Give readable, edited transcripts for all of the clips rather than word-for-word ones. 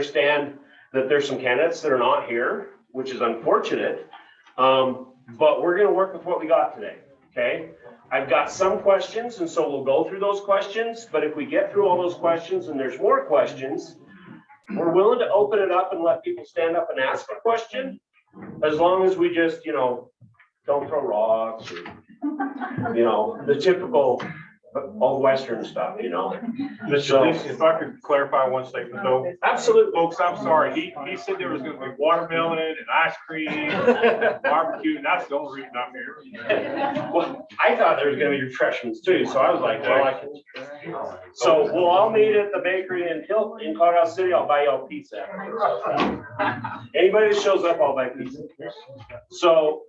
understand that there's some candidates that are not here, which is unfortunate. But we're gonna work with what we got today, okay? I've got some questions, and so we'll go through those questions, but if we get through all those questions and there's more questions, we're willing to open it up and let people stand up and ask a question, as long as we just, don't throw rocks or, the typical old Western stuff, Mr. Leeson, if I could clarify one statement though. Absolutely. Folks, I'm sorry. He said there was gonna be watermelon and ice cream, barbecue, and that's the only reason I'm here. Well, I thought there was gonna be refreshments too, so I was like, well, I can. So we'll all meet at the bakery in Colorado City. I'll buy y'all pizza. Anybody that shows up, I'll buy pizza. So,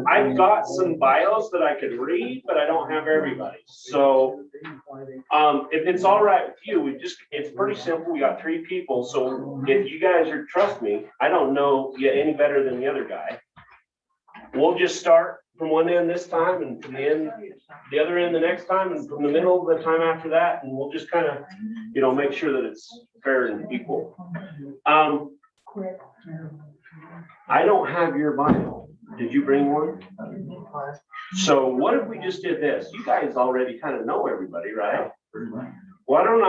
I've got some bios that I could read, but I don't have everybody. So, if it's all right with you, it's pretty simple. We got 3 people. So if you guys trust me, I don't know you any better than the other guy. We'll just start from one end this time and from the other end the next time, and from the middle of the time after that. And we'll just kind of, make sure that it's fair and equal. I don't have your bio. Did you bring one? So what if we just did this? You guys already kind of know everybody, right? Why don't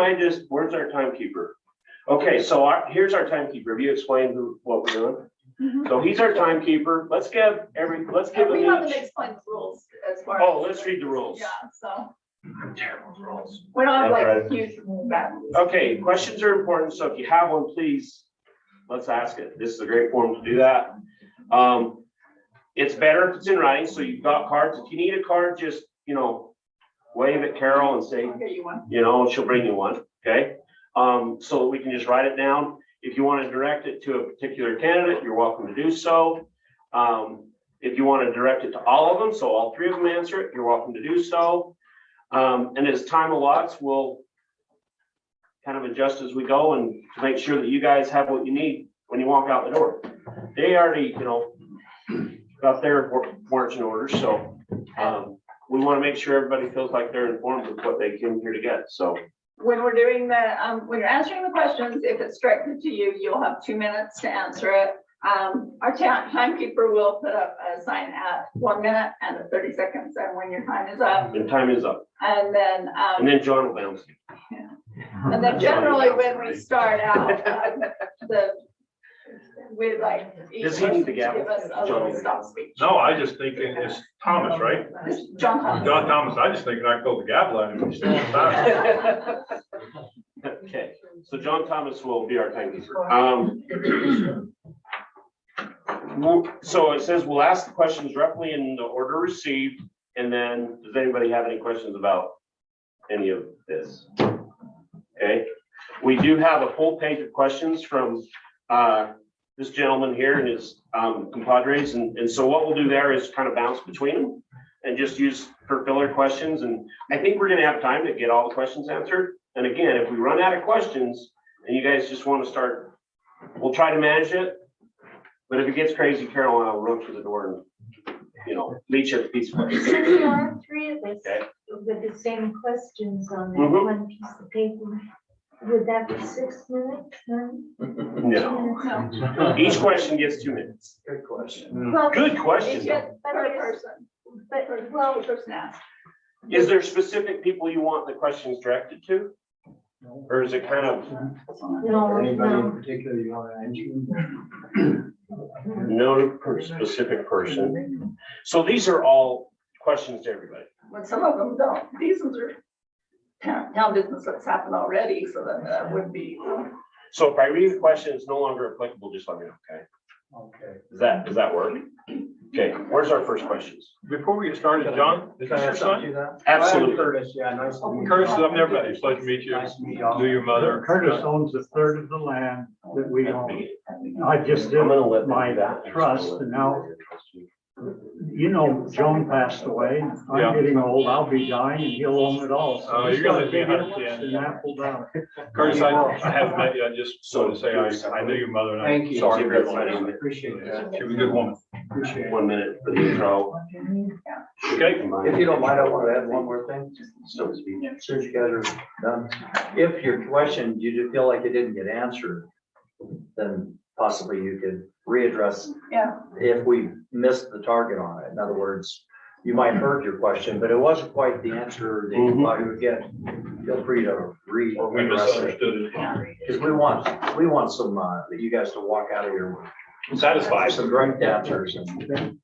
where's our timekeeper? Okay, so here's our timekeeper. Have you explained what we're doing? So he's our timekeeper. Let's give We him haven't each. explained the rules as far. Oh, let's read the rules. Yeah, so I'm terrible with rules. we don't have That's like huge bad. Okay, questions are important. So if you have one, please, let's ask it. This is a great forum to do that. It's better if it's in writing, so you've got cards. If you need a card, just, wave at Carol and say, I'll get you one. she'll bring you one, okay? So that we can just write it down. If you want to direct it to a particular candidate, you're welcome to do so. If you want to direct it to all of them, so all 3 of them answer it, you're welcome to do so. And as time allots, we'll kind of adjust as we go and to make sure that you guys have what you need when you walk out the door. They already, got their marching orders, so we want to make sure everybody feels like they're informed of what they came here to get. So When we're doing when you're answering the questions, if it's directed to you, you'll have 2 minutes to answer it. Our timekeeper will put up a sign at 1 minute and 30 seconds, and when your time is up. and time is up. And then John will bounce. And then generally when we start out, we'd like each Does he need the person to gavel? give us a little stop speech. No, I just thinking it's Thomas, right? John Thomas. John Thomas, I just thinking I throw the gavel at him and he's still fast. Okay, so John Thomas will be our timekeeper. So it says we'll ask the questions roughly in the order received, and then does anybody have any questions about any of this? Okay, we do have a full page of questions from this gentleman here and his compadres, and so what we'll do there is kind of bounce between them and just use for filler questions. And I think we're gonna have time to get all the questions answered. And again, if we run out of questions and you guys just want to start, we'll try to manage it. But if it gets crazy, Carol and I will run through the door and, meet you at the pizza place. Since there are 3 of us Okay. with the same questions on that Mhm. one piece of paper, would that be 6 minutes? No, each question gets 2 minutes. Good question. Well, Good Each question. get per person. but, well, Person asked. Is there specific people you want the questions directed to? Or is it kind of no, Anybody in no. particular you want to answer? no per specific person? So these are all questions to everybody. When some of them don't, these ones are town business that's happened already, so that would be. So if I read the question, it's no longer applicable, just let me know, okay? Okay. Does that work? Okay, where's our first questions? Before we get started, John, is this your son? Absolutely. Curtis, yeah, nice to meet you. Curtis, I've never met you. Pleasure to meet you. Nice to meet y'all. Knew your mother. Curtis owns 1/3 of the land that we own. I just did I'm gonna let them my do that. trust, and now You know, Joan passed away. Yeah. I'm getting old. I'll be dying and he'll own it all. So Oh, he's you're gonna got a be big 110. interest in Apple Valley. Curtis, I haven't met you. I just wanted to say I knew your mother and Thank you. sorry. Give her a Appreciate that. She was a good woman. Appreciate it. 1 minute for the intro. Okay. If you don't mind, I want to add one more thing, so to speak, since you guys are done. If your question, you do feel like it didn't get answered, then possibly you could readdress Yeah, if we missed the target on it. In other words, you might heard your question, but it wasn't quite the answer that you thought you would get. Feel free to Or we readdress it. misunderstood it. Because we want some, you guys to walk out of here Satisfied. with some direct answers and.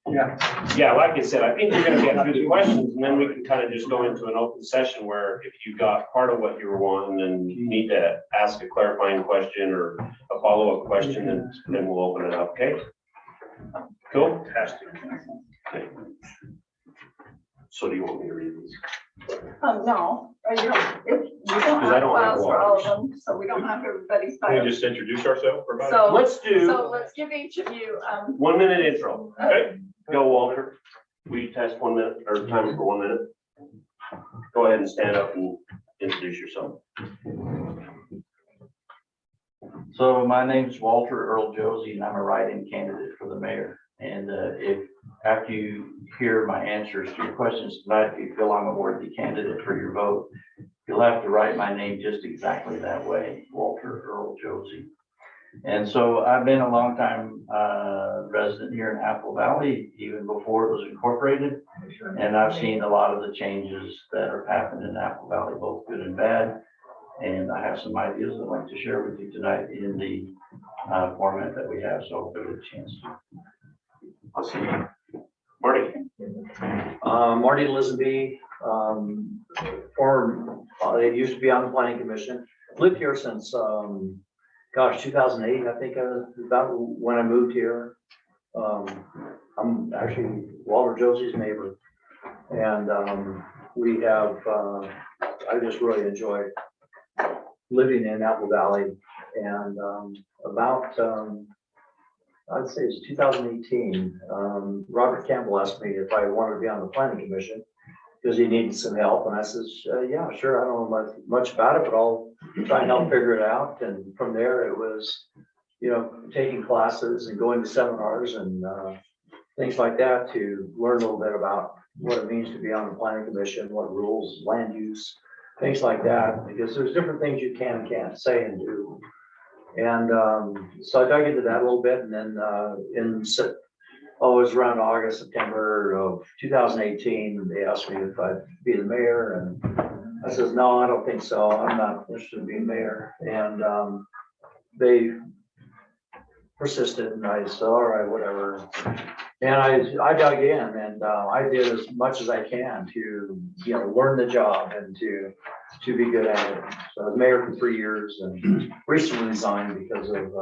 Yeah, like I said, I think you're gonna get through the questions and then we can kind of just go into an open session where if you got part of what you were wanting and you need to ask a clarifying question or a follow-up question, then we'll open it up, okay? Cool? Fantastic. Okay. So do you want me to read these? no, you don't, if you don't I have don't have files for all of waters. them, so we don't have everybody's Can we files. just introduce ourselves for about? So, Let's so do let's give each of you, 1 minute intro. Okay. Go, Walter. We test 1 minute or time for 1 minute. Go ahead and stand up and introduce yourself. So my name's Walter Earl Josie, and I'm a write-in candidate for the mayor. And if, after you hear my answers to your questions tonight, if you feel I'm a worthy candidate for your vote, you'll have to write my name just exactly that way, Walter Earl Josie. And so I've been a longtime resident here in Apple Valley, even before it was incorporated. And I've seen a lot of the changes that have happened in Apple Valley, both good and bad. And I have some ideas I'd like to share with you tonight in the format that we have, so give it a chance. Awesome. Marty. Marty Lisenby, it used to be on the planning commission, lived here since, 2008, I think, about when I moved here. I'm actually Walter Josie's neighbor. And, we have, I just really enjoy living in Apple Valley. And, I'd say it's 2018, Robert Campbell asked me if I wanted to be on the planning commission because he needed some help. And I says, yeah, sure. I don't know much about it, but I'll try and help figure it out. And from there it was, taking classes and going to seminars and things like that to learn a little bit about what it means to be on the planning commission, what rules, land use, things like that, because there's different things you can and can't say and do. And so I dug into that a little bit, and then it was around August, September of 2018, they asked me if I'd be the mayor, and I says, no, I don't think so. I'm not interested in being mayor. And they persisted, and I said, all right, whatever. And I dug in, and I did as much as I can to, learn the job and to be good at it. So I was mayor for 3 years and recently resigned because of,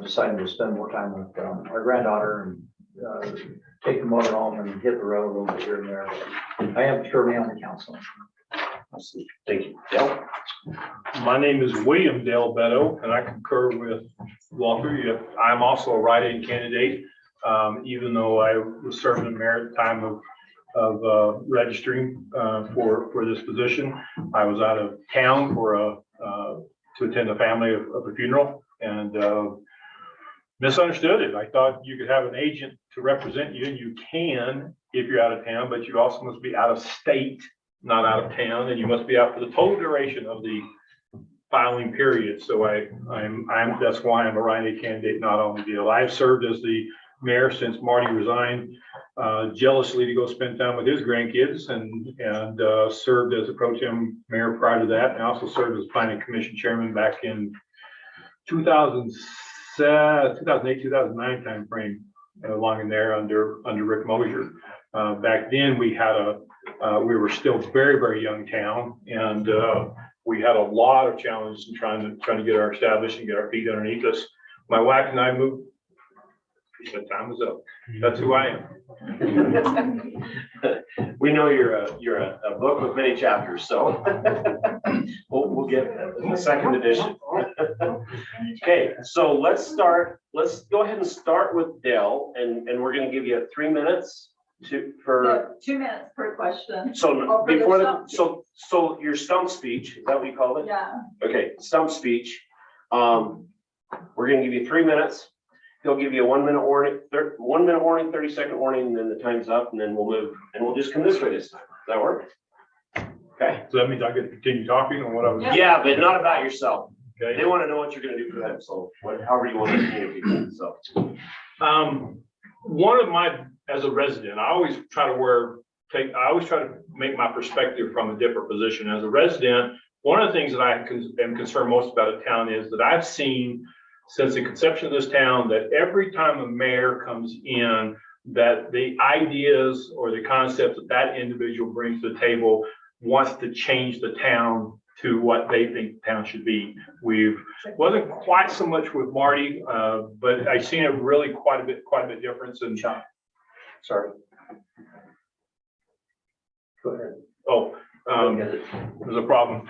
deciding to spend more time with our granddaughter and take the motor home and hit the road a little bit here and there. I am currently on the council. Awesome. Thank you. Dale. My name is William Dale Beto, and I concur with Walter. I'm also a write-in candidate, even though I was serving the mayor at the time of registering for this position. I was out of town to attend a family of a funeral and misunderstood it. I thought you could have an agent to represent you, and you can if you're out of town, but you also must be out of state, not out of town, and you must be out for the total duration of the filing period. So that's why I'm a write-in candidate, not on the deal. I've served as the mayor since Marty resigned, jealously to go spend time with his grandkids, and served as a pro tem mayor prior to that, and I also served as planning commission chairman back in 2008, 2009 timeframe, along in there under Rick Mosier. Back then we were still very, very young town, and we had a lot of challenges in trying to get our established and get our feet underneath us. My wife and I moved. She said, time is up. That's who I am. We know you're a book with many chapters, so we'll get the second edition. Okay, so let's go ahead and start with Dell, and we're gonna give you 3 minutes for, Yeah, 2 minutes per question. so Oh, for the before stump so your stump speech, is that what you call it? Yeah, Okay, stump speech. We're gonna give you 3 minutes. He'll give you a 1 minute warning, 1 minute warning, 30-second warning, and then the time's up, and then we'll move, and we'll just come this way this time. Does that work? Okay. So that means I get to continue talking on what I was. Yeah. Yeah, but not about yourself. Okay. They want to know what you're gonna do for them, so however you want to communicate, so. One of my, as a resident, I always try to make my perspective from a different position. As a resident, one of the things that I am concerned most about a town is that I've seen since the conception of this town, that every time a mayor comes in, that the ideas or the concepts that that individual brings to the table wants to change the town to what they think the town should be. Wasn't quite so much with Marty, but I've seen it really quite a bit difference in. Sorry. Go ahead. There's a problem.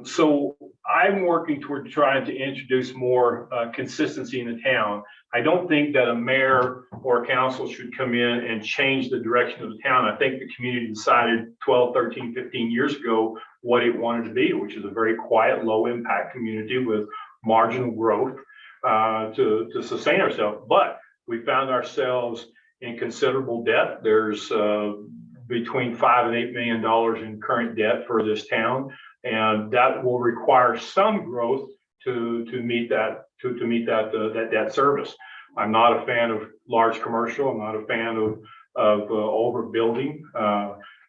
So I'm working toward trying to introduce more consistency in the town. I don't think that a mayor or a council should come in and change the direction of the town. I think the community decided 12, 13, 15 years ago what it wanted to be, which is a very quiet, low impact community with marginal growth to sustain ourselves. But we found ourselves in considerable debt. There's between $5 and $8 million in current debt for this town, and that will require some growth to meet that debt service. I'm not a fan of large commercial. I'm not a fan of overbuilding.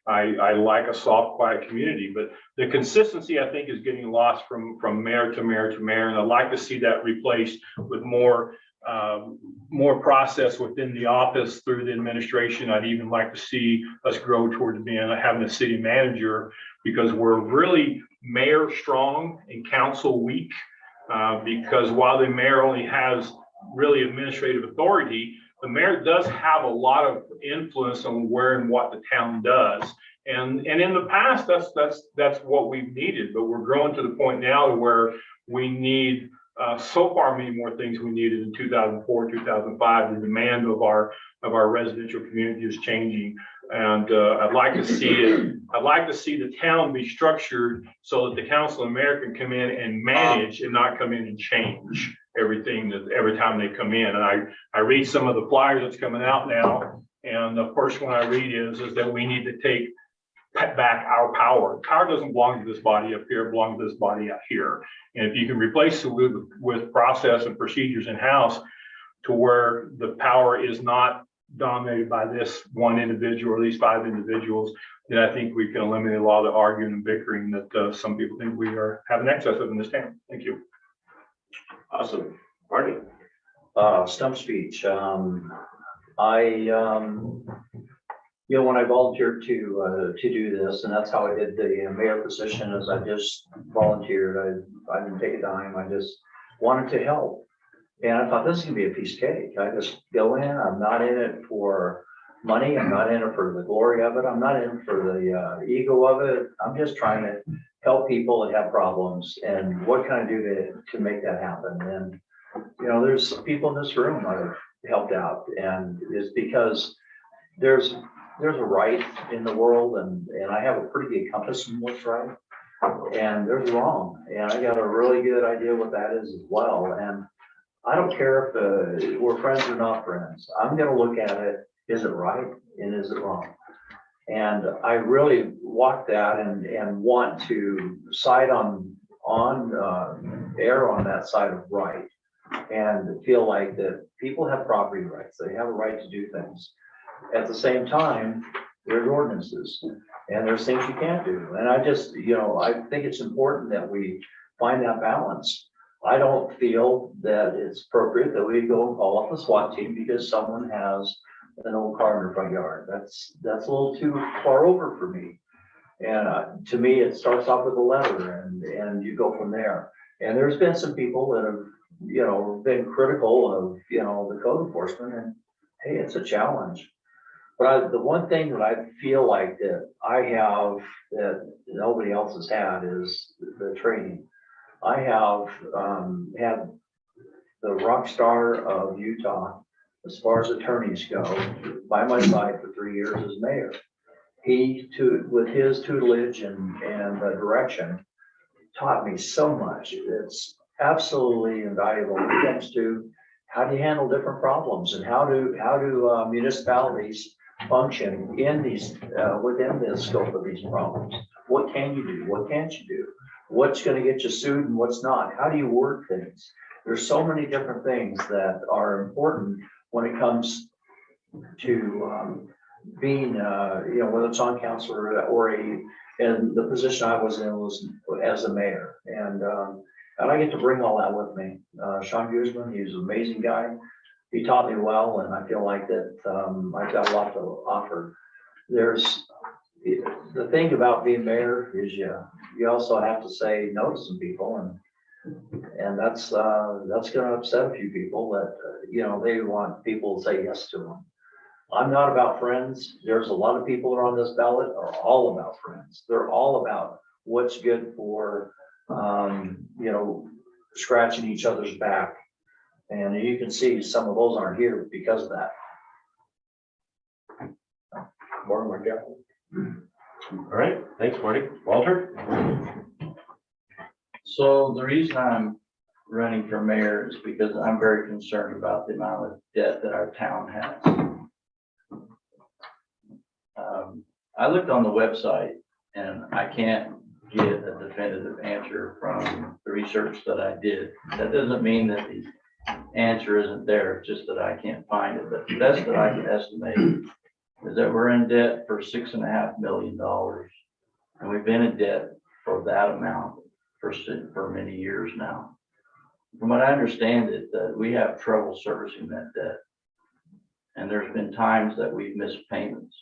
I like a soft, quiet community, but the consistency I think is getting lost from mayor to mayor to mayor, and I'd like to see that replaced with more process within the office through the administration. I'd even like to see us grow towards having a city manager, because we're really mayor strong and council weak. Because while the mayor only has really administrative authority, the mayor does have a lot of influence on where and what the town does. And in the past, that's what we've needed, but we're growing to the point now to where we need so far many more things we needed in 2004, 2005. The demand of our residential community is changing, and I'd like to see the town be structured so that the council and mayor can come in and manage and not come in and change everything every time they come in. And I read some of the flyers that's coming out now, and the first one I read is that we need to take back our power. Power doesn't belong to this body up here, it belongs to this body out here. And if you can replace it with process and procedures in-house to where the power is not dominated by this one individual or these 5 individuals, then I think we can eliminate a lot of the arguing and bickering that some people think we have an excess of in this town. Thank you. Awesome. Marty? Stump speech. When I volunteered to do this, and that's how I did the mayor position, is I just volunteered. I didn't take a dime. I just wanted to help. And I thought, this is gonna be a piece of cake. I just go in, I'm not in it for money. I'm not in it for the glory of it. I'm not in it for the ego of it. I'm just trying to help people that have problems. And what can I do to make that happen? And, there's people in this room that have helped out, and it's because there's a right in the world, and I have a pretty good compass in what's right, and there's wrong, and I got a really good idea what that is as well. And I don't care if we're friends or not friends. I'm going to look at it. Is it right and is it wrong? And I really walk that and want to side err on that side of right, and feel like that people have property rights. They have a right to do things. At the same time, there's ordinances and there's things you can't do. And I just, I think it's important that we find that balance. I don't feel that it's appropriate that we go and call up a SWAT team because someone has an old car in their front yard. That's a little too far over for me. And to me, it starts off with a letter and you go from there. And there's been some people that have, been critical of, the code enforcement, and hey, it's a challenge. But the one thing that I feel like that I have that nobody else has had is the training. I have, had the rock star of Utah, as far as attorneys go, by my side for 3 years as mayor. He, with his tutelage and direction, taught me so much. It's absolutely invaluable when it comes to how do you handle different problems and how do municipalities function in these, within the scope of these problems. What can you do? What can't you do? What's gonna get you sued and what's not? How do you word things? There's so many different things that are important when it comes to being, whether it's on council or and the position I was in was as a mayor. And I get to bring all that with me. Sean Guzman, he's an amazing guy. He taught me well, and I feel like that I've got a lot to offer. There's the thing about being mayor is you also have to say no to some people, and that's gonna upset a few people that they want people to say yes to them. I'm not about friends. There's a lot of people that are on this ballot are all about friends. They're all about what's good for, scratching each other's back. And you can see some of those aren't here because of that. More than my gavel. All right, thanks, Marty. Walter? So the reason I'm running for mayor is because I'm very concerned about the amount of debt that our town has. I looked on the website and I can't get a definitive answer from the research that I did. That doesn't mean that the answer isn't there, it's just that I can't find it. But the best that I can estimate is that we're in debt for $6.5 million. And we've been in debt for that amount for many years now. From what I understand it, that we have trouble servicing that debt. And there's been times that we've missed payments.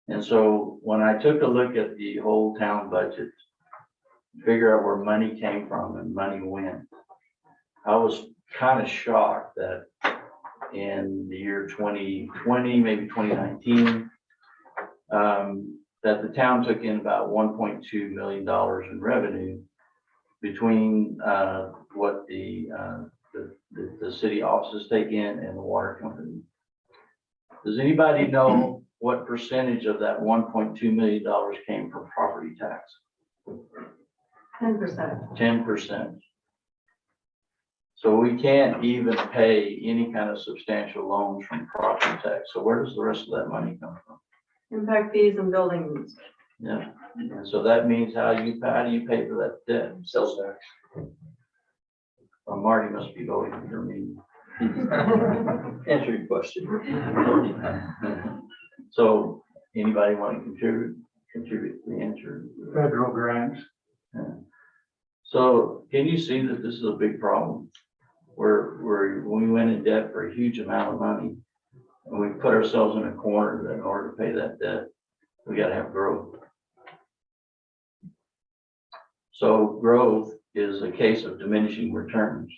And so when I took a look at the whole town budget, figure out where money came from and money went, I was kind of shocked that in the year 2020, maybe 2019, that the town took in about $1.2 million in revenue between what the city offices take in and the water company. Does anybody know what percentage of that $1.2 million came from property tax? 10%. 10%. So we can't even pay any kind of substantial loans from property tax. So where does the rest of that money come from? Impact fees and buildings. Yeah, and so that means how do you pay for that debt? Sales tax. Well, Marty must be voting for me. Answer your question. So anybody want to contribute to the answer? Federal grants. Yeah. So can you see that this is a big problem? Where we went in debt for a huge amount of money and we put ourselves in a corner that in order to pay that debt, we got to have growth. So growth is a case of diminishing returns.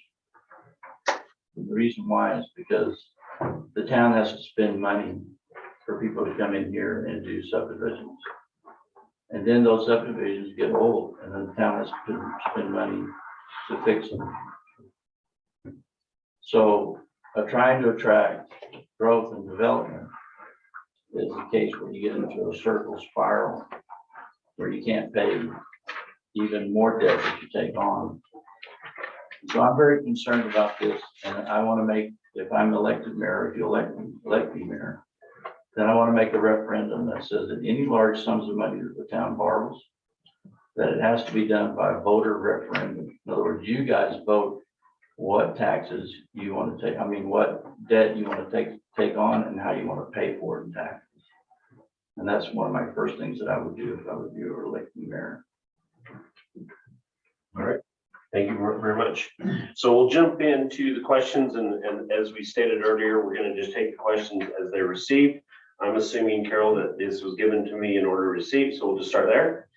The reason why is because the town has to spend money for people to come in here and do subdivisions. And then those subdivisions get old and then the town has to spend money to fix them. So trying to attract growth and development is the case where you get into a circle spiral where you can't pay even more debt that you take on. So I'm very concerned about this, and I want to make, if I'm elected mayor, if you elect me mayor, then I want to make a referendum that says that any large sums of money that the town borrows, that it has to be done by a voter referendum. In other words, you guys vote what taxes you want to take, what debt you want to take on and how you want to pay for it in taxes. And that's one of my first things that I would do if I were you or elected mayor. All right, thank you very much. So we'll jump into the questions, and as we stated earlier, we're going to just take the questions as they're received. I'm assuming, Carol, that this was given to me in order to receive, so we'll just start there.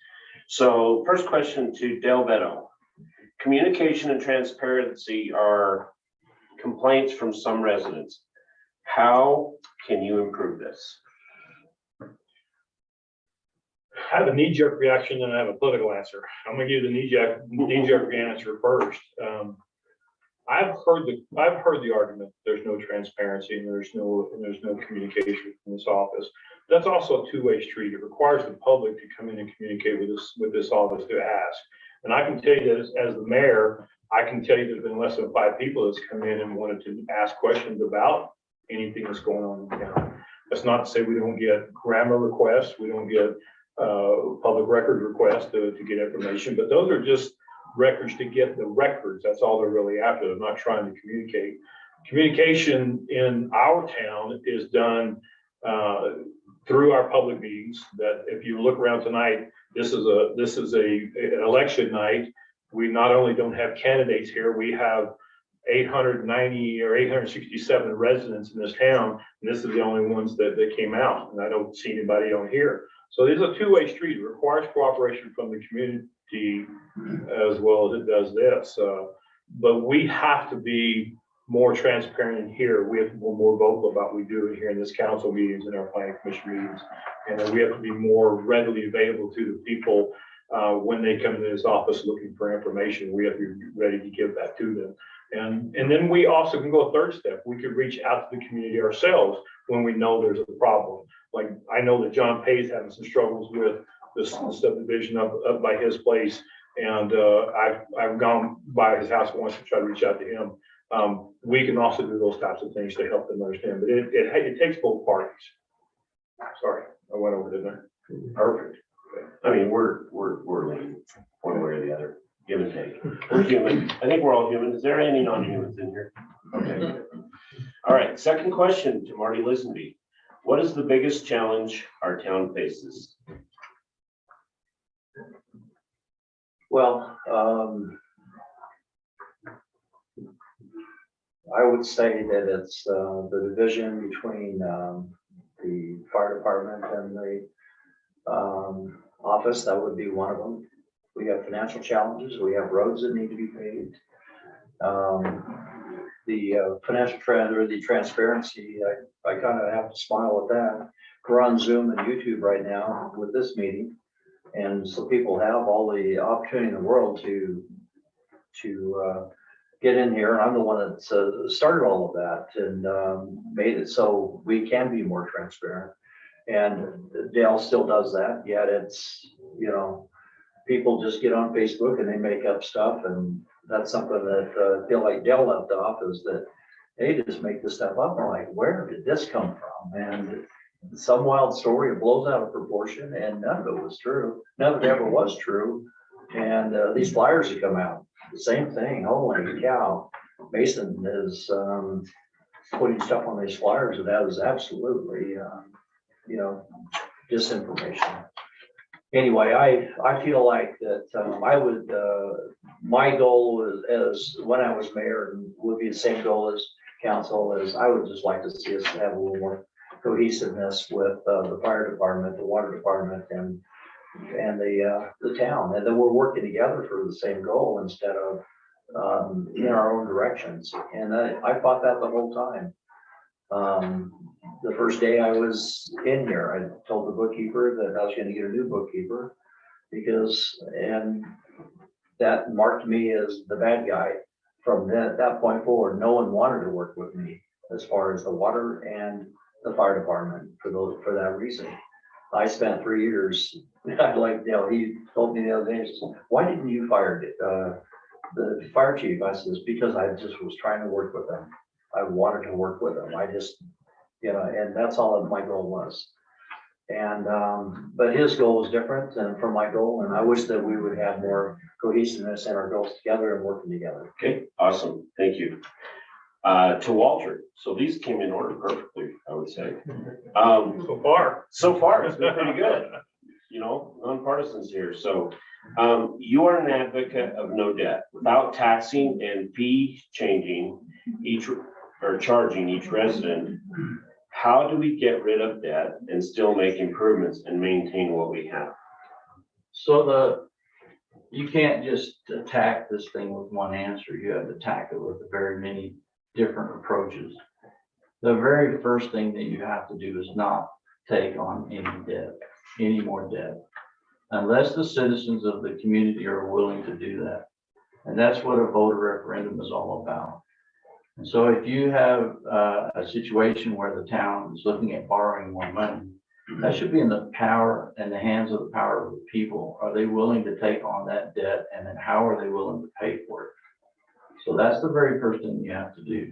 So first question to Del Beto. Communication and transparency are complaints from some residents. How can you improve this? I have a knee-jerk reaction and I have a political answer. I'm gonna give you the knee-jerk answer first. I've heard the argument, there's no transparency and there's no communication from this office. That's also a two-way street. It requires the public to come in and communicate with this office to ask. And I can tell you that as the mayor, I can tell you there's been less than 5 people that's come in and wanted to ask questions about anything that's going on in town. That's not to say we don't get grammar requests, we don't get public record requests to get information, but those are just records to get the records. That's all they're really after. They're not trying to communicate. Communication in our town is done through our public meetings. That if you look around tonight, this is an election night. We not only don't have candidates here, we have 890 or 867 residents in this town, and this is the only ones that came out, and I don't see anybody on here. So there's a two-way street. It requires cooperation from the community as well as it does this. But we have to be more transparent in here. We have to be more vocal about what we do here in this council meetings and our planning commission meetings. And then we have to be more readily available to the people when they come into this office looking for information. We have to be ready to give that to them. And then we also can go a third step. We could reach out to the community ourselves when we know there's a problem. Like I know that John Pay's having some struggles with this subdivision up by his place. And I've gone by his house once to try to reach out to him. We can also do those types of things to help them understand, but it takes both parties. Sorry, I went over there. Perfect. I mean, we're leaning one way or the other, give and take. We're human. I think we're all human. Is there any non-humans in here? Okay. All right, second question to Marty Lisenby. What is the biggest challenge our town faces? Well, I would say that it's the division between the fire department and the office. That would be one of them. We have financial challenges. We have roads that need to be paved. The financial trend or the transparency, I kind of have to smile at that. We're on Zoom and YouTube right now with this meeting. And so people have all the opportunity in the world to get in here. And I'm the one that started all of that and made it so we can be more transparent. And Dale still does that, yet it's, you know, people just get on Facebook and they make up stuff. And that's something that I feel like Dale left off, is that they just make this stuff up. I'm like, where did this come from? And some wild story, it blows out of proportion, and none of it was true. None of it ever was true. And these flyers that come out, the same thing. Holy cow. Mason is putting stuff on these flyers that is absolutely, you know, disinformation. Anyway, I feel like that I would, my goal as when I was mayor, and would be the same goal as council, is I would just like to see us have a little more cohesiveness with the fire department, the water department, and the town, and then we're working together for the same goal instead of in our own directions. And I fought that the whole time. The first day I was in here, I told the bookkeeper that I was going to get a new bookkeeper and that marked me as the bad guy. From that point forward, no one wanted to work with me as far as the water and the fire department for that reason. I spent 3 years, like, you know, he told me the other day, why didn't you fire the fire chief? I says, because I just was trying to work with them. I wanted to work with them. I just, you know, and that's all that my goal was. And, but his goal was different than from my goal. And I wish that we would have more cohesiveness in our goals together and working together. Okay, awesome. Thank you. To Walter. So these came in order perfectly, I would say. So far, it's been pretty good. You know, nonpartisans here. So you are an advocate of no debt without taxing and fee changing charging each resident. How do we get rid of debt and still make improvements and maintain what we have? So you can't just attack this thing with one answer. You have to attack it with very many different approaches. The very first thing that you have to do is not take on any more debt. unless the citizens of the community are willing to do that. And that's what a voter referendum is all about. And so if you have a situation where the town is looking at borrowing more money, that should be in the power and the hands of the power of the people. Are they willing to take on that debt? And then how are they willing to pay for it? So that's the very first thing you have to do.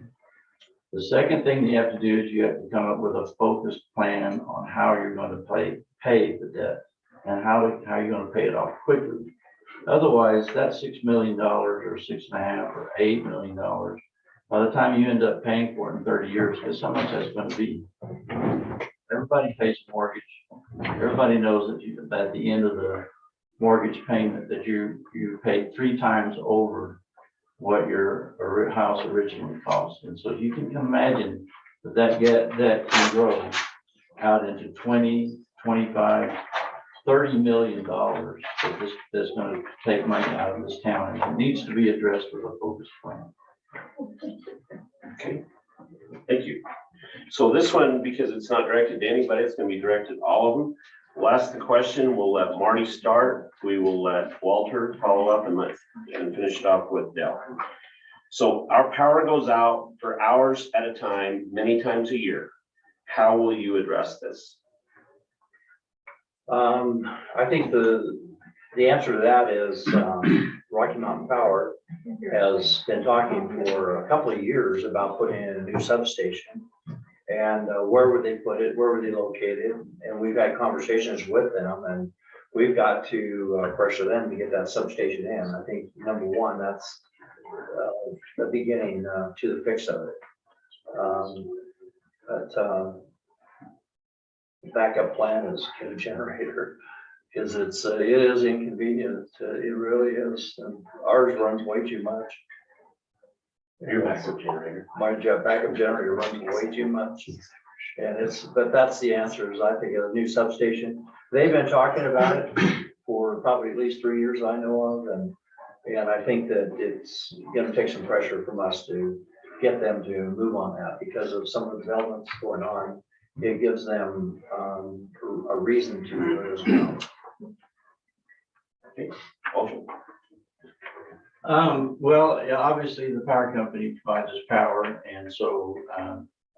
The second thing you have to do is you have to come up with a focused plan on how you're going to pay the debt and how you're going to pay it off quickly. Otherwise, that $6 million or $6.5 or $8 million, by the time you end up paying for it in 30 years, because how much that's going to be. Everybody pays a mortgage. Everybody knows that at the end of the mortgage payment that you paid 3 times over what your house originally cost. And so you can imagine that debt can grow out into 20, 25, $30 million that's going to take money out of this town, and it needs to be addressed with a focused plan. Okay, thank you. So this one, because it's not directed to anybody, it's gonna be directed to all of them. We'll ask the question, we'll let Marty start, we will let Walter follow up and finish it off with Dell. So our power goes out for hours at a time, many times a year. How will you address this? I think the answer to that is, Rocky Mountain Power has been talking for a couple of years about putting in a new substation. And where would they put it? Where would they locate it? And we've had conversations with them, and we've got to pressure them to get that substation in. I think number one, that's the beginning to the fix of it. But backup plan is get a generator, because it is inconvenient. It really is. And ours runs way too much. Backup generator. My backup generator runs way too much. And but that's the answer, is I think a new substation. They've been talking about it for probably at least 3 years I know of. And I think that it's gonna take some pressure from us to get them to move on that, because of some of the developments going on. It gives them a reason to do it as well. Okay, Walter. Well, yeah, obviously the power company provides us power, and so,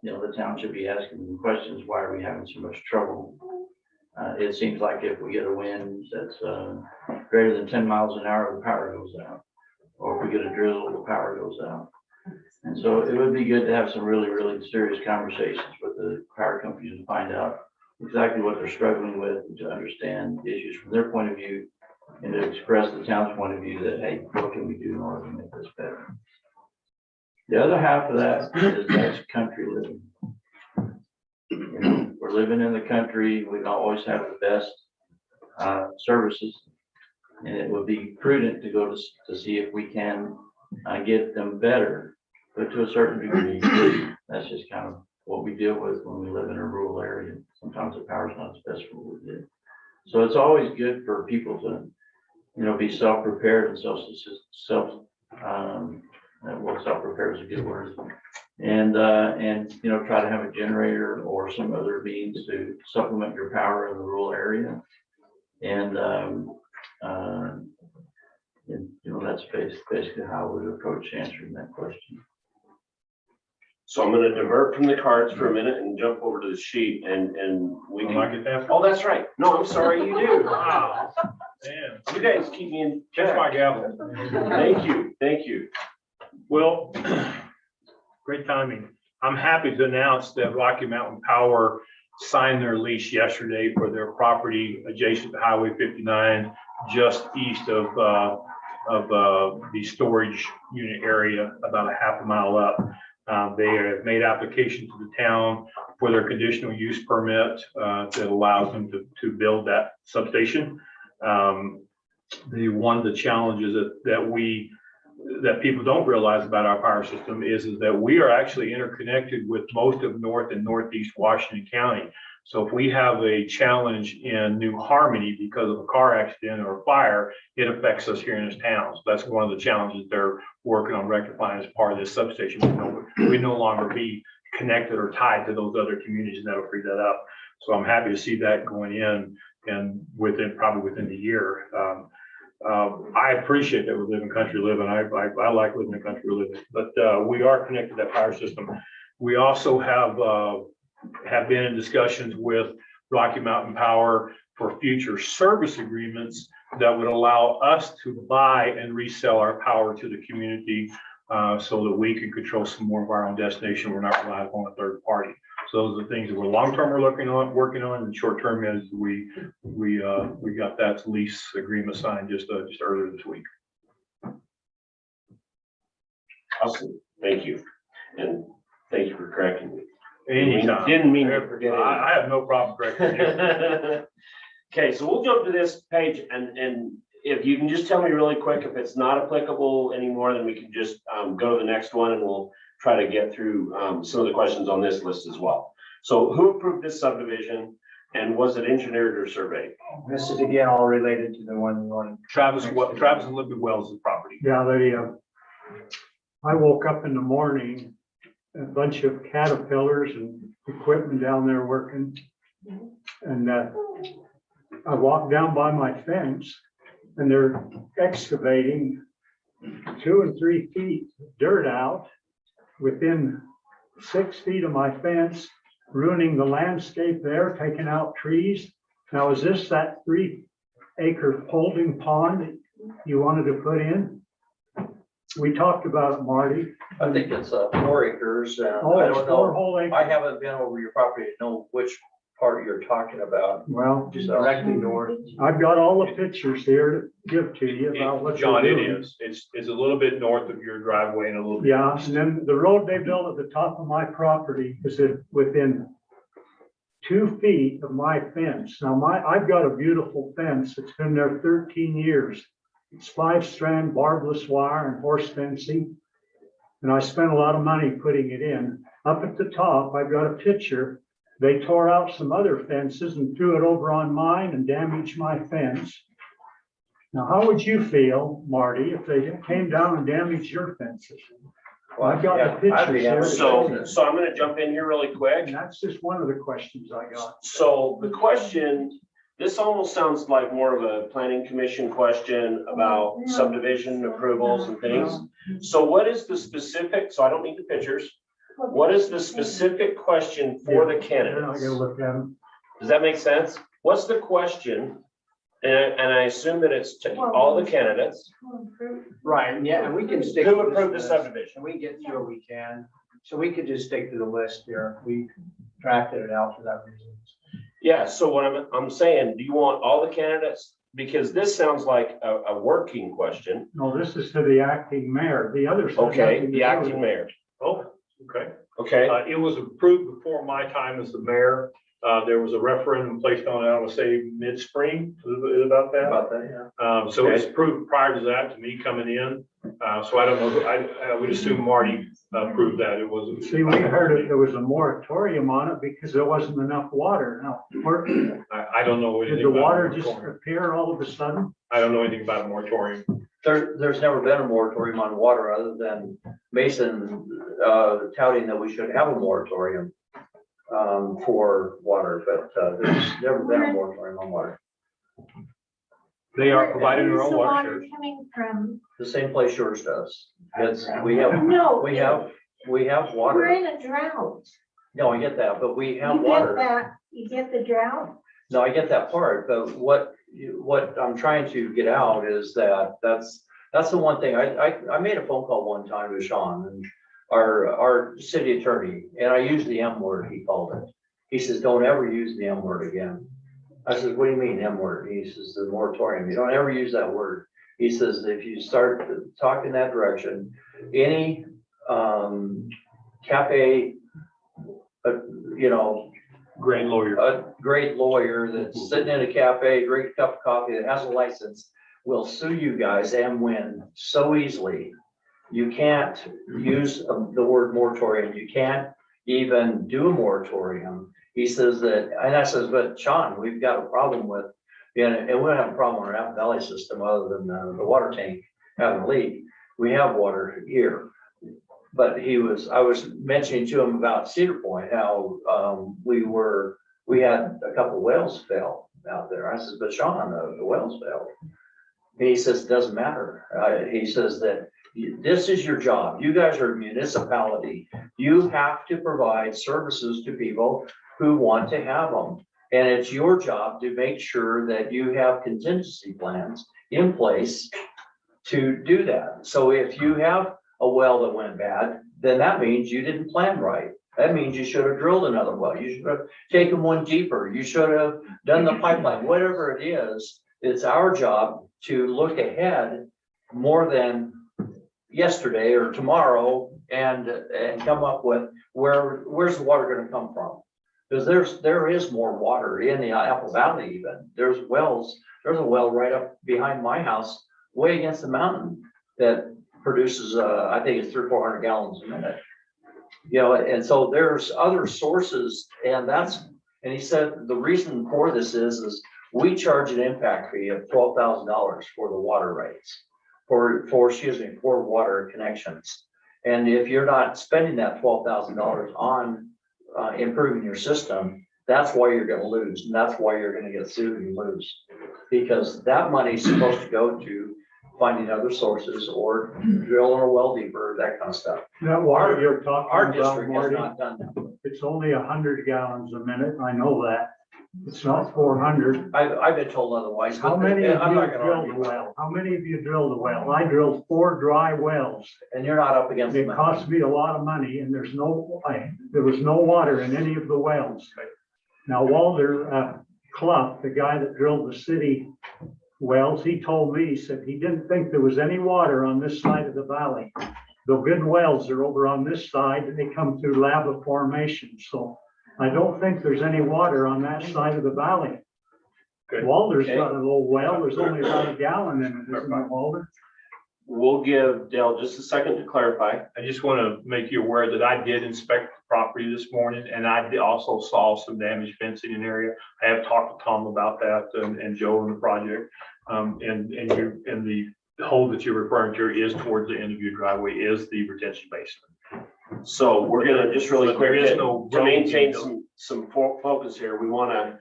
the town should be asking them questions, why are we having so much trouble? It seems like if we get a wind that's greater than 10 miles an hour, the power goes out. Or if we get a drizzle, the power goes out. And so it would be good to have some really, really serious conversations with the power companies to find out exactly what they're struggling with, and to understand issues from their point of view, and to express the town's point of view that, hey, what can we do in order to make this better? The other half of that is that's country living. We're living in the country. We don't always have the best services, and it would be prudent to go to see if we can get them better, but to a certain degree, that's just kind of what we deal with when we live in a rural area. Sometimes the power's not the best for what we do. So it's always good for people to, be self-prepared and self-prepared is a good word. And try to have a generator or some other means to supplement your power in the rural area. And that's basically how we would approach answering that question. So I'm gonna divert from the cards for a minute and jump over to the sheet, and we Will I can. get that? Oh, that's right. No, I'm sorry, you do. Wow. Man, You guys keep me in catch check. my gavel. Thank you. Well, great timing. I'm happy to announce that Rocky Mountain Power signed their lease yesterday for their property adjacent to Highway 59, just east of the storage unit area, about a half a mile up. They have made application to the town for their conditional use permit that allows them to build that substation. One of the challenges that people don't realize about our power system is that we are actually interconnected with most of North and Northeast Washington County. So if we have a challenge in New Harmony because of a car accident or a fire, it affects us here in this town. So that's one of the challenges they're working on rectifying as part of this substation. We no longer be connected or tied to those other communities, and that'll free that up. So I'm happy to see that going in. and probably within the year. I appreciate that we live in country living. I like living in country living, but we are connected to that power system. We also have been in discussions with Rocky Mountain Power for future service agreements that would allow us to buy and resell our power to the community, so that we can control some more of our own destination. We're not relying on a third party. So those are the things that we're long-term we're working on, and short-term is we got that lease agreement signed just earlier this week. Awesome, thank you. And thank you for correcting me. Anytime. Didn't mean to forget it. I have no problem correcting you. Okay, so we'll jump to this page and if you can just tell me really quick, if it's not applicable anymore, then we can just go to the next one and we'll try to get through some of the questions on this list as well. So who approved this subdivision and was it engineered or surveyed? This is again all related to the one. Travis and Libby Wells' property. Yeah, I woke up in the morning, a bunch of caterpillars and equipment down there working. And I walked down by my fence and they're excavating 2 and 3 feet dirt out within 6 feet of my fence, ruining the landscape there, taking out trees. Now, is this that 3-acre holding pond you wanted to put in? We talked about it, Marty. I think it's 4 acres. Oh, I it's don't 4 know. whole acres. I haven't been over your property to know which part you're talking about. Well, Just directly north. I've got all the pictures here to give to you about what John, you're it doing. is. It's a little bit north of your driveway and a little bit. Yeah, and then the road they built at the top of my property is within 2 feet of my fence. Now I've got a beautiful fence. It's been there 13 years. It's 5-strand barbless wire and horse fencing. And I spent a lot of money putting it in. Up at the top, I've got a picture. They tore out some other fences and threw it over on mine and damaged my fence. Now, how would you feel, Marty, if they came down and damaged your fences? Well, I've got the Yeah, I'd be pictures happy here. to So I'm gonna jump in here really quick. And that's just one of the questions I got. So the question, this almost sounds like more of a planning commission question about subdivision approvals and things. So what is the specific, so I don't need the pictures. What is the specific question for the Then I candidates? gotta look at them. Does that make sense? What's the question? And I assume that it's to all the candidates. Right, yeah, and we can stick. Who to this approved the list, subdivision? And we get through what we can, so we could just stick to the list here, we drafted it out for that reason. Yeah, so what I'm saying, do you want all the candidates? Because this sounds like a working question. No, this is to the acting mayor. The others. have Okay, nothing to the do acting with it. mayor. Oh, okay. Okay, It was approved before my time as the mayor. There was a referendum placed on it, I would say mid-spring, is it about that? About that, yeah. So it's approved prior to that, to me coming in. So I don't know, I would assume Marty approved that. It wasn't. See, we heard that there was a moratorium on it because there wasn't enough water. Now, I don't know did anything the about. water a just moratorium. appear all of a sudden? I don't know anything about a moratorium. There's never been a moratorium on water other than Mason touting that we should have a moratorium for water, but there's never been a moratorium on water. They are providing their Where's own the water water shares. coming from? The same place yours does. We have No. water. We're in a drought. No, I get that, but we have You get water. that, you get the drought? No, I get that part, but what I'm trying to get out is that's the one thing. I made a phone call one time to Sean and our city attorney, and I used the M word, he called it. He says, don't ever use the M word again. I said, what do you mean M word? He says, the moratorium. You don't ever use that word. He says, if you start talking that direction, any cafe, Great lawyer. a great lawyer that's sitting in a cafe, drink a cup of coffee that has a license will sue you guys and win so easily. You can't use the word moratorium. You can't even do a moratorium. He says that, and I says, but Sean, we've got a problem with, and we don't have a problem with our Apple Valley system other than the water tank having a leak. We have water here. But I was mentioning to him about Cedar Point, how we had a couple wells fail out there. I says, but Sean, the well's failed. And he says, doesn't matter. He says that this is your job. You guys are a municipality. You have to provide services to people who want to have them. And it's your job to make sure that you have contingency plans in place to do that. So if you have a well that went bad, then that means you didn't plan right. That means you should have drilled another well. You should have taken one deeper. You should have done the pipeline, whatever it is. It's our job to look ahead more than yesterday or tomorrow and come up with where's the water gonna come from? Because there is more water in the Apple Valley even. There's a well right up behind my house, way against the mountain that produces, I think it's 300 or 400 gallons a minute. You know, and so there's other sources and he said the reason for this is we charge an impact fee of $12,000 for the water rates, for water connections. And if you're not spending that $12,000 on improving your system, that's why you're gonna lose. And that's why you're gonna get sued and lose. Because that money's supposed to go to finding other sources or drilling a well deeper, that kind of stuff. That water you're talking Our about, district has Marty, not done that. it's only 100 gallons a minute. I know that. It's not 400. I've been told otherwise. How but many of I'm you not gonna drilled argue a with well? How many of you drilled a well? I drilled 4 dry wells. it. And you're not up against. It the cost me a lot of money and there was no water in any of the wells. Now Walter Clough, the guy that drilled the city wells, he told me, he said he didn't think there was any water on this side of the valley. The good wells are over on this side and they come through lava formation. So I don't think there's any water on that side of the valley. Good. Walter's got a little well. There's only about a gallon in it, isn't it, Walter? We'll give Dale just a second to clarify. I just want to make you aware that I did inspect the property this morning and also saw some damaged fencing in the area. I have talked to Tom about that and Joe in the project. And the hole that you're referring to is towards the end of your driveway is the retention basin. So we're gonna just really But there quick is to no to maintain road. some focus here. We wanna,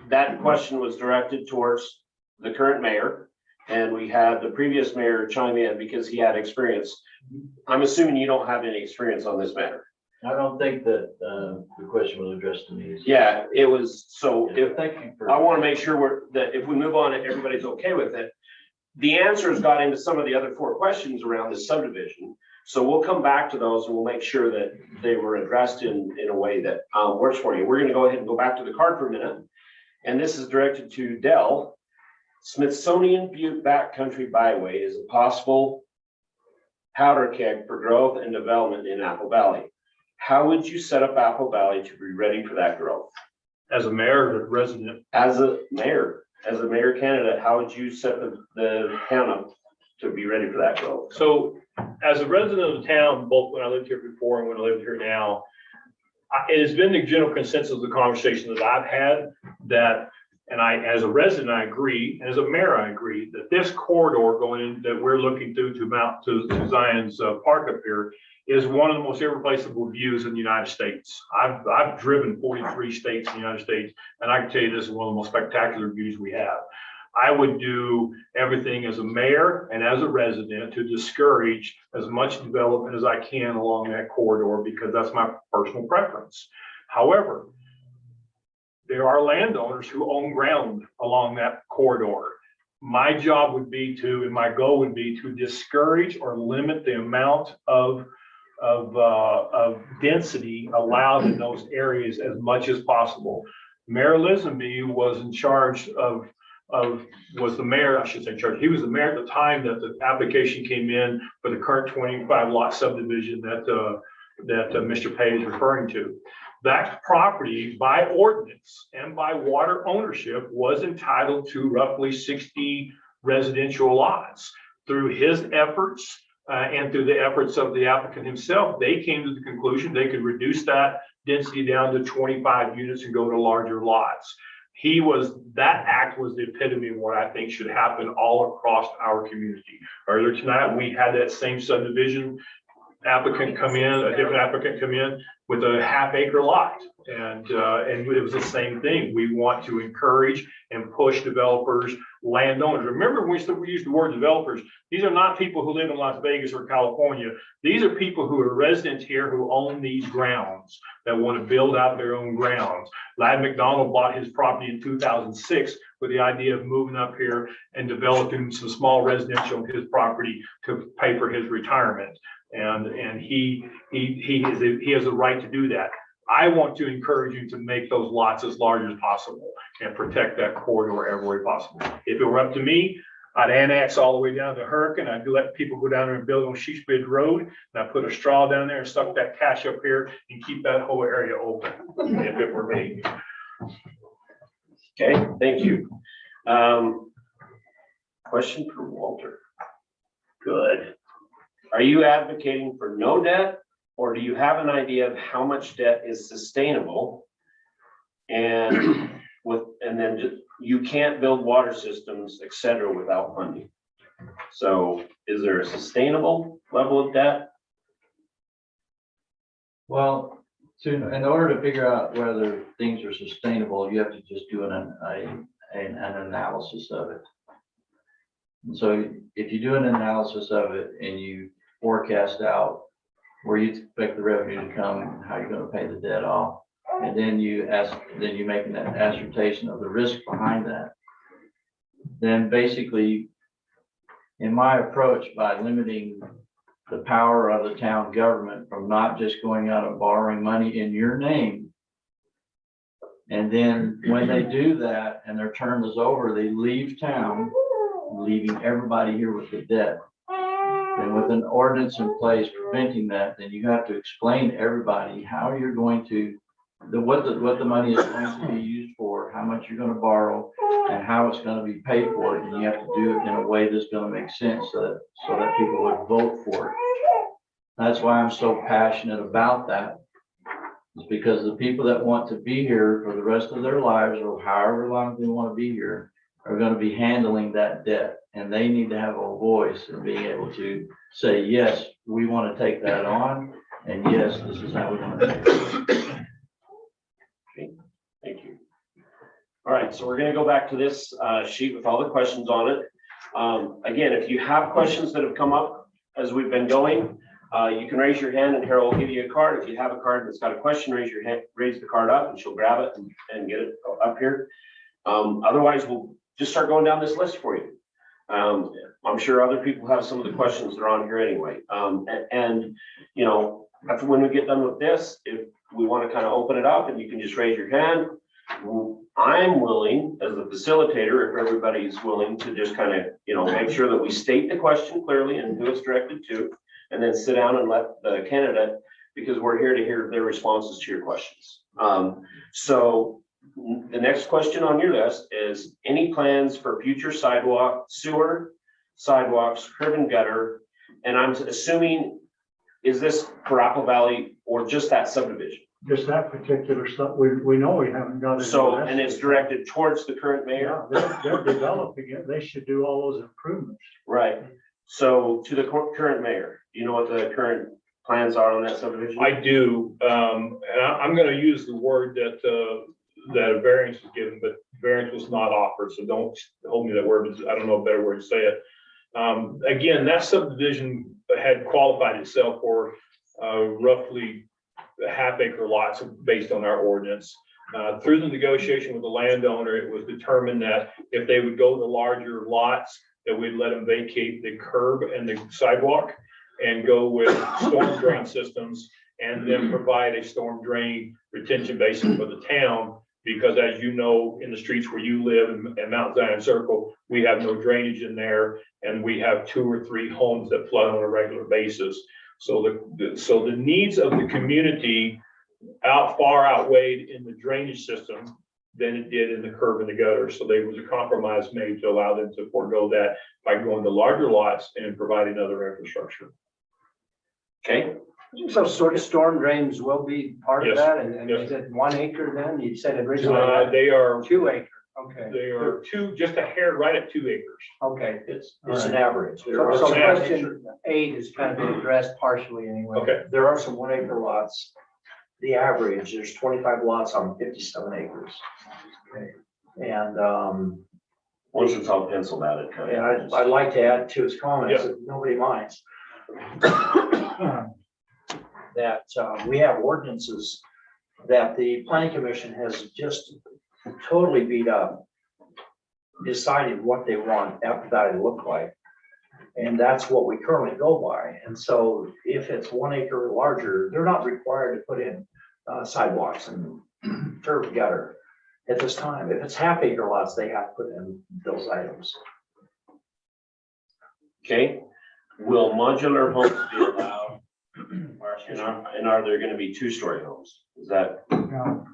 that question was directed towards the current mayor. And we had the previous mayor chime in because he had experience. I'm assuming you don't have any experience on this matter. I don't think that the question was addressed to me. Yeah, it was, so if, Thank you for. I want to make sure that if we move on, everybody's okay with it. The answers got into some of the other 4 questions around this subdivision. So we'll come back to those and we'll make sure that they were addressed in a way that works for you. We're going to go ahead and go back to the card for a minute. And this is directed to Dell. Smithsonian Butte Backcountry Byway is a possible powder keg for growth and development in Apple Valley. How would you set up Apple Valley to be ready for that growth? As a mayor or resident, As a mayor candidate, how would you set the town up to be ready for that growth? so as a resident of the town, both when I lived here before and when I live here now, it has been the general consensus of the conversation that I've had that, and as a resident, I agree, and as a mayor, I agree that this corridor going in that we're looking through to Zion's Park up here is one of the most irreplaceable views in the United States. I've driven 43 states in the United States, and I can tell you this is one of the most spectacular views we have. I would do everything as a mayor and as a resident to discourage as much development as I can along that corridor because that's my personal preference. However, there are landowners who own ground along that corridor. My job would be and my goal would be to discourage or limit the amount of density allowed in those areas as much as possible. Mayor Lisenby was in charge was the mayor, I should say charge. He was the mayor at the time that the application came in for the current 25 lot subdivision that Mr. Pay is referring to. That property by ordinance and by water ownership was entitled to roughly 60 residential lots. Through his efforts and through the efforts of the applicant himself, they came to the conclusion they could reduce that density down to 25 units and go to larger lots. That act was the epitome of what I think should happen all across our community. Earlier tonight, we had that same subdivision applicant come in, a different applicant come in. with a half-acre lot. And it was the same thing. We want to encourage and push developers, landowners. Remember, we used the word developers. These are not people who live in Las Vegas or California. These are people who are residents here who own these grounds, that want to build out their own grounds. Ladd McDonald bought his property in 2006 with the idea of moving up here and developing some small residential on his property to pay for his retirement. And he has a right to do that. I want to encourage you to make those lots as large as possible and protect that corridor every way possible. If it were up to me, I'd annex all the way down to Hurricane. I'd let people go down there and build on Sheets Bridge Road. And I'd put a straw down there and suck that cash up here and keep that whole area open, if it were me. Okay, thank you. Question for Walter. Good. Are you advocating for no debt, or do you have an idea of how much debt is sustainable? And then just, you can't build water systems, et cetera, without funding. So is there a sustainable level of debt? Well, in order to figure out whether things are sustainable, you have to just do an analysis of it. And so if you do an analysis of it and you forecast out where you expect the revenue to come, and how you're going to pay the debt off, and then you make an assertion of the risk behind that, then basically, in my approach, by limiting the power of the town government from not just going out and borrowing money in your name, and then when they do that and their term is over, they leave town, leaving everybody here with the debt. And with an ordinance in place preventing that, then you have to explain to everybody how you're going to, what the money is going to be used for, how much you're going to borrow, and how it's going to be paid for. And you have to do it in a way that's going to make sense so that people would vote for it. That's why I'm so passionate about that. It's because the people that want to be here for the rest of their lives, or however long they want to be here, are going to be handling that debt. And they need to have a voice in being able to say, yes, we want to take that on. And yes, this is how we're going to take it. Okay, thank you. All right, so we're going to go back to this sheet with all the questions on it. Again, if you have questions that have come up as we've been going, you can raise your hand and Harold will give you a card. If you have a card that's got a question, raise your hand, raise the card up and she'll grab it and get it up here. Otherwise, we'll just start going down this list for you. I'm sure other people have some of the questions that are on here anyway. And you know, after when we get done with this, if we want to kind of open it up and you can just raise your hand, I'm willing as the facilitator, if everybody's willing, to just kind of, you know, make sure that we state the question clearly and who it's directed to, and then sit down and let the candidate, because we're here to hear their responses to your questions. So the next question on your list is any plans for future sidewalk, sewer, sidewalks, curb and gutter? And I'm assuming, is this for Apple Valley or just that subdivision? Just that particular stuff, we know we haven't got it. So, and it's directed towards the current mayor? Yeah, they're developing it, they should do all those improvements. Right. So to the current mayor, do you know what the current plans are on that subdivision? I do, and I'm going to use the word that a variance was given, but variance was not offered, so don't hold me that word, because I don't know a better word to say it. Again, that subdivision had qualified itself for roughly half-acre lots based on our ordinance. Through the negotiation with the landowner, it was determined that if they would go to larger lots, that we'd let them vacate the curb and the sidewalk and go with storm drain systems, and then provide a storm drain retention basin for the town. Because as you know, in the streets where you live in Mount Zion Circle, we have no drainage in there, and we have 2 or 3 homes that flood on a regular basis. So the needs of the community far outweighed in the drainage system than it did in the curb and the gutter. So there was a compromise made to allow them to forego that by going to larger lots and providing other infrastructure. Okay. So sort of storm drains will be part of Yes. that, and Yes. is it 1 acre then? You said originally They are 2 acre, okay, They are just a hair right at 2 acres. okay. It's All an right. average. So It's an question 8 is kind of been addressed partially anyway. Okay. There are some 1 acre lots the average, there's 25 lots on 57 acres. Okay. And, Once it's all penciled out, it kind and of. I'd like to add to his comments, if nobody minds. That, we have ordinances that the planning commission has just totally beat up, decided what they want that to look like. And that's what we currently go by. And so if it's 1 acre or larger, they're not required to put in sidewalks and curb gutter at this time. If it's half acre lots, they have to put in those items. Okay, will modular homes be allowed? And are there gonna be 2-story homes? Is that? Now,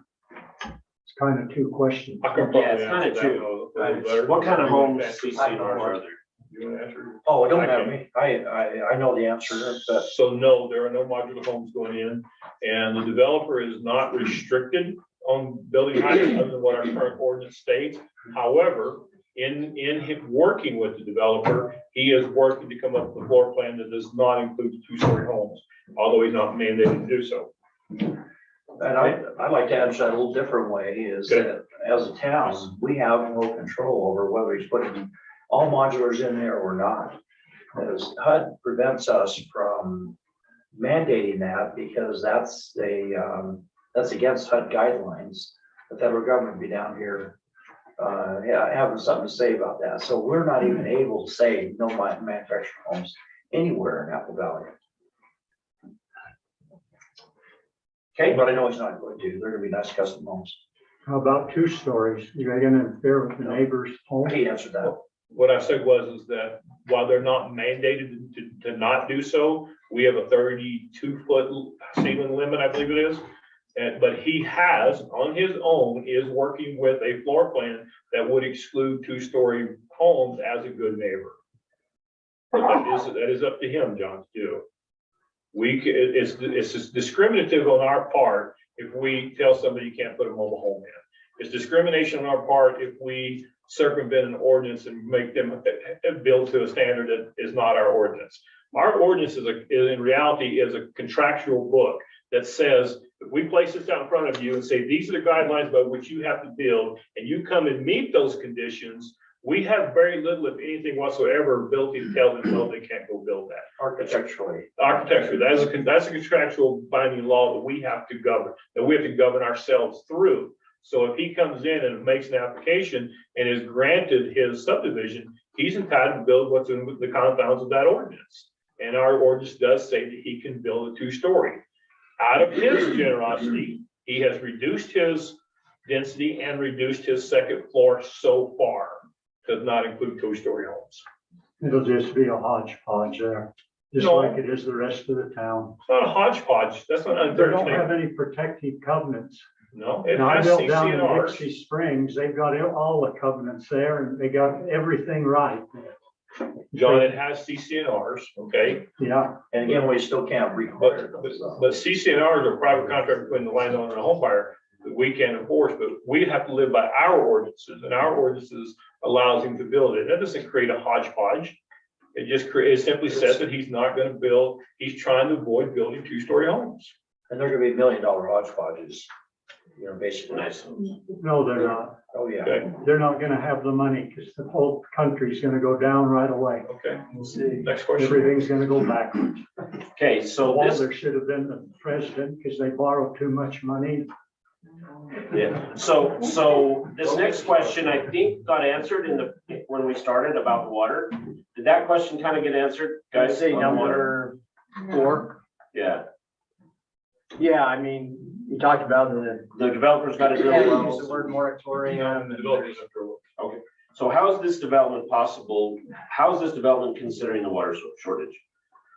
it's kind of two questions. I can Yeah, it's probably kinda answer that two. a little better. What kind of homes, Answer- CCNRs are there? You want to answer? Oh, don't I have can. me. I know the answer, but So no, there are no modular homes going in, and the developer is not restricted on building height other than what our current ordinance states. However, in him working with the developer, he is working to come up with a floor plan that does not include 2-story homes, although he's not mandated to do so. And I'd like to answer that a little different way, is Okay. that as a town, we have no control over whether he's putting all modulars in there or not. As HUD prevents us from mandating that because that's against HUD guidelines. The federal government would be down here, having something to say about that. So we're not even able to say no manufactured homes anywhere in Apple Valley. Okay, But I know he's not going to. They're gonna be nice custom homes. How about 2 stories? You gonna interfere with the neighbor's home? He answered that. What I said was that while they're not mandated to not do so, we have a 32-foot ceiling limit, I believe it is. But he has, on his own, is working with a floor plan that would exclude 2-story homes as a good neighbor. But that is up to him, John, to do. It's discriminative on our part if we tell somebody you can't put a mobile home in. It's discrimination on our part if we circumvent an ordinance and make them build to a standard that is not our ordinance. Our ordinance is in reality is a contractual book that says, if we place this out in front of you and say, these are the guidelines by which you have to build, and you come and meet those conditions, we have very little, if anything whatsoever, ability to tell them, no, they can't go build that. Architecturally. Architecture, that's a contractual binding law that we have to govern ourselves through. So if he comes in and makes an application and is granted his subdivision, he's entitled to build what's in the confines of that ordinance. And our ordinance does say that he can build a 2-story. Out of his generosity, he has reduced his density and reduced his second floor so far. Does not include 2-story homes. It'll just be a hodgepodge there, just No. like it is the rest of the town. It's not a hodgepodge, that's not They unfair. don't have any protective covenants. No, it Now, I has built down in CCNRs. Dixie Springs, they've got all the covenants there and they got everything right. John, it has CCNRs, okay? Yeah, And again, we still can't require those. But CCNRs are private contract between the landowner and the home buyer that we can't enforce, but we have to live by our ordinances, and our ordinances allows him to build it. That doesn't create a hodgepodge. It simply says that he's not gonna build, he's trying to avoid building 2-story homes. And they're gonna be $1 million hodgepodges, basically. nice. no, they're not. Oh, yeah. Okay, They're not gonna have the money because the whole country's gonna go down right away. okay. We'll see. Next question. Everything's gonna go backwards. Okay, so this, Walter should have been the president because they borrowed too much money. yeah, so this next question, I think got answered when we started about the water. Did that question kind of get answered, guys? Say on water? number 4. Yeah, Yeah, I mean, you talked about the, the developer's got to drill use the wells. word moratorium. The and- developers have to- So how is this development possible? How is this development considering the water shortage?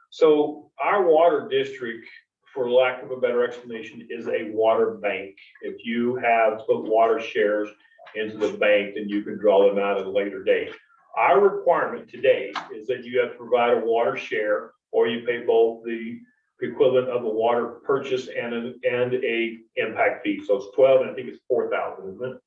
So our water district, for lack of a better explanation, is a water bank. If you have put water shares into the bank, then you can draw them out at a later date. Our requirement today is that you have to provide a water share, or you pay both the equivalent of a water purchase and a impact fee. So it's 12, and I think it's 4,000, isn't it?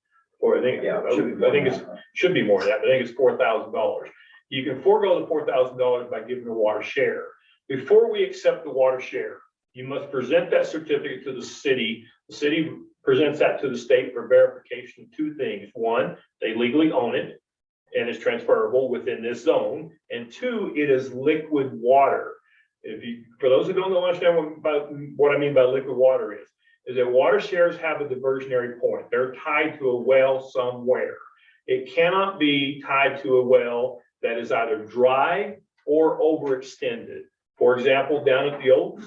Or I think, Yeah, it should be I think it's, should be more than that, but I think it's $4,000. You can forego the $4,000 by giving a water share. Before we accept the water share, you must present that certificate to the city. The city presents that to the state for verification of two things. One, they legally own it and is transferable within this zone. And two, it is liquid water. For those who don't understand what I mean by liquid water is that water shares have a diversionary point. They're tied to a well somewhere. It cannot be tied to a well that is either dry or overextended. For example, down at the old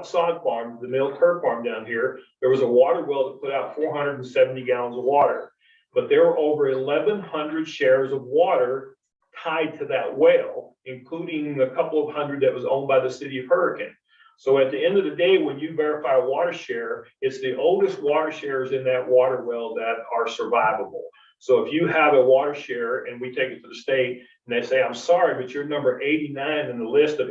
sod farm, the mill turf farm down here, there was a water well that put out 470 gallons of water. But there were over 1,100 shares of water tied to that well, including a couple of hundred that was owned by the city of Hurricane. So at the end of the day, when you verify a water share, it's the oldest water shares in that water well that are survivable. So if you have a water share and we take it to the state and they say, I'm sorry, but you're number 89 in the list of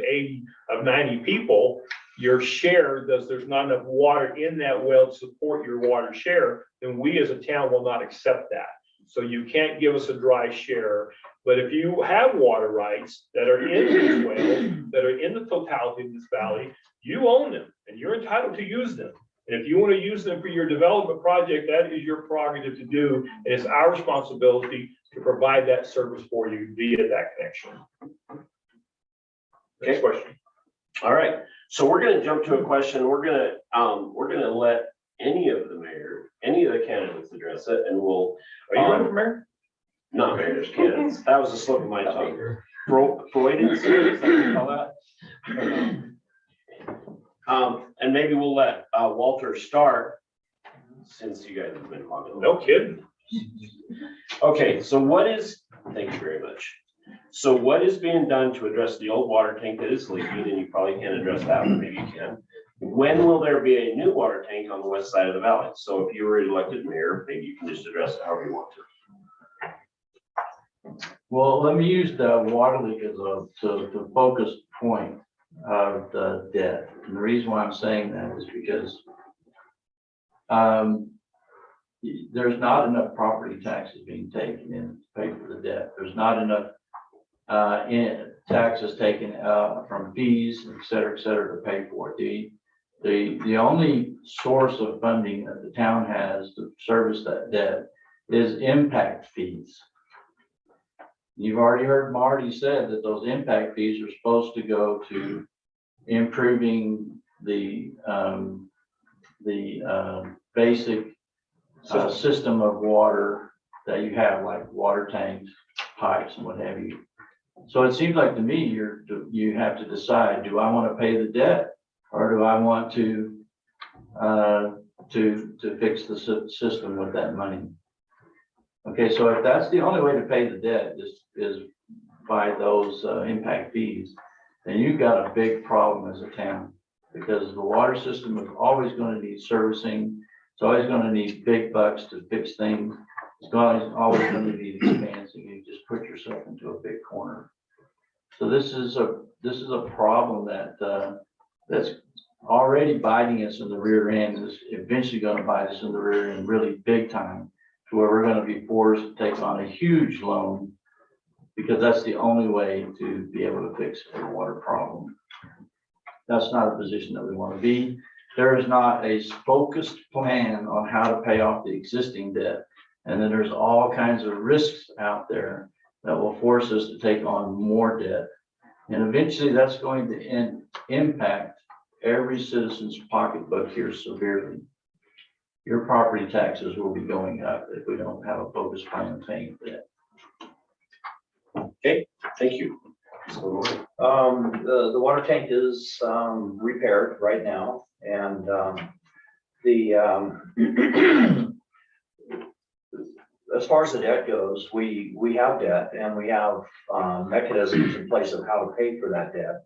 90 people, your share there's not enough water in that well to support your water share, then we as a town will not accept that. So you can't give us a dry share. But if you have water rights that are in this well, that are in the totality of this valley, you own them and you're entitled to use them. And if you want to use them for your development project, that is your prerogative to do. And it's our responsibility to provide that service for you via that connection. Next question. All right, so we're gonna jump to a question. We're gonna let any of the candidates address it, and we'll. Are you running for mayor? Not mayors, candidates. That was a slip of my tongue. Freudian, is that what you call that? And maybe we'll let Walter start, since you guys have been talking. No kidding. Okay, so thank you very much. So what is being done to address the old water tank that is leaking, and you probably can't address that, but maybe you can. When will there be a new water tank on the west side of the valley? So if you were elected mayor, maybe you can just address it however you want to. Well, let me use the water leak as the focus point of the debt. And the reason why I'm saying that is because there's not enough property taxes being taken in to pay for the debt. There's not enough taxes taken from fees, et cetera, to pay for it. The only source of funding that the town has to service that debt is impact fees. You've already heard Marty said that those impact fees are supposed to go to improving the basic system of water that you have, like water tanks, pipes, and what have you. So it seems like to me, you have to decide, do I want to pay the debt, or do I want to fix the system with that money? Okay, so if that's the only way to pay the debt is by those impact fees, then you've got a big problem as a town, because the water system is always going to need servicing. It's always going to need big bucks to fix things. It's always going to need expansion. You just put yourself into a big corner. So this is a problem that's already biting us in the rear end. Is eventually going to bite us in the rear end really big time, to where we're going to be forced to take on a huge loan, because that's the only way to be able to fix a water problem. That's not a position that we want to be. There is not a focused plan on how to pay off the existing debt. And then there's all kinds of risks out there that will force us to take on more debt. And eventually that's going to impact every citizen's pocketbook here severely. Your property taxes will be going up if we don't have a focused plan of paying debt. Okay, thank you. The water tank is repaired right now, and as far as the debt goes, we have debt, and we have mechanisms in place of how to pay for that debt.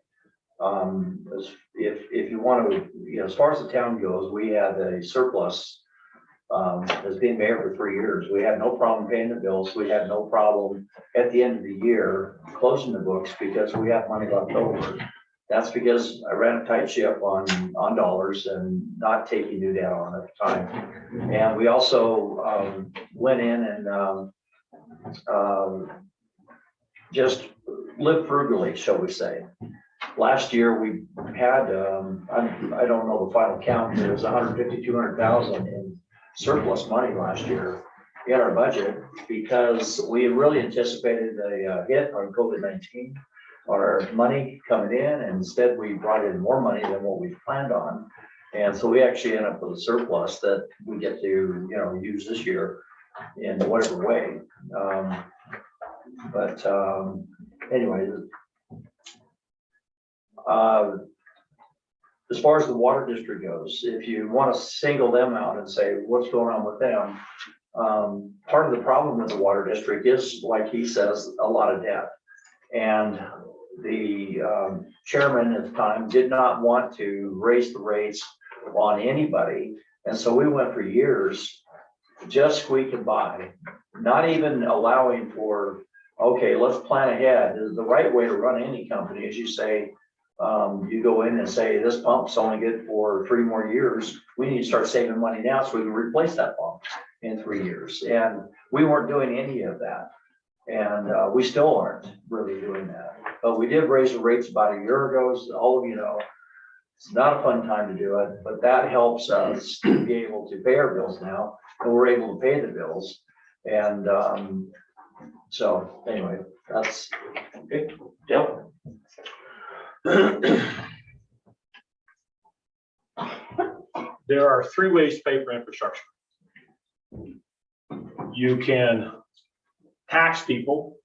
If you want to, as far as the town goes, we had a surplus as being mayor for 3 years. We had no problem paying the bills. We had no problem at the end of the year closing the books because we had money left over. That's because I ran a tight ship on dollars and not taking new debt on at the time. And we also went in and just lived frugally, shall we say. last year we had, I don't know the final count, but it was 150, 200,000 in surplus money last year in our budget, because we had really anticipated a hit on COVID-19 on our money coming in, and instead we brought in more money than what we planned on. And so we actually end up with a surplus that we get to, use this year in whatever way. Anyway, as far as the water district goes, if you want to single them out and say, what's going on with them? Part of the problem with the water district is, like he says, a lot of debt. And the chairman at the time did not want to raise the rates on anybody. And so we went for years just squeaking by, not even allowing for, okay, let's plan ahead. The right way to run any company is you say, you go in and say, this pump's only good for 3 more years. We need to start saving money now so we can replace that pump in 3 years. And we weren't doing any of that. And we still aren't really doing that. But we did raise the rates about a year ago, as all of you know. It's not a fun time to do it, but that helps us to be able to pay our bills now, and we're able to pay the bills. And so anyway, that's Okay, Dale? There are 3 ways to pay for infrastructure. You can tax people,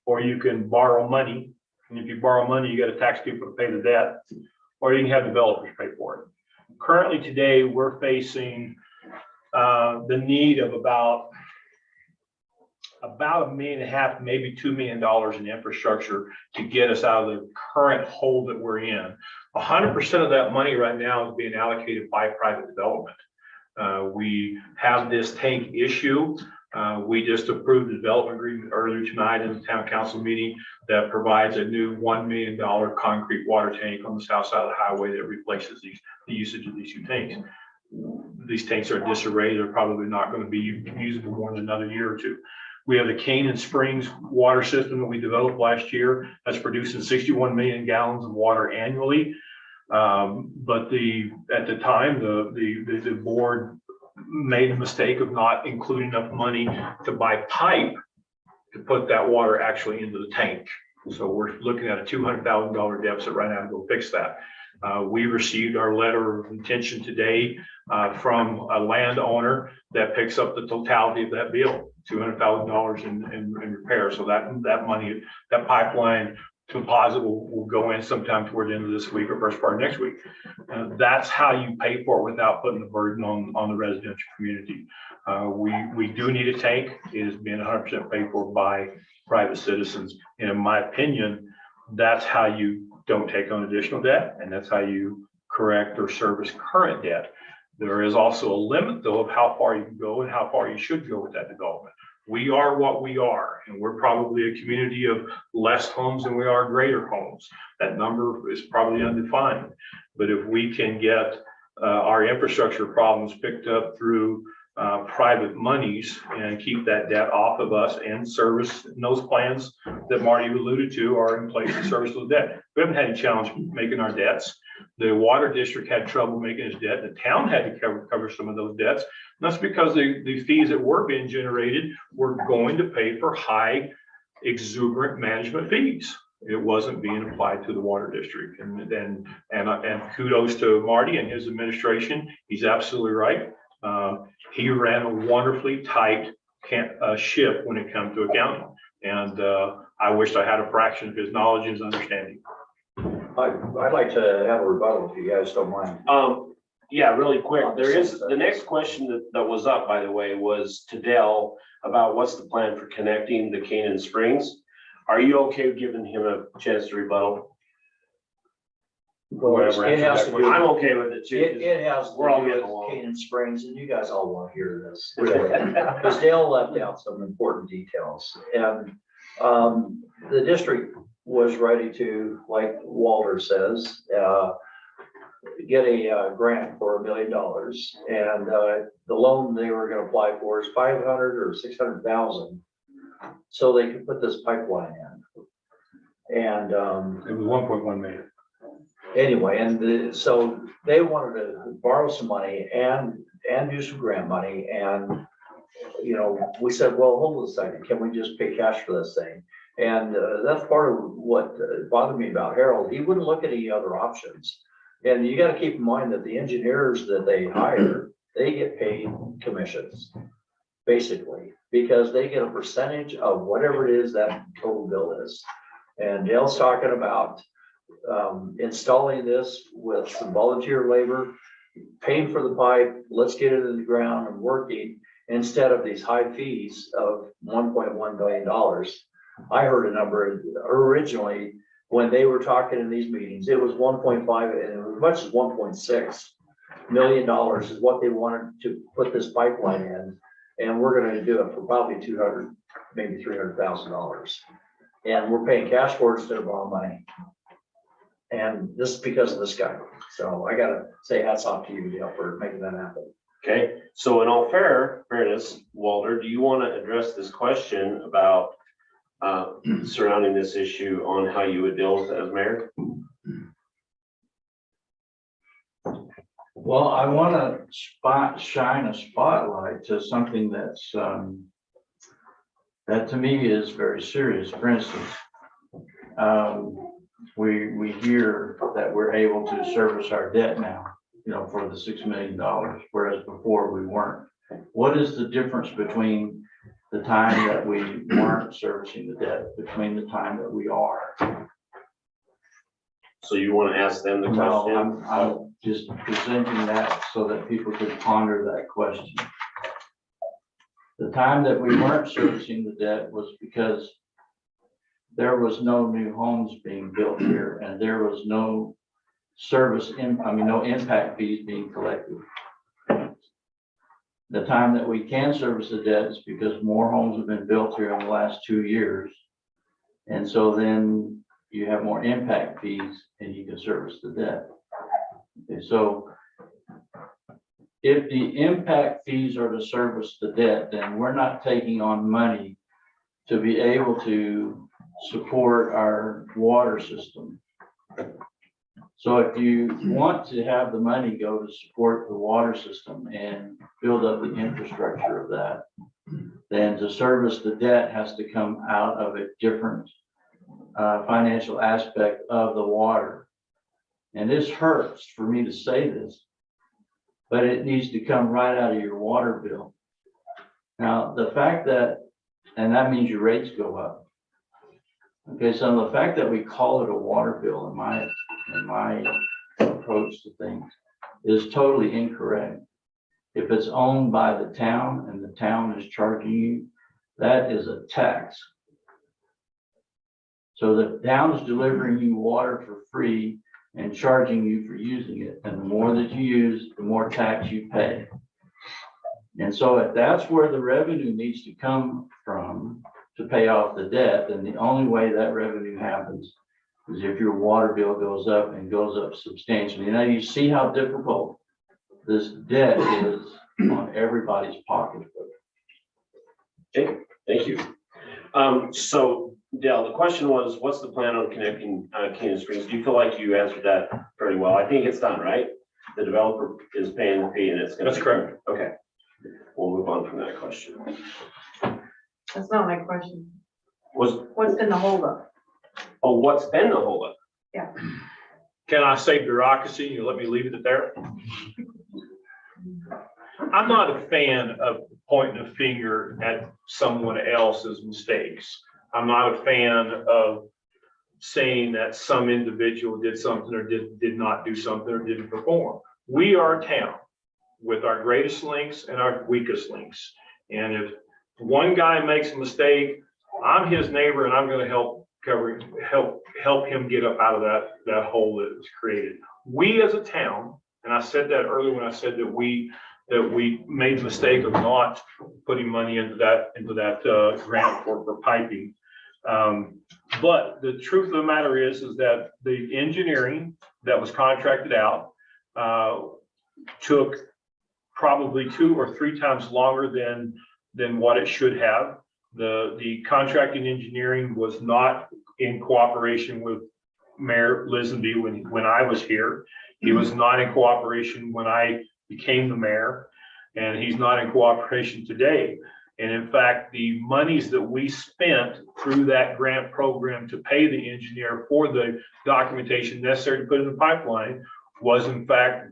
or you can borrow money. And if you borrow money, you got to tax people to pay the debt, or you can have developers pay for it. Currently today, we're facing the need of about $1.5 million, maybe $2 million in infrastructure to get us out of the current hole that we're in. 100% of that money right now is being allocated by private development. We have this tank issue. We just approved the development agreement earlier tonight in the town council meeting that provides a new $1 million concrete water tank on the south side of the highway that replaces the usage of these 2 tanks. These tanks are in disarray. They're probably not going to be usable more than another year or 2. We have the Canaan Springs water system that we developed last year that's producing 61 million gallons of water annually. But at the time, the board made a mistake of not including enough money to buy pipe to put that water actually into the tank. So we're looking at a $200,000 deficit right now to go fix that. We received our letter of intention today from a landowner that picks up the totality of that bill, $200,000 in repair. So that money, that pipeline deposit will go in sometime toward the end of this week or first part of next week. That's how you pay for it without putting the burden on the residential community. We do need a tank. It is being 100% paid for by private citizens. And in my opinion, that's how you don't take on additional debt, and that's how you correct or service current debt. There is also a limit, though, of how far you can go and how far you should go with that development. We are what we are, and we're probably a community of less homes than we are greater homes. That number is probably undefined. But if we can get our infrastructure problems picked up through private monies and keep that debt off of us and service, and those plans that Marty alluded to are in place to service those debt. We haven't had any challenge making our debts. The water district had trouble making its debt. The town had to cover some of those debts. And that's because the fees that were being generated were going to pay for high exuberant management fees. It wasn't being applied to the water district. And kudos to Marty and his administration. He's absolutely right. He ran a wonderfully tight ship when it comes to accounting. And I wish I had a fraction of his knowledge and his understanding. I'd like to have a rebuttal if you guys don't mind. Yeah, really quick. There is, the next question that was up, by the way, was to Dell about what's the plan for connecting the Canaan Springs. Are you okay with giving him a chance to rebuttal? Whatever. It has to do- I'm okay with it too. It has We're all to do getting with along. Canaan Springs, and you guys all want to hear this. Because Dale left out some important details. And the district was ready to, like Walter says, get a grant for $1 million. And the loan they were going to apply for is $500,000 or $600,000, so they could put this pipeline in. And, It was 1.1 million. anyway, so they wanted to borrow some money and do some grant money, and, you know, we said, well, hold a second, can we just pay cash for this thing? And, that's part of what bothered me about Harold, he wouldn't look at any other options. And you gotta keep in mind that the engineers that they hire, they get paid commissions, basically, because they get a percentage of whatever it is that total bill is. And Dale's talking about installing this with some volunteer labor, paying for the pipe, let's get it in the ground and working, instead of these high fees of $1.1 million. I heard a number originally, when they were talking in these meetings, it was 1.5 and as much as $1.6 million is what they wanted to put this pipeline in. And we're gonna do it for probably $200,000, maybe $300,000. And we're paying cash for it instead of borrowing money. And this is because of this guy. So I gotta say hats off to you, Dale, for making that happen. Okay, so in all fairness, Walter, do you want to address this question about surrounding this issue on how you would deal with it as mayor? Well, I want to shine a spotlight to something that's, that to me is very serious. For instance, we hear that we're able to service our debt now, you know, for the $6 million, whereas before we weren't. What is the difference between the time that we weren't servicing the debt, between the time that we are? So you want to ask them the No, question? I'm just presenting that so that people can ponder that question. The time that we weren't servicing the debt was because there was no new homes being built here, and there was no no impact fees being collected. The time that we can service the debt is because more homes have been built here in the last 2 years. And so then you have more impact fees and you can service the debt. Okay, so if the impact fees are to service the debt, then we're not taking on money to be able to support our water system. So if you want to have the money go to support the water system and build up the infrastructure of that, then to service the debt has to come out of a different financial aspect of the water. And this hurts for me to say this, but it needs to come right out of your water bill. Now, the fact that, and that means your rates go up. Okay, so the fact that we call it a water bill in my approach to things is totally incorrect. If it's owned by the town and the town is charging you, that is a tax. So the town is delivering you water for free and charging you for using it. And the more that you use, the more tax you pay. And so if that's where the revenue needs to come from to pay off the debt, then the only way that revenue happens is if your water bill goes up and goes up substantially. Now you see how difficult this debt is on everybody's pocketbook. Okay, thank you. So Dale, the question was, what's the plan on connecting Canyon Springs? Do you feel like you answered that fairly well? I think it's done, right? The developer is paying the fee and it's gonna. That's correct. Okay, we'll move on from that question. That's not my question. What's been the holdup? Oh, what's been the holdup? Yeah. Can I say bureaucracy? You let me leave it there. I'm not a fan of pointing a finger at someone else's mistakes. I'm not a fan of saying that some individual did something or did not do something or didn't perform. We are a town with our greatest links and our weakest links. And if one guy makes a mistake, I'm his neighbor and I'm going to help him get up out of that hole that was created. We as a town, and I said that earlier when I said that we made the mistake of not putting money into that grant for piping. But the truth of the matter is that the engineering that was contracted out took probably 2 or 3 times longer than what it should have. The contracting engineering was not in cooperation with Mayor Lisenby when I was here. He was not in cooperation when I became the mayor, and he's not in cooperation today. And in fact, the monies that we spent through that grant program to pay the engineer for the documentation necessary to put in the pipeline was in fact,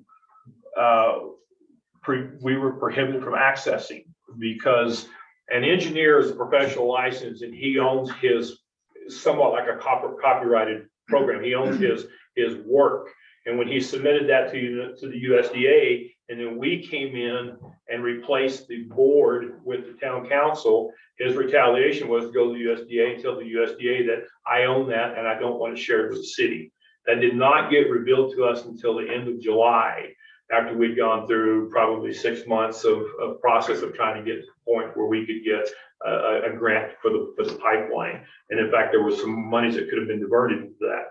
we were prohibited from accessing, because an engineer is a professional license and he owns his, somewhat like a copyrighted program. He owns his work. And when he submitted that to the USDA, and then we came in and replaced the board with the town council, his retaliation was to go to the USDA and tell the USDA that I own that and I don't want it shared with the city. That did not get revealed to us until the end of July, after we'd gone through probably 6 months of process of trying to get to the point where we could get a grant for the pipeline. And in fact, there was some monies that could have been diverted into that.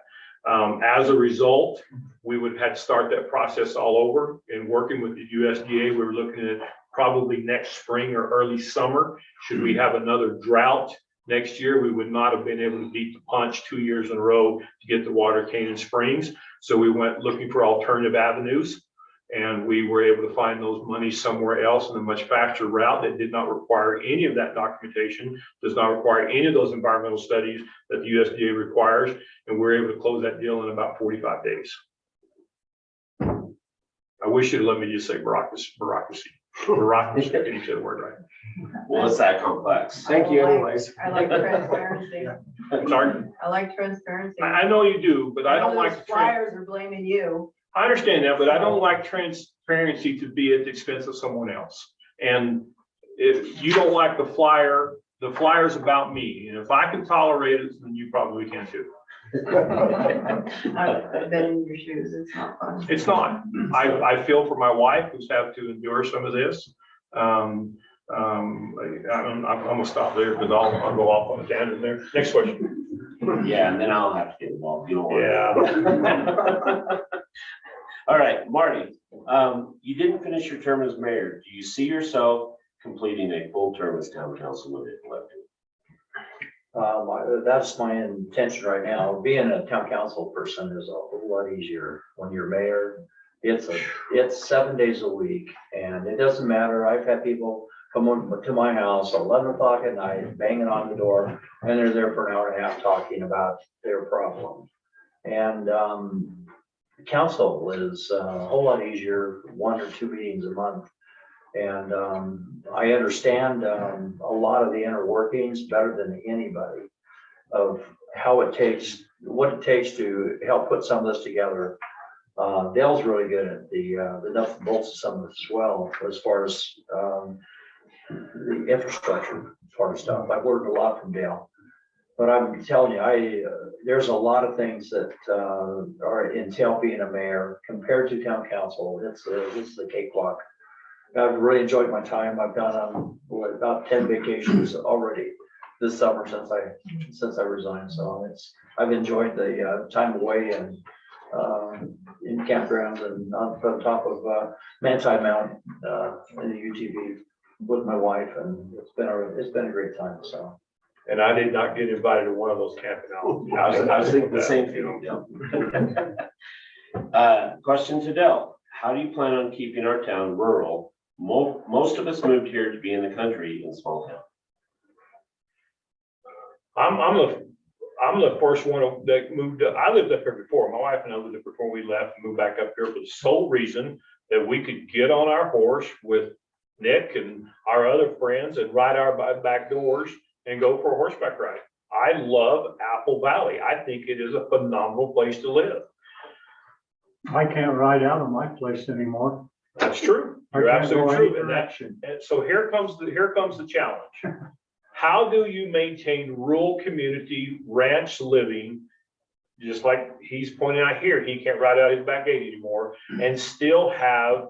As a result, we would have had to start that process all over, and working with the USDA, we were looking at probably next spring or early summer. Should we have another drought next year, we would not have been able to beat the punch 2 years in a row to get the water Canyon Springs. So we went looking for alternative avenues, and we were able to find those monies somewhere else in a much faster route that did not require any of that documentation, does not require any of those environmental studies that the USDA requires. And we're able to close that deal in about 45 days. I wish you'd let me just say bureaucracy. Bureaucracy, I can say the word right. Well, it's that complex. Thank you anyways. I like transparency. Sorry, I like transparency. I know you do, but I don't know like. those flyers are blaming you. I understand that, but I don't like transparency to be at the expense of someone else. And if you don't like the flyer's about me. And if I can tolerate it, then you probably can too. I've been in your shoes. It's not fun. It's not. I feel for my wife who's had to endure some of this. I'm gonna stop there because I'll go off on a tangent there. Next question. Yeah, and then I'll have to get involved. You don't want. Yeah. All right, Marty, you didn't finish your term as mayor. Do you see yourself completing a full term as town councilman if elected? That's my intention right now. Being a town council person is a whole lot easier when you're mayor. It's 7 days a week, and it doesn't matter. I've had people come over to my house 11 o'clock at night, banging on the door, and they're there for an hour and a half talking about their problem. And council is a whole lot easier, 1 or 2 meetings a month. And I understand a lot of the inner workings better than anybody of how it takes, what it takes to help put some of this together. Dale's really good at the nuts and bolts of some of this as well, as far as the infrastructure sort of stuff. I've learned a lot from Dale. But I'm telling you, there's a lot of things that entail being a mayor compared to town council. It's the cakewalk. I've really enjoyed my time. I've gone on about 10 vacations already this summer since I resigned. So I've enjoyed the time away and in campgrounds and on top of Manti Mountain in the UTV with my wife, and it's been a great time. So. And I did not get invited to one of those camping out. I was thinking the same thing. Yeah. Question to Dell. How do you plan on keeping our town rural? Most of us moved here to be in the country in small town. I'm the first one that moved up. I lived up here before. My wife and I lived up before we left and moved back up here for the sole reason that we could get on our horse with Nick and our other friends and ride our back doors and go for a horseback ride. I love Apple Valley. I think it is a phenomenal place to live. I can't ride out of my place anymore. That's true. I You're can't absolutely go any true. And direction. so here comes the challenge. How do you maintain rural community ranch living, just like he's pointing out here, he can't ride out his back gate anymore, and still have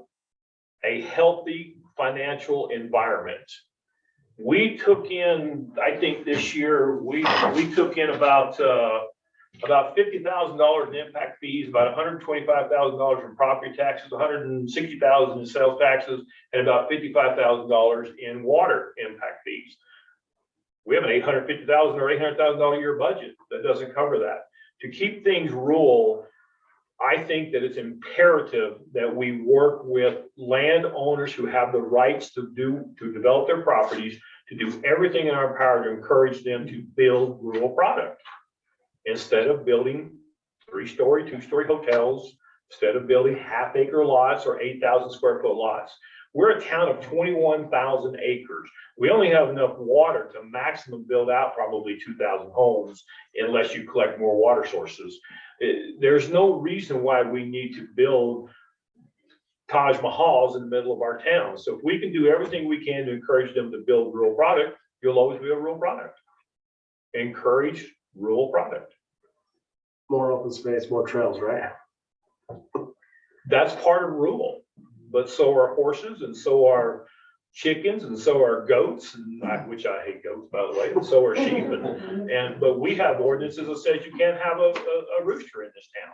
a healthy financial environment? We took in, I think this year, we took in about $50,000 in impact fees, about $125,000 in property taxes, $160,000 in sales taxes, and about $55,000 in water impact fees. We have an $850,000 or $800,000 a year budget that doesn't cover that. To keep things rural, I think that it's imperative that we work with landowners who have the rights to develop their properties, to do everything in our power to encourage them to build rural product. Instead of building 3-story, 2-story hotels, instead of building half-acre lots or 8,000 square foot lots. We're a town of 21,000 acres. We only have enough water to maximum build out probably 2,000 homes unless you collect more water sources. There's no reason why we need to build Taj Mahals in the middle of our town. So if we can do everything we can to encourage them to build rural product, you'll always be a rural product. Encourage rural product. More open space, more trails, right? That's part of rural, but so are horses and so are chickens and so are goats, which I hate goats, by the way, and so are sheep. But we have ordinances that says you can't have a rooster in this town.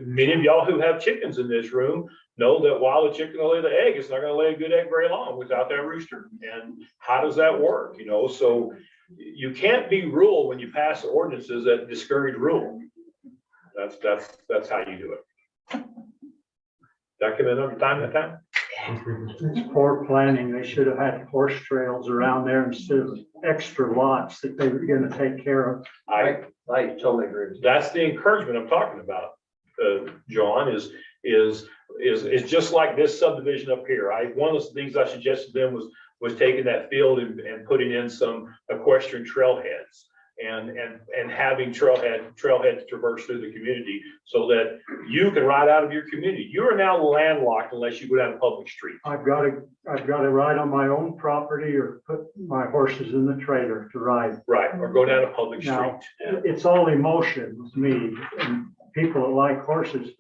Many of y'all who have chickens in this room know that while the chicken will lay the egg, it's not going to lay a good egg very long without that rooster. And how does that work? So you can't be rural when you pass ordinances that discourage rural. That's how you do it. That come in over time that time? It's poor planning. They should have had horse trails around there instead of extra lots that they were gonna take care of. I totally agree with you. That's the encouragement I'm talking about, John, is just like this subdivision up here. One of the things I suggested them was taking that field and putting in some equestrian trailheads and having trailheads traverse through the community so that you can ride out of your community. You are now landlocked unless you go down a public street. I've got to ride on my own property or put my horses in the trailer to ride. Right, or go down a public street. Now, Yeah. it's all emotion with me and people that like horses.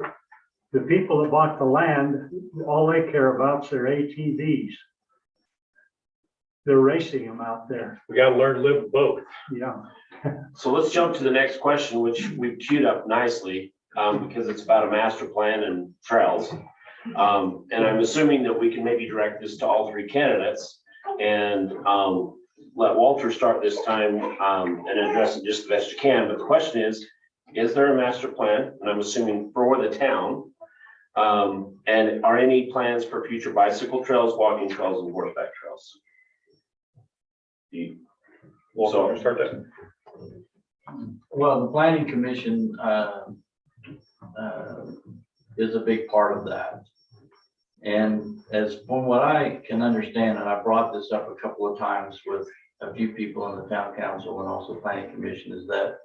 The people that bought the land, all they care about is their ATVs. They're racing them out there. We gotta learn to live with both. Yeah. So let's jump to the next question, which we've queued up nicely, because it's about a master plan and trails. And I'm assuming that we can maybe direct this to all 3 candidates and let Walter start this time and address it just the best you can. But the question is there a master plan? And I'm assuming for the town. And are any plans for future bicycle trails, walking trails, and horseback trails? So start that. Well, the planning commission is a big part of that. And as from what I can understand, and I brought this up a couple of times with a few people in the town council and also planning commission, is that,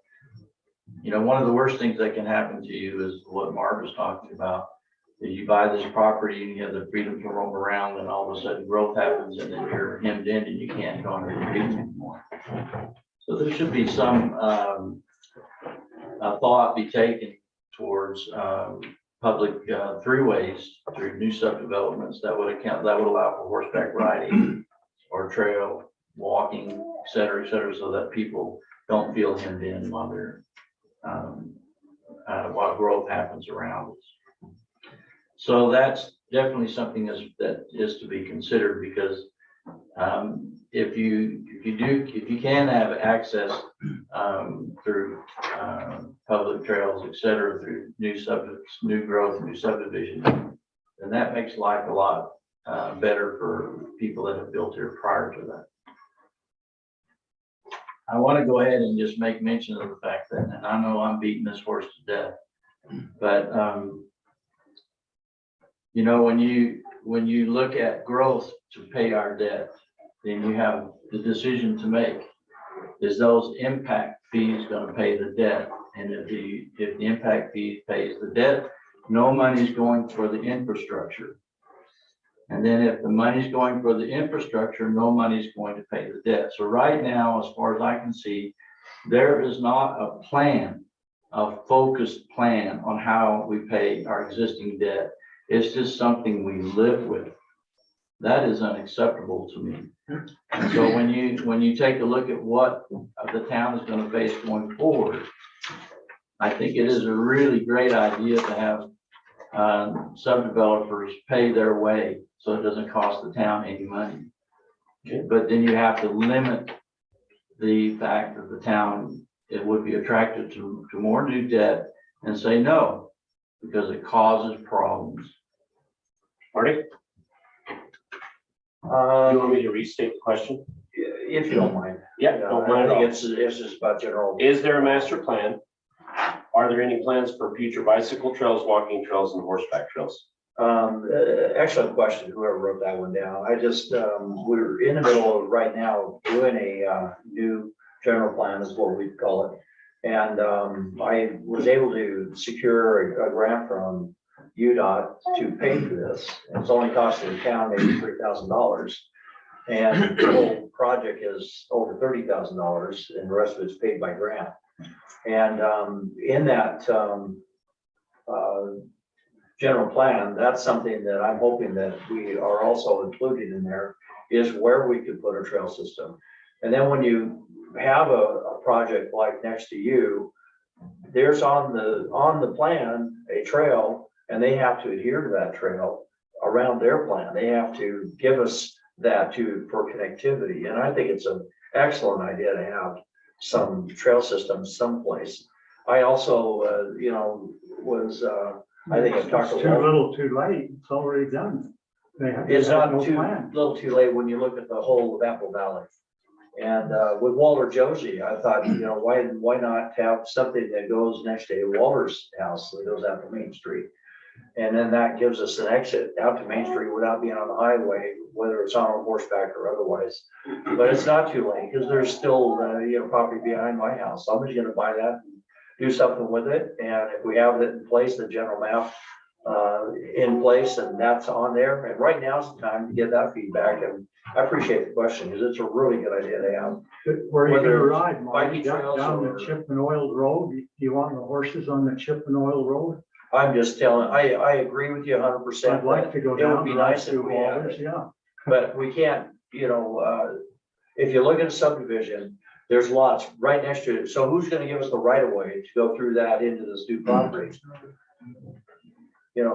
one of the worst things that can happen to you is what Mark was talking about. Is you buy this property and you have the freedom to roam around, and all of a sudden growth happens and then you're hemmed in and you can't go under the streets anymore. So there should be some thought be taken towards public throughways through new subdevelopments that would allow for horseback riding or trail walking, et cetera, so that people don't feel hemmed in while they're while growth happens around us. So that's definitely something that is to be considered, because if you can have access through public trails, et cetera, through new growth, new subdivision, then that makes life a lot better for people that have built here prior to that. I want to go ahead and just make mention of the fact that, and I know I'm beating this horse to death, but when you look at growth to pay our debt, then you have the decision to make. Is those impact fees going to pay the debt? And if the impact fee pays the debt, no money's going for the infrastructure. And then if the money's going for the infrastructure, no money's going to pay the debt. So right now, as far as I can see, there is not a plan, a focused plan on how we pay our existing debt. It's just something we live with. That is unacceptable to me. And so when you take a look at what the town is going to face going forward, I think it is a really great idea to have subdevelopers pay their way so it doesn't cost the town any money. But then you have to limit the fact that the town, it would be attracted to more new debt and say no, because it causes problems. Marty, you want me to restate the question? If you don't mind. Yeah, Yeah, don't I mind at think all. it's just about general. Is there a master plan? Are there any plans for future bicycle trails, walking trails, and horseback trails? Excellent question, whoever wrote that one down. I just, we're in the middle of right now doing a, new general plan is what we call it. And, I was able to secure a grant from UDOT to pay for this. It's only costing the town maybe $3,000. And the whole project is over $30,000 and the rest of it's paid by grant. And, in that, general plan, that's something that I'm hoping that we are also including in there, is where we could put a trail system. And then when you have a project like next to you, there's on the plan, a trail, and they have to adhere to that trail around their plan. They have to give us that for connectivity. And I think it's an excellent idea to have some trail systems someplace. I also, was, I think I've talked It's a too lot. little too late. It's already done. They have It's not no too, plan. little too late when you look at the whole of Apple Valley. And with Walter Josie, I thought, why not have something that goes next to Walter's house that goes out to Main Street? And then that gives us an exit out to Main Street without being on the highway, whether it's on horseback or otherwise. But it's not too late because there's still, property behind my house. Somebody's gonna buy that and do something with it. And if we have it in place, the general map in place, and that's on there. And right now's the time to get that feedback. And I appreciate the question because it's a really good idea to have. Where are you gonna Whether it's ride, Marty? biking trails Down or- the chip and oiled road? You want the horses on the chip and oil road? I'm just telling, I agree with you 100%. I'd like to go It down. would be and ride nice if through we had Walters, it. yeah. But we can't, if you look at a subdivision, there's lots right next to it. So who's gonna give us the right of way to go through that into this new property?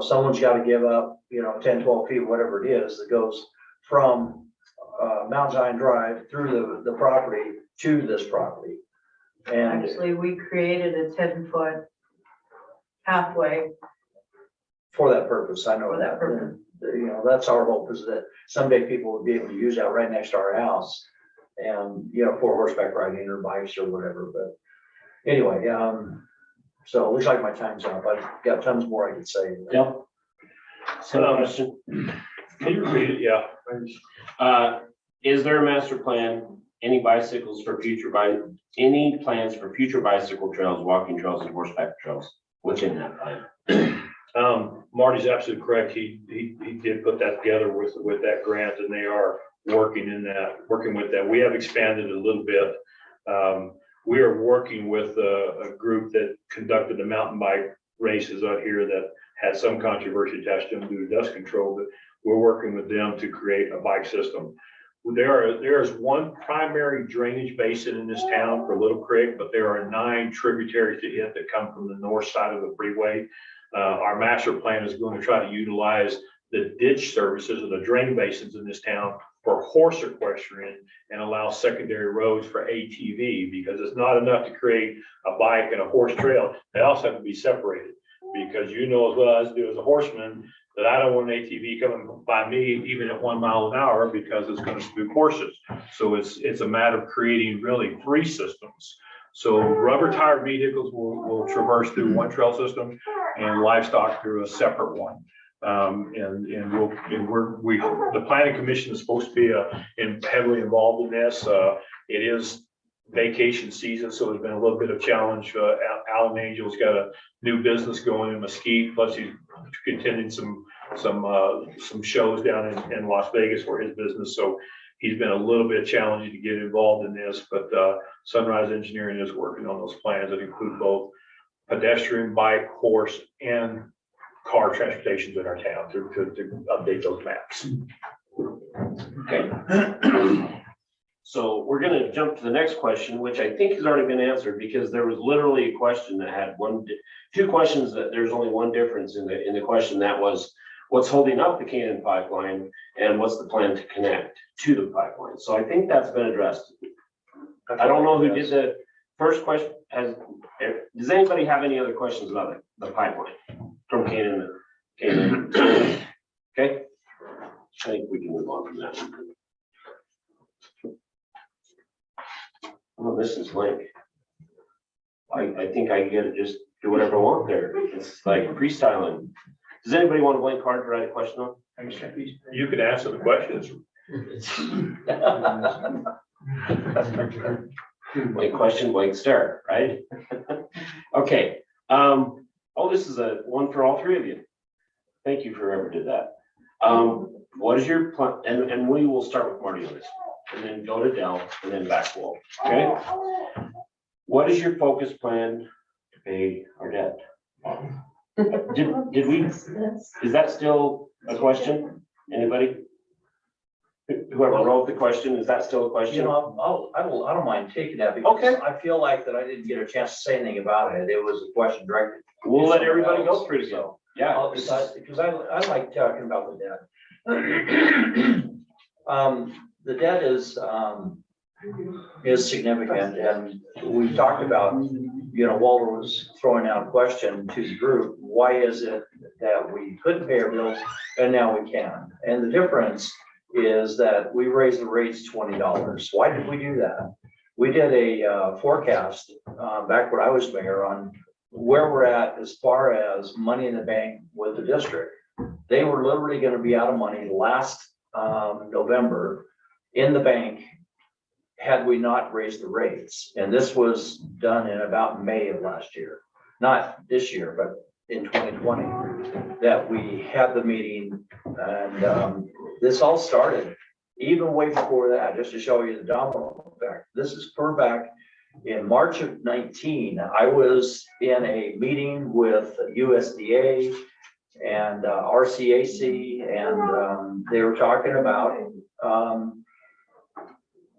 Someone's gotta give up, 10, 12 feet, whatever it is, that goes from Mount Zion Drive through the property to this property. And Actually, we created a 10-foot pathway. for that purpose, I know For that that. purpose. That's our hope, is that someday people will be able to use that right next to our house. And, for horseback riding or bikes or whatever, but anyway, so it looks like my time's up. I've got tons more I could say. Yep. Same question. Can you repeat it? Yeah. Is there a master plan? Any bicycles for any plans for future bicycle trails, walking trails, and horseback trails within that plan? Marty's absolutely correct. He did put that together with that grant, and they are working with that. We have expanded a little bit. We are working with a group that conducted the mountain bike races out here that had some controversy attached to them due to dust control, but we're working with them to create a bike system. There is one primary drainage basin in this town for Little Creek, but there are 9 tributaries to it that come from the north side of the freeway. Our master plan is going to try to utilize the ditch services or the drain basins in this town for horse equestrian and allow secondary roads for ATV, because it's not enough to create a bike and a horse trail. They also have to be separated, because as well as do as a horseman, that I don't want an ATV coming by me even at 1 mile an hour, because it's going to spook horses. So it's a matter of creating really 3 systems. So rubber tire vehicles will traverse through one trail system and livestock through a separate one. The planning commission is supposed to be heavily involved in this. It is vacation season, so there's been a little bit of challenge. Alan Angel's got a new business going in Mesquite, plus he's continuing some shows down in Las Vegas for his business. So he's been a little bit challenging to get involved in this, but Sunrise Engineering is working on those plans that include both pedestrian, bike, horse, and car transportations in our town to update those maps. Okay. So we're gonna jump to the next question, which I think has already been answered, because there was literally a question that had 2 questions that there's only one difference in the question. That was, what's holding up the Canaan pipeline and what's the plan to connect to the pipeline? So I think that's been addressed. I don't know who did the first question. Does anybody have any other questions about the pipeline from Canaan? Okay. I think we can move on from that. Oh, this is blank. I think I get to just do whatever I want there. It's like freestyling. Does anybody want a blank card to write a question on? You could answer the questions. Blank question, blank stare, right? Okay, oh, this is a one for all three of you. Thank you for whoever did that. What is your plan? And we will start with Marty on this, and then go to Dell, and then back to Walt, okay? What is your focus plan to pay our debt? Did we, is that still a question? Anybody? Whoever wrote the question, is that still a question? You know, I don't mind taking that because Okay. I feel like that I didn't get a chance to say anything about it. It was a question directed. We'll let everybody go through it again. Yeah. Because I like talking about the debt. The debt is significant, and we talked about, you know, Walter was throwing out a question to the group, why is it that we couldn't pay our bills and now we can? And the difference is that we raised the rates $20. Why did we do that? We did a forecast back when I was mayor on where we're at as far as money in the bank with the district. They were literally going to be out of money last November in the bank had we not raised the rates. And this was done in about May of last year, not this year, but in 2020, that we had the meeting. And this all started even way before that, just to show you the domino effect. This is far back in March of 19. I was in a meeting with USDA and RCAC, and they were talking about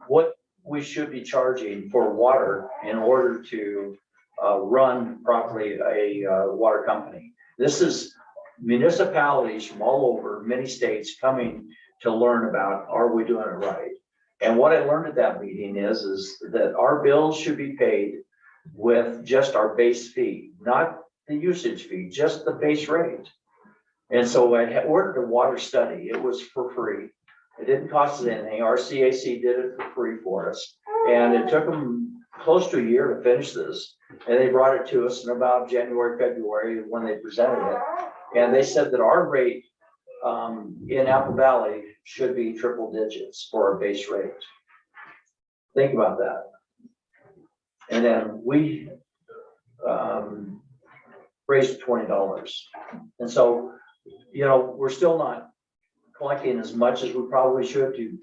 what we should be charging for water in order to run properly a water company. This is municipalities from all over, many states coming to learn about, are we doing it right? And what I learned at that meeting is that our bills should be paid with just our base fee, not the usage fee, just the base rate. And so I ordered a water study. It was for free. It didn't cost us anything. RCAC did it for free for us. And it took them close to a year to finish this. And they brought it to us in about January, February when they presented it. And they said that our rate in Apple Valley should be triple digits for our base rate. Think about that. And then we raised $20. And so, you know, we're still not collecting as much as we probably should to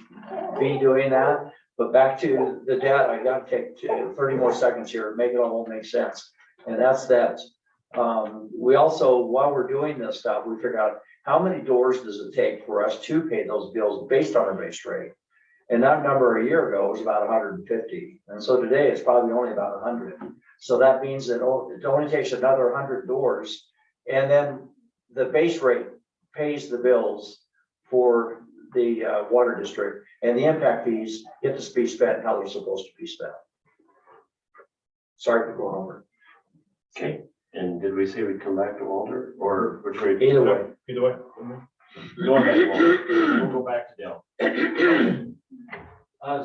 be doing that. But back to the debt, I got to take 30 more seconds here, make it all make sense. And that's that. We also, while we're doing this stuff, we figure out how many doors does it take for us to pay those bills based on our base rate. And that number a year ago was about 150. And so today it's probably only about 100. So that means that it only takes another 100 doors. And then the base rate pays the bills for the water district, and the impact fees get to be spent how they're supposed to be spent. Sorry for going over. Okay, and did we say we'd come back to Walter, or which way? Either way. Either way. Going back to Walter. We'll go back to Dell.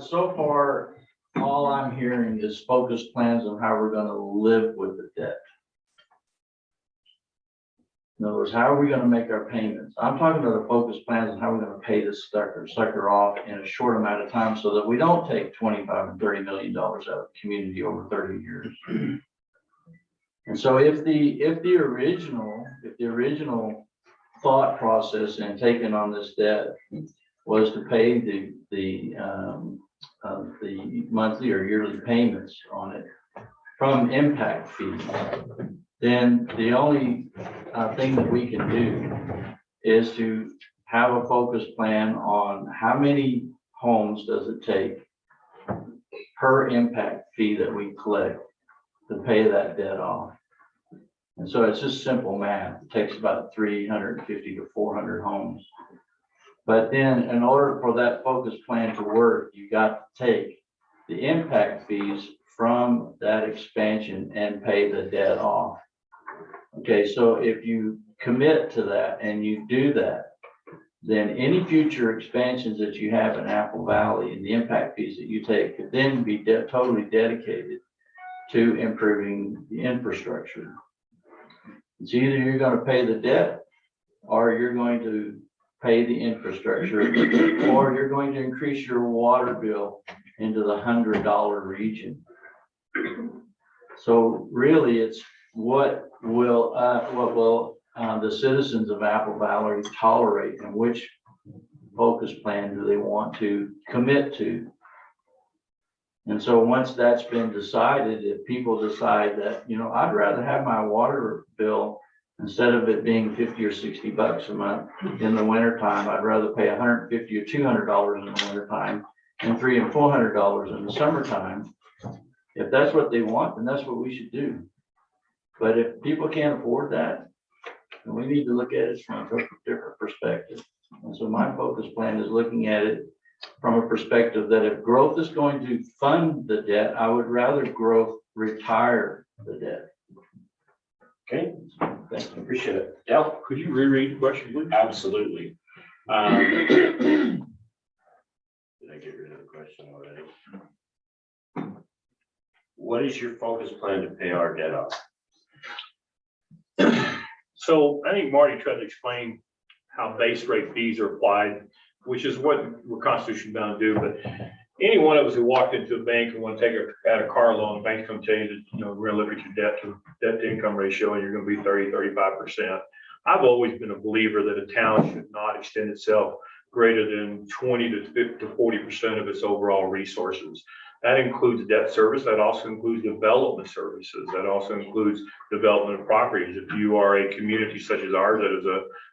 So far, all I'm hearing is focused plans on how we're gonna live with the debt. In other words, how are we gonna make our payments? I'm talking about the focused plans on how we're gonna pay this sucker off in a short amount of time so that we don't take $25 and $30 million out of the community over 30 years. And so if the original thought process in taking on this debt was to pay the monthly or yearly payments on it from impact fees, then the only thing that we can do is to have a focused plan on how many homes does it take per impact fee that we collect to pay that debt off. And so it's just simple math. It takes about 350 to 400 homes. But then in order for that focused plan to work, you got to take the impact fees from that expansion and pay the debt off. Okay, so if you commit to that and you do that, then any future expansions that you have in Apple Valley and the impact fees that you take could then be totally dedicated to improving the infrastructure. It's either you're gonna pay the debt or you're going to pay the infrastructure, or you're going to increase your water bill into the $100 region. So really, it's what will the citizens of Apple Valley tolerate, and which focus plan do they want to commit to? And so once that's been decided, if people decide that, you know, I'd rather have my water bill, instead of it being 50 or 60 bucks a month in the wintertime, I'd rather pay $150 or $200 in the wintertime and $300 and $400 in the summertime. If that's what they want, then that's what we should do. But if people can't afford that, then we need to look at it from a different perspective. And so my focus plan is looking at it from a perspective that if growth is going to fund the debt, I would rather growth retire the debt. Okay, Thank you. appreciate it. Dale? Could you reread the question, please? Absolutely. Did I get rid of the question already? What is your focus plan to pay our debt off? So I think Marty tried to explain how base rate fees are applied, which is what we're constitutionally bound to do. But any one of us who walked into a bank and want to take out a car loan, the bank's going to tell you that, you know, we're going to look at your debt to income ratio and you're going to be 30-35%. I've always been a believer that a town should not extend itself greater than 20 to 40% of its overall resources. That includes debt service. That also includes development services. That also includes development of properties. If you are a community such as ours, that is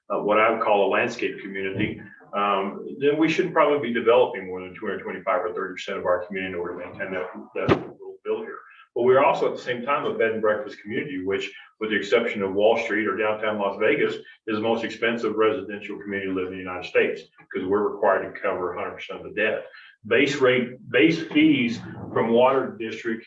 what I would call a landscape community, then we shouldn't probably be developing more than 225 or 30% of our community in order to maintain that little bill here. But we're also at the same time a bed and breakfast community, which, with the exception of Wall Street or downtown Las Vegas, is the most expensive residential community to live in the United States, because we're required to cover 100% of the debt. Base fees from water district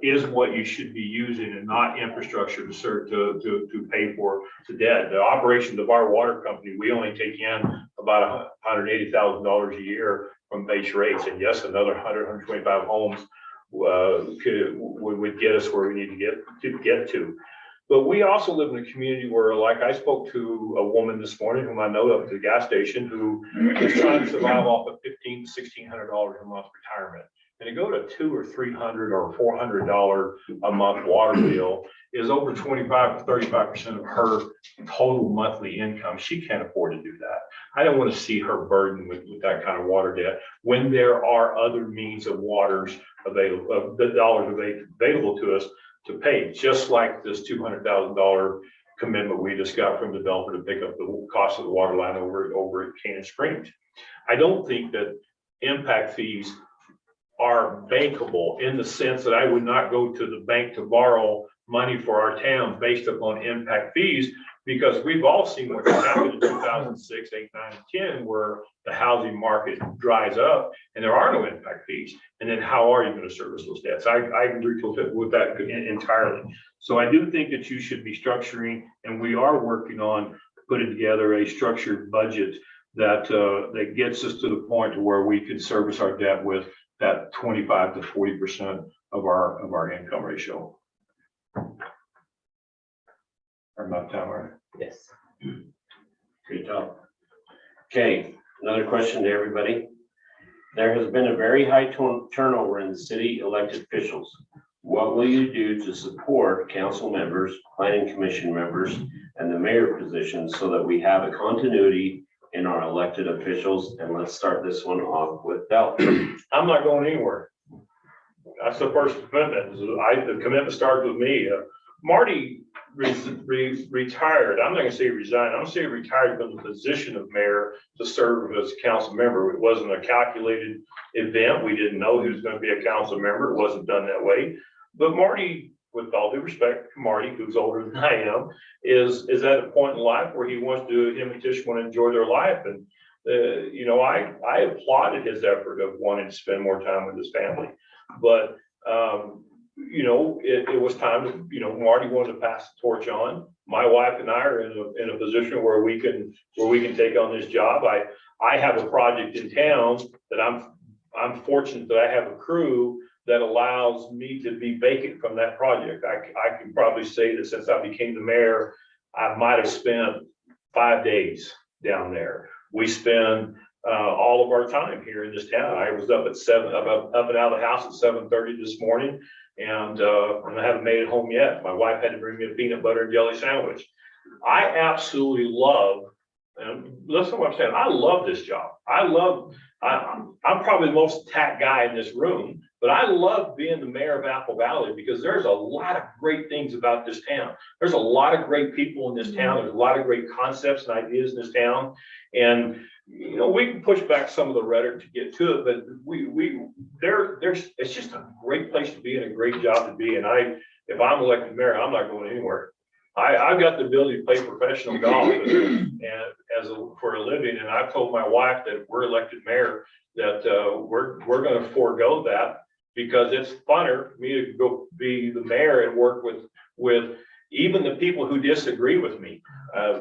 is what you should be using, and not infrastructure to pay for the debt. The operations of our water company, we only take in about $180,000 a year from base rates, and yes, another 125 homes would get us where we need to get to. But we also live in a community where, like, I spoke to a woman this morning whom I know up at the gas station, who is trying to survive off of $1,500 to $1,600 a month retirement. And to go to $200 or $300 or $400 a month water bill is over 25 to 35% of her total monthly income. She can't afford to do that. I don't want to see her burdened with that kind of water debt when there are other means of waters available, the dollars available to us to pay, just like this $200,000 commitment we just got from the developer to pick up the cost of the water line over at Canyon Springs. I don't think that impact fees are bankable, in the sense that I would not go to the bank to borrow money for our town based upon impact fees, because we've all seen what happened in 2006, 8, 9, and 10, where the housing market dries up and there are no impact fees. And then how are you going to service those debts? I agree with that entirely. So I do think that you should be structuring, and we are working on putting together a structured budget that gets us to the point to where we can service our debt with that 25 to 40% of our income ratio. Or not time, right? Yes. Great job. Okay, another question to everybody. There has been a very high turnover in the city elected officials. What will you do to support council members, planning commission members, and the mayor position so that we have a continuity in our elected officials? And let's start this one off with Del. I'm not going anywhere. That's the first commitment. The commitment starts with me. Marty retired. I'm not going to say resigned. I'm going to say retired from the position of mayor to serve as a council member. It wasn't a calculated event. We didn't know he was going to be a council member. It wasn't done that way. But Marty, with all due respect to Marty, who's older than I am, is at a point in life where he wants to, him and Tish want to enjoy their life. And I applauded his effort of wanting to spend more time with his family. But, it was time to, Marty wanted to pass the torch on. My wife and I are in a position where we can take on this job. I have a project in town that I'm fortunate that I have a crew that allows me to be vacant from that project. I can probably say that since I became the mayor, I might have spent 5 days down there. We spend all of our time here in this town. I was up at 7, up and out of the house at 7:30 this morning, and I haven't made it home yet. My wife had to bring me a peanut butter and jelly sandwich. I absolutely love, and listen to what I'm saying, I love this job. I'm probably the most attacked guy in this room, but I love being the mayor of Apple Valley because there's a lot of great things about this town. There's a lot of great people in this town. There's a lot of great concepts and ideas in this town. And, we can push back some of the rhetoric to get to it, but it's just a great place to be and a great job to be. And if I'm elected mayor, I'm not going anywhere. I've got the ability to play professional golf and for a living. And I've told my wife that we're elected mayor that we're going to forego that because it's funner for me to go be the mayor and work with even the people who disagree with me.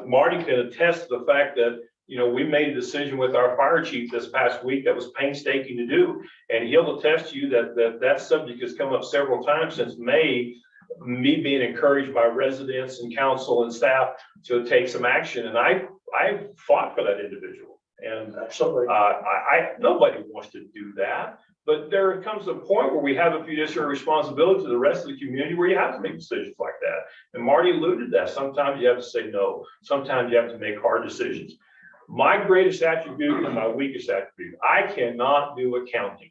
Marty can attest to the fact that, we made a decision with our fire chief this past week that was painstaking to do. And he'll attest to you that subject has come up several times since May, me being encouraged by residents and council and staff to take some action. And I fought for that individual. And Absolutely. nobody wants to do that. But there comes a point where we have a fiduciary responsibility to the rest of the community where you have to make decisions like that. And Marty alluded to that. Sometimes you have to say no. Sometimes you have to make hard decisions. My greatest attribute and my weakest attribute, I cannot do accounting.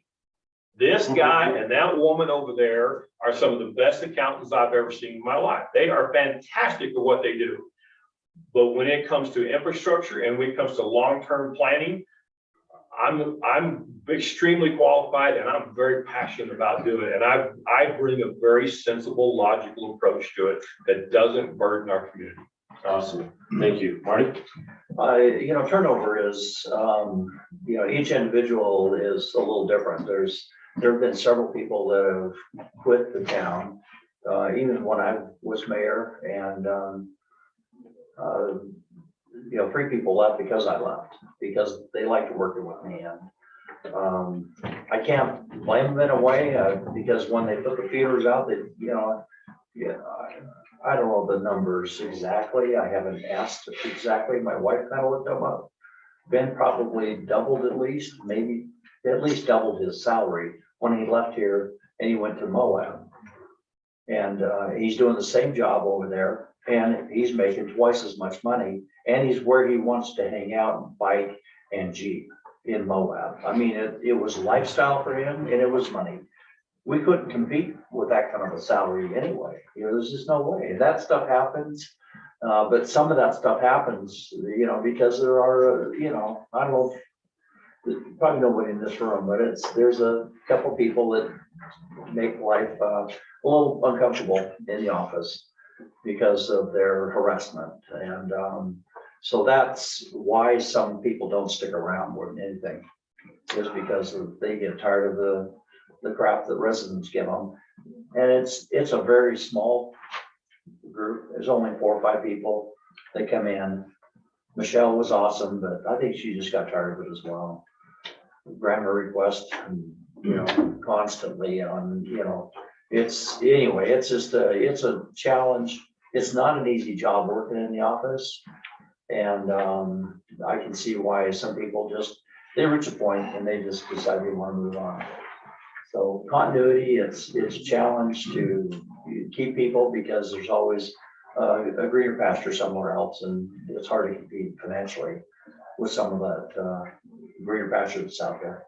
This guy and that woman over there are some of the best accountants I've ever seen in my life. They are fantastic at what they do. But when it comes to infrastructure and when it comes to long-term planning, I'm extremely qualified and I'm very passionate about doing it. And I bring a very sensible, logical approach to it that doesn't burden our community. Awesome. Thank you. Marty? Turnover is, each individual is a little different. There have been several people that have quit the town, even when I was mayor, and 3 people left because I left, because they liked working with me. And I can't blame them in a way, because when they put the feelers out, I don't know the numbers exactly. I haven't asked exactly. My wife kind of looked them up. Ben probably doubled at least, maybe at least doubled his salary when he left here and he went to Moab. And he's doing the same job over there and he's making twice as much money. And he's where he wants to hang out and bike and Jeep in Moab. I mean, it was lifestyle for him and it was money. We couldn't compete with that kind of a salary anyway. There's just no way. That stuff happens. But some of that stuff happens, because there are, I don't know, probably nobody in this room, but there's a couple people that make life a little uncomfortable in the office because of their harassment. And so that's why some people don't stick around more than anything, is because they get tired of the crap that residents give them. And it's a very small group. There's only 4 or 5 people that come in. Michelle was awesome, but I think she just got tired of it as well. Grammar requests, constantly on, it's just it's a challenge. It's not an easy job working in the office. And I can see why some people they reach a point and they just decide they want to move on. So continuity, it's a challenge to keep people because there's always a greener pasture somewhere else, and it's hard to compete financially with some of that greener pasture that's out there.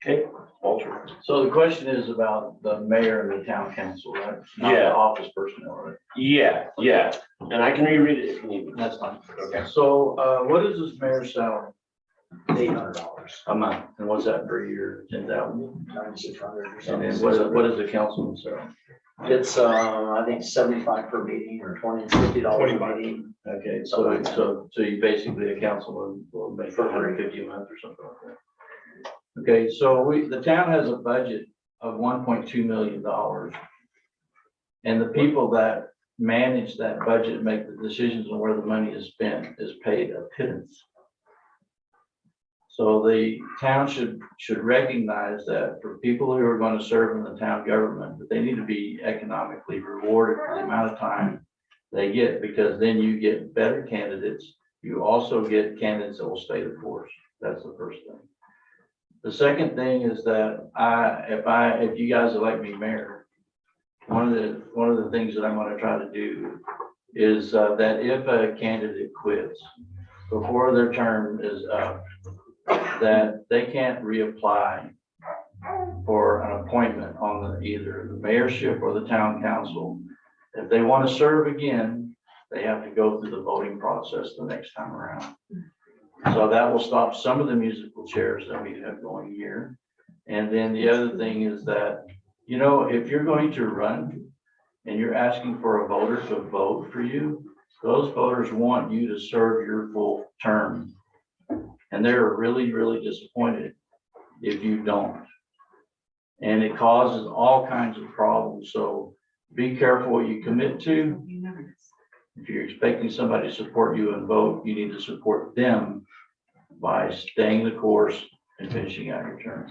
Okay, Walter. So the question is about the mayor and the town council, right? Not Yeah. the office personnel, right? Yeah. And I can reread it if you need. That's fine. Okay. So what is this mayor's salary $800, a month? And what's that per year? 10,000? 9,600 or And something. then what is the councilman's salary? It's I think 75 per meeting or $20, $50 a 25. meeting. Okay, so you basically, a councilman will make $150 a month or something like that. Okay, so the town has a budget of $1.2 million. And the people that manage that budget, make the decisions on where the money is spent, is paid a pittance. So the town should recognize that for people who are going to serve in the town government, that they need to be economically rewarded for the amount of time they get, because then you get better candidates. You also get candidates that will stay the course. That's the first thing. The second thing is that if you guys elect me mayor, one of the things that I'm going to try to do is that if a candidate quits before their term is up, that they can't reapply for an appointment on either the mayorship or the town council. If they want to serve again, they have to go through the voting process the next time around. So that will stop some of the musical chairs that we have going here. And then the other thing is that, you know, if you're going to run and you're asking for a voter to vote for you, those voters want you to serve your full term. And they're really, really disappointed if you don't. And it causes all kinds of problems. So be careful what you commit to. If you're expecting somebody to support you and vote, you need to support them by staying the course and finishing out your term.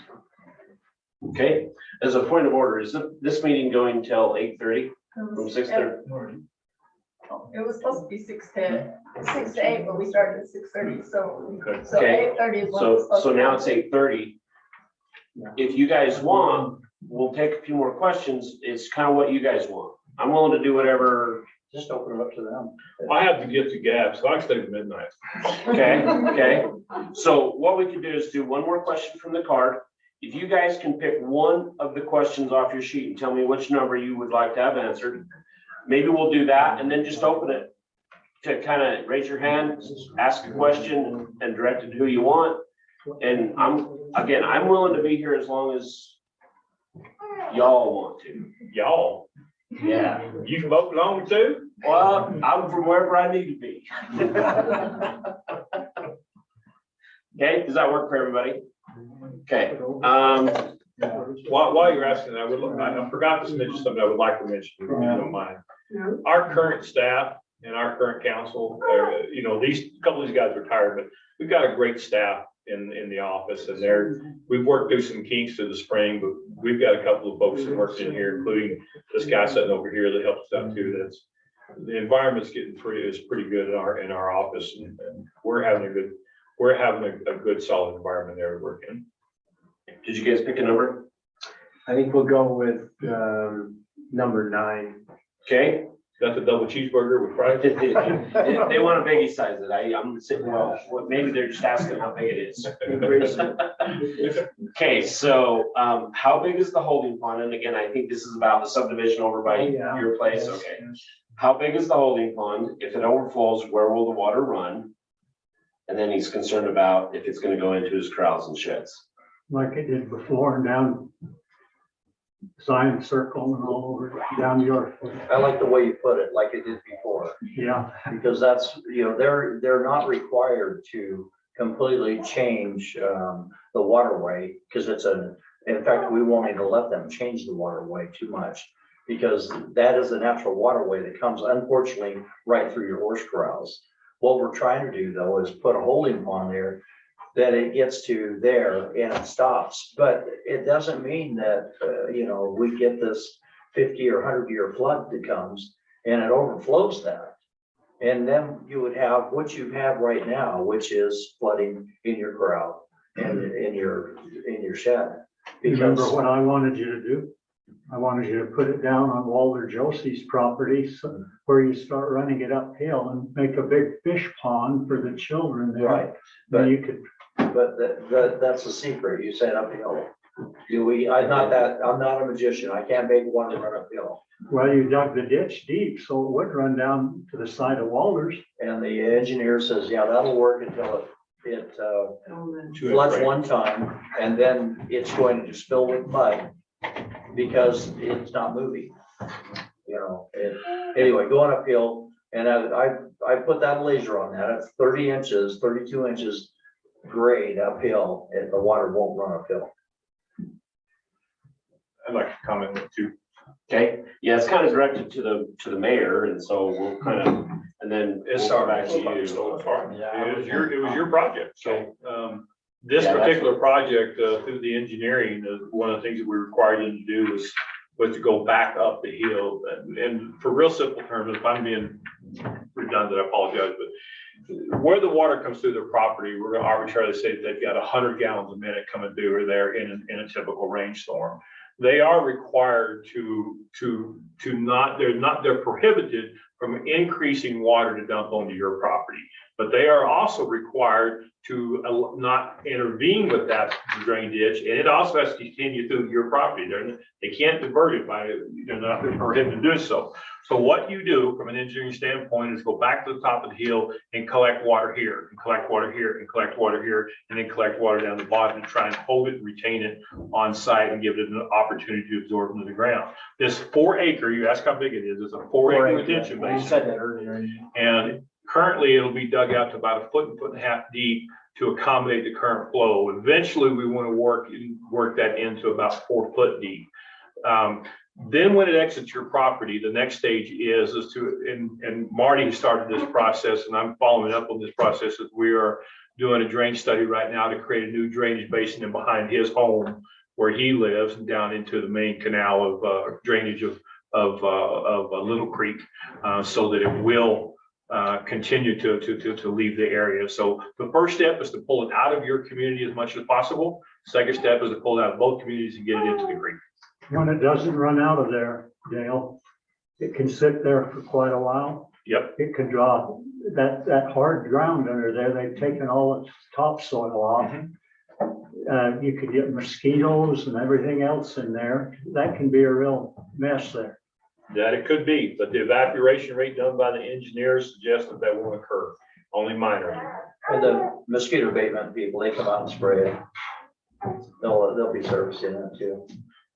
Okay, as a point of order, is this meeting going till 8:30 from 6:30? It was supposed to be 6 to 8, but we started at 6:30, so Okay. 8:30 is when it's supposed So to now be. it's 8:30. If you guys want, we'll take a few more questions. It's kind of what you guys want. I'm willing to do whatever. Just open it up to them. I have to get to Gap, so I stay to midnight. Okay. So what we could do is do one more question from the card. If you guys can pick one of the questions off your sheet and tell me which number you would like to have answered, maybe we'll do that and then just open it to kind of raise your hand, ask a question and direct it to who you want. And I'm willing to be here as long as y'all want to. Y'all, Yeah. you can vote along too? Well, I'm from wherever I need to be. Okay, does that work for everybody? Okay, While you're asking, I forgot to mention something I would like to mention, if you don't mind. Our current staff and our current council, these couple of these guys retired, but we've got a great staff in the office, and we've worked through some kinks through the spring, but we've got a couple of folks that worked in here, including this guy sitting over here that helps out too. The environment's getting pretty good in our office, and we're having a good solid environment there to work in. did you guys pick a number? I think we'll go with, number 9. Okay. Got the double cheeseburger with fries. They want to biggie size it. I'm sitting, well, maybe they're just asking how big it is. Okay, so how big is the holding pond? And again, I think this is about the subdivision over by your place. Okay. How big is the holding pond? If it overflows, where will the water run? And then he's concerned about if it's going to go into his corrals and sheds. Like it did before and down Zion Circle and all over down your. I like the way you put it, like it did before, Yeah, because that's, they're not required to completely change the waterway, because in fact, we won't even let them change the waterway too much, because that is the natural waterway that comes, unfortunately, right through your horse corrals. What we're trying to do, though, is put a holding pond there that it gets to there and it stops. But it doesn't mean that, we get this 50 or 100-year flood that comes and it overflows that. And then you would have what you have right now, which is flooding in your corral and in your shed. remember what I wanted you to do? I wanted you to put it down on Walter Josie's property, so where you start running it uphill and make a big fish pond for the children there. Right, Then you could, but that's a secret. You said uphill. I'm not a magician. I can't make one run uphill. well, you dug the ditch deep, so it would run down to the side of Walter's. And the engineer says, yeah, that'll work until it floods one time, and then it's going to spill with mud because it's not moving. Anyway, going uphill, And I put that laser on that, it's 30 inches, 32 inches grade uphill, and the water won't run uphill. I'd like to comment too. Okay, yeah, it's kind of directed to the mayor, and so we'll kind of, and then It's we'll our- go back to you. So it's fine. Yeah, It was your project, so, this Yeah, that's- particular project, through the engineering, one of the things that we required them to do was to go back up the hill, and for real simple terms, if I'm being redundant, I apologize, but where the water comes through their property, we're gonna arbitrarily say that they've got 100 gallons a minute coming through there in a typical rainstorm. They are required to not, they're prohibited from increasing water to dump onto your property. But they are also required to not intervene with that drain ditch, and it also has to continue through your property. They can't divert it they're not prohibited to do so. So what you do from an engineering standpoint is go back to the top of the hill and collect water here, and collect water here, and collect water here, and then collect water down the bottom and try and hold it, and retain it on site and give it an opportunity to absorb into the ground. This 4 acre, you ask how big it is, it's a 4 acre retention You basin. said that earlier. And currently it'll be dug out to about a foot and a half deep to accommodate the current flow. Eventually, we want to work that into about 4 foot deep. Then when it exits your property, the next stage is and Marty started this process, and I'm following up on this process, as we are doing a drain study right now to create a new drainage basin in behind his home where he lives and down into the main canal of drainage of Little Creek, so that it will continue to leave the area. So the first step is to pull it out of your community as much as possible. Second step is to pull it out of both communities and get it into the creek. When it doesn't run out of there, Dale, it can sit there for quite a while. Yep. It could draw that hard ground under there. They've taken all its topsoil off. You could get mosquitoes and everything else in there. That can be a real mess there. That it could be, but the evaporation rate done by the engineers suggests that won't occur, only minor. And the mosquito abatement people, they come out and spray it. They'll be servicing it too.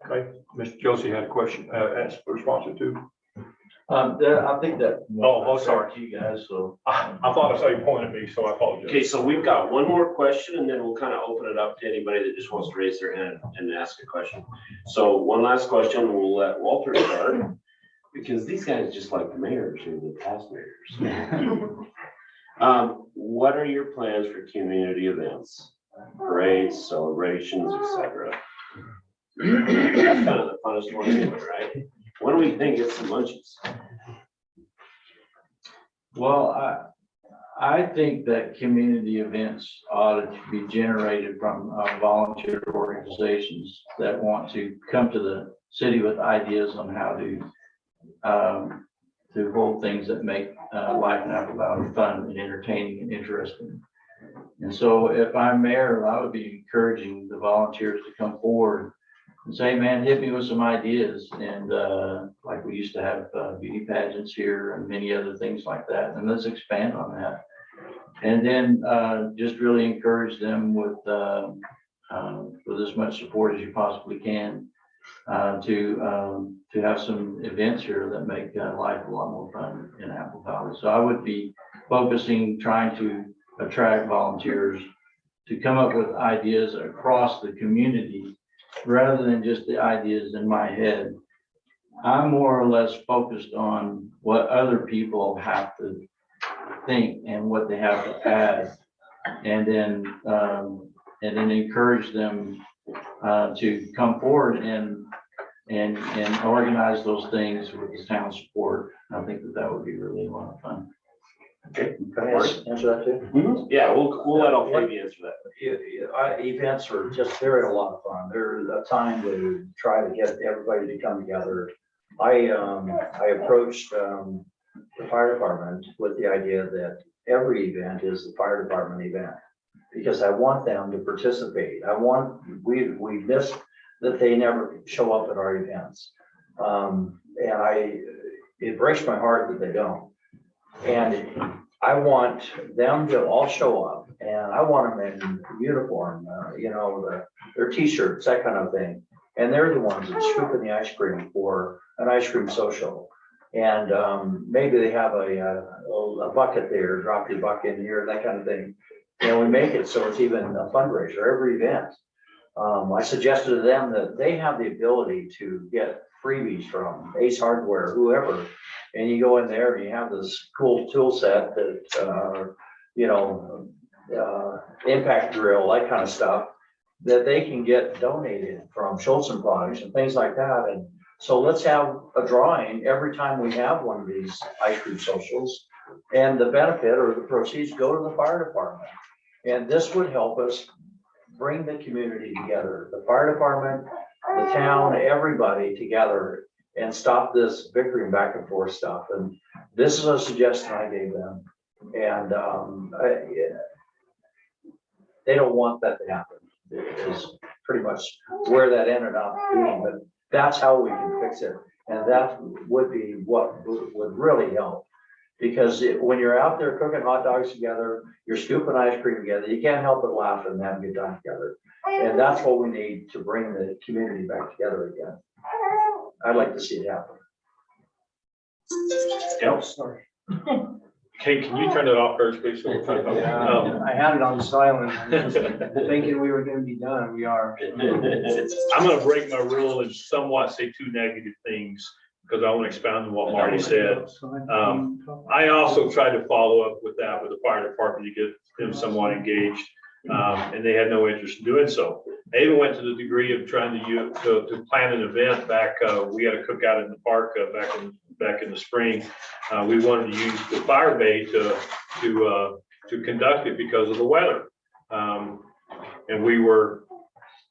Okay, Mr. Josie had a question, asked for response to. I think that. Oh, sorry. To you guys, so. I thought I saw you pointing at me, so I apologize. Okay, so we've got one more question, and then we'll kind of open it up to anybody that just wants to raise their hand and ask a question. So one last question, we'll let Walter start, because these guys just like the mayors or the past mayors. What are your plans for community events, parades, celebrations, etc.? That's kind of the funnest one, anyway, right? When do we think it's some munchies? Well, I think that community events ought to be generated from volunteer organizations that want to come to the city with ideas on how to hold things that make life in Apple Valley fun and entertaining and interesting. And so if I'm mayor, I would be encouraging the volunteers to come forward and say, man, hit me with some ideas. And like we used to have beauty pageants here and many other things like that. And let's expand on that. And then just really encourage them with as much support as you possibly can to have some events here that make life a lot more fun in Apple Valley. So I would be focusing, trying to attract volunteers to come up with ideas across the community rather than just the ideas in my head. I'm more or less focused on what other people have to think and what they have to add, and then encourage them to come forward and organize those things with the town support. I think that would be really a lot of fun. Okay. Can I answer that too? Mhm. Yeah, we'll let Alfredo answer that. Events are just, they're a lot of fun. They're a time to try to get everybody to come together. I approached the fire department with the idea that every event is the fire department event, because I want them to participate. We miss that they never show up at our events. It breaks my heart that they don't. And I want them to all show up, and I want them in uniform, their t-shirts, that kind of thing. And they're the ones that scooping the ice cream for an ice cream social. And maybe they have a bucket there, drop your buck in here, that kind of thing. And we make it so it's even a fundraiser every event. I suggested to them that they have the ability to get freebies from Ace Hardware, whoever. And you go in there and you have this cool tool set that, impact drill, that kind of stuff, that they can get donated from Schultz and Products and things like that. And so let's have a drawing every time we have one of these ice cream socials. And the benefit or the proceeds go to the fire department. And this would help us bring the community together, the fire department, the town, everybody together, and stop this bickering back and forth stuff. And this is a suggestion I gave them. And they don't want that to happen. Is pretty much where that ended up being, but that's how we can fix it. And that would be what would really help. Because when you're out there cooking hot dogs together, you're scooping ice cream together, you can't help but laugh and have a good time together. And that's what we need to bring the community back together again. I'd like to see it happen. Yep. Sorry. Kate, can you turn it off first, please? So we'll talk about- Yeah, I had it on silent, I was thinking we were gonna be done, we are. I'm gonna break my rule and somewhat say two negative things, because I want to expound on what Marty said. I also tried to follow up with that with the fire department to get them somewhat engaged, and they had no interest in doing so. They even went to the degree of trying to plan an event back, we had a cookout in the park back in the spring. We wanted to use the fire bay to conduct it because of the weather. And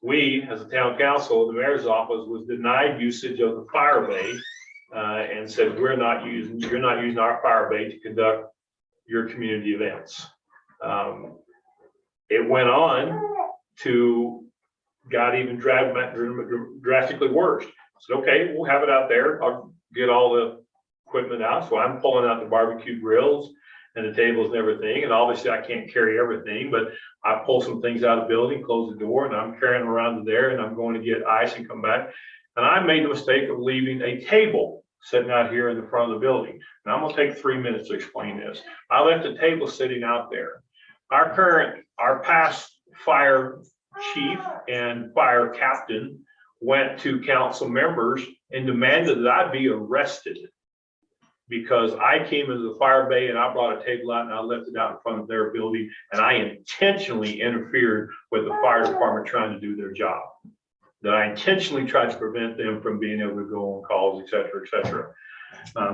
we, as a town council, the mayor's office was denied usage of the fire bay, and said, you're not using our fire bay to conduct your community events. It went on to got even drastically worse. I said, okay, we'll have it out there. I'll get all the equipment out. So I'm pulling out the barbecue grills and the tables and everything. And obviously I can't carry everything, but I pull some things out of the building, close the door, and I'm carrying them around to there, and I'm going to get ice and come back. And I made the mistake of leaving a table sitting out here in the front of the building. And I'm gonna take 3 minutes to explain this. I left the table sitting out there. Our past fire chief and fire captain went to council members and demanded that I be arrested because I came into the fire bay and I brought a table out and I left it out in front of their building, and I intentionally interfered with the fire department trying to do their job. That I intentionally tried to prevent them from being able to go on calls, et cetera, et cetera.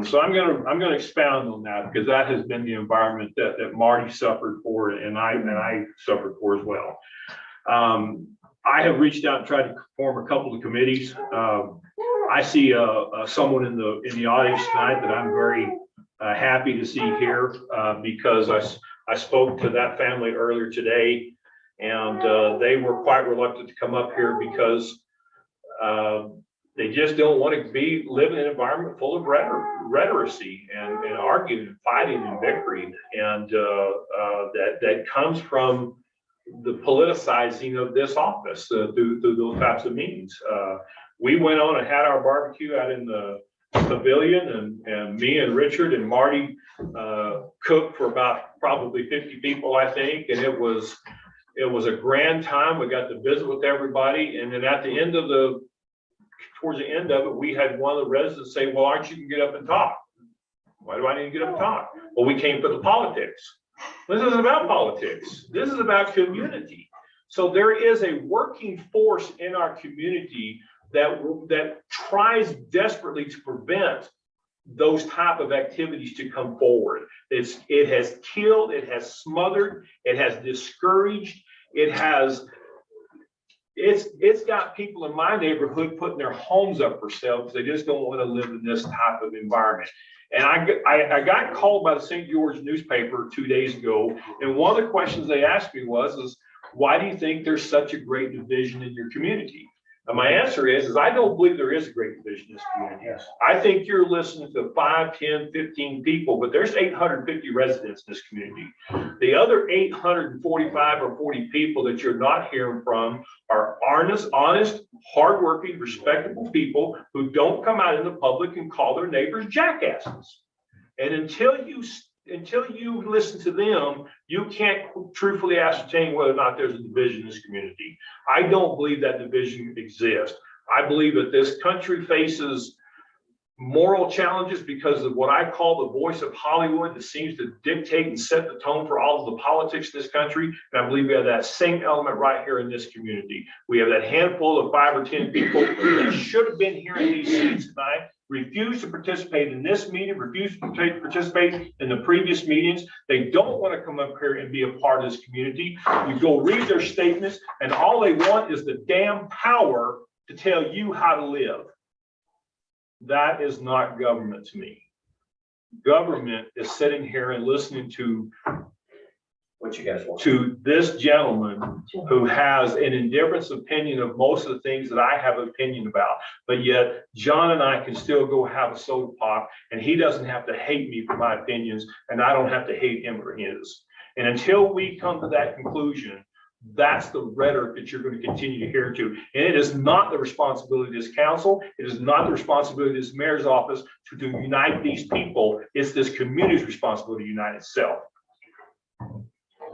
So I'm gonna expound on that, because that has been the environment that Marty suffered for, and I suffered for as well. I have reached out and tried to form a couple of committees. I see someone in the audience tonight that I'm very happy to see here, because I spoke to that family earlier today, and they were quite reluctant to come up here because they just don't want to live in an environment full of rhetoricy and arguing and fighting and bickering, and that comes from the politicizing of this office through those types of meetings. We went on and had our barbecue out in the pavilion, and me and Richard and Marty cooked for about probably 50 people, I think, and it was a grand time. We got to visit with everybody, and then at the end of towards the end of it, we had one of the residents say, well, aren't you can get up and talk? Why do I need to get up and talk? Well, we came for the politics. This isn't about politics. This is about community. So there is a working force in our community that tries desperately to prevent those type of activities to come forward. It has killed, it has smothered, it has discouraged, it's got people in my neighborhood putting their homes up for sale because they just don't want to live in this type of environment. And I got called by the St. George newspaper 2 days ago, and one of the questions they asked me was why do you think there's such a great division in your community? And my answer is I don't believe there is a great division in this community. Yes. I think you're listening to 5, 10, 15 people, but there's 850 residents in this community. The other 845 or 40 people that you're not hearing from are honest, hardworking, respectable people who don't come out in the public and call their neighbors jackasses. And until you listen to them, you can't truthfully ascertain whether or not there's a division in this community. I don't believe that division exists. I believe that this country faces moral challenges because of what I call the voice of Hollywood that seems to dictate and set the tone for all of the politics in this country. And I believe we have that same element right here in this community. We have that handful of 5 or 10 people that should have been here in these seats tonight, refuse to participate in this meeting, refuse to participate in the previous meetings. They don't want to come up here and be a part of this community. You go read their statements and all they want is the damn power to tell you how to live. That is not government to me. Government is sitting here and listening to What you guys want? to this gentleman who has an indifference opinion of most of the things that I have an opinion about. But yet John and I can still go have a soda pop and he doesn't have to hate me for my opinions and I don't have to hate him for his. And until we come to that conclusion, that's the rhetoric that you're going to continue to hear to. And it is not the responsibility of this council. It is not the responsibility of this mayor's office to unite these people. It's this community's responsibility to unite itself.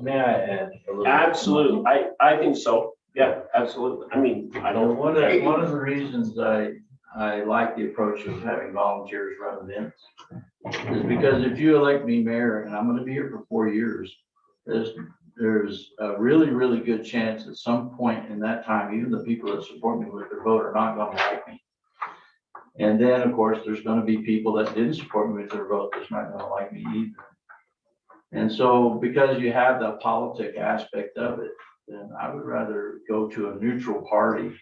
May I add a little? Absolutely. I think so. Yeah, absolutely. I mean, I don't. One of the reasons I like the approach of having volunteers run events is because if you elect me mayor and I'm going to be here for 4 years, there's a really, really good chance at some point in that time, even the people that support me with their vote are not going to like me. And then, of course, there's going to be people that didn't support me with their vote that's not going to like me either. And so because you have the politic aspect of it, then I would rather go to a neutral party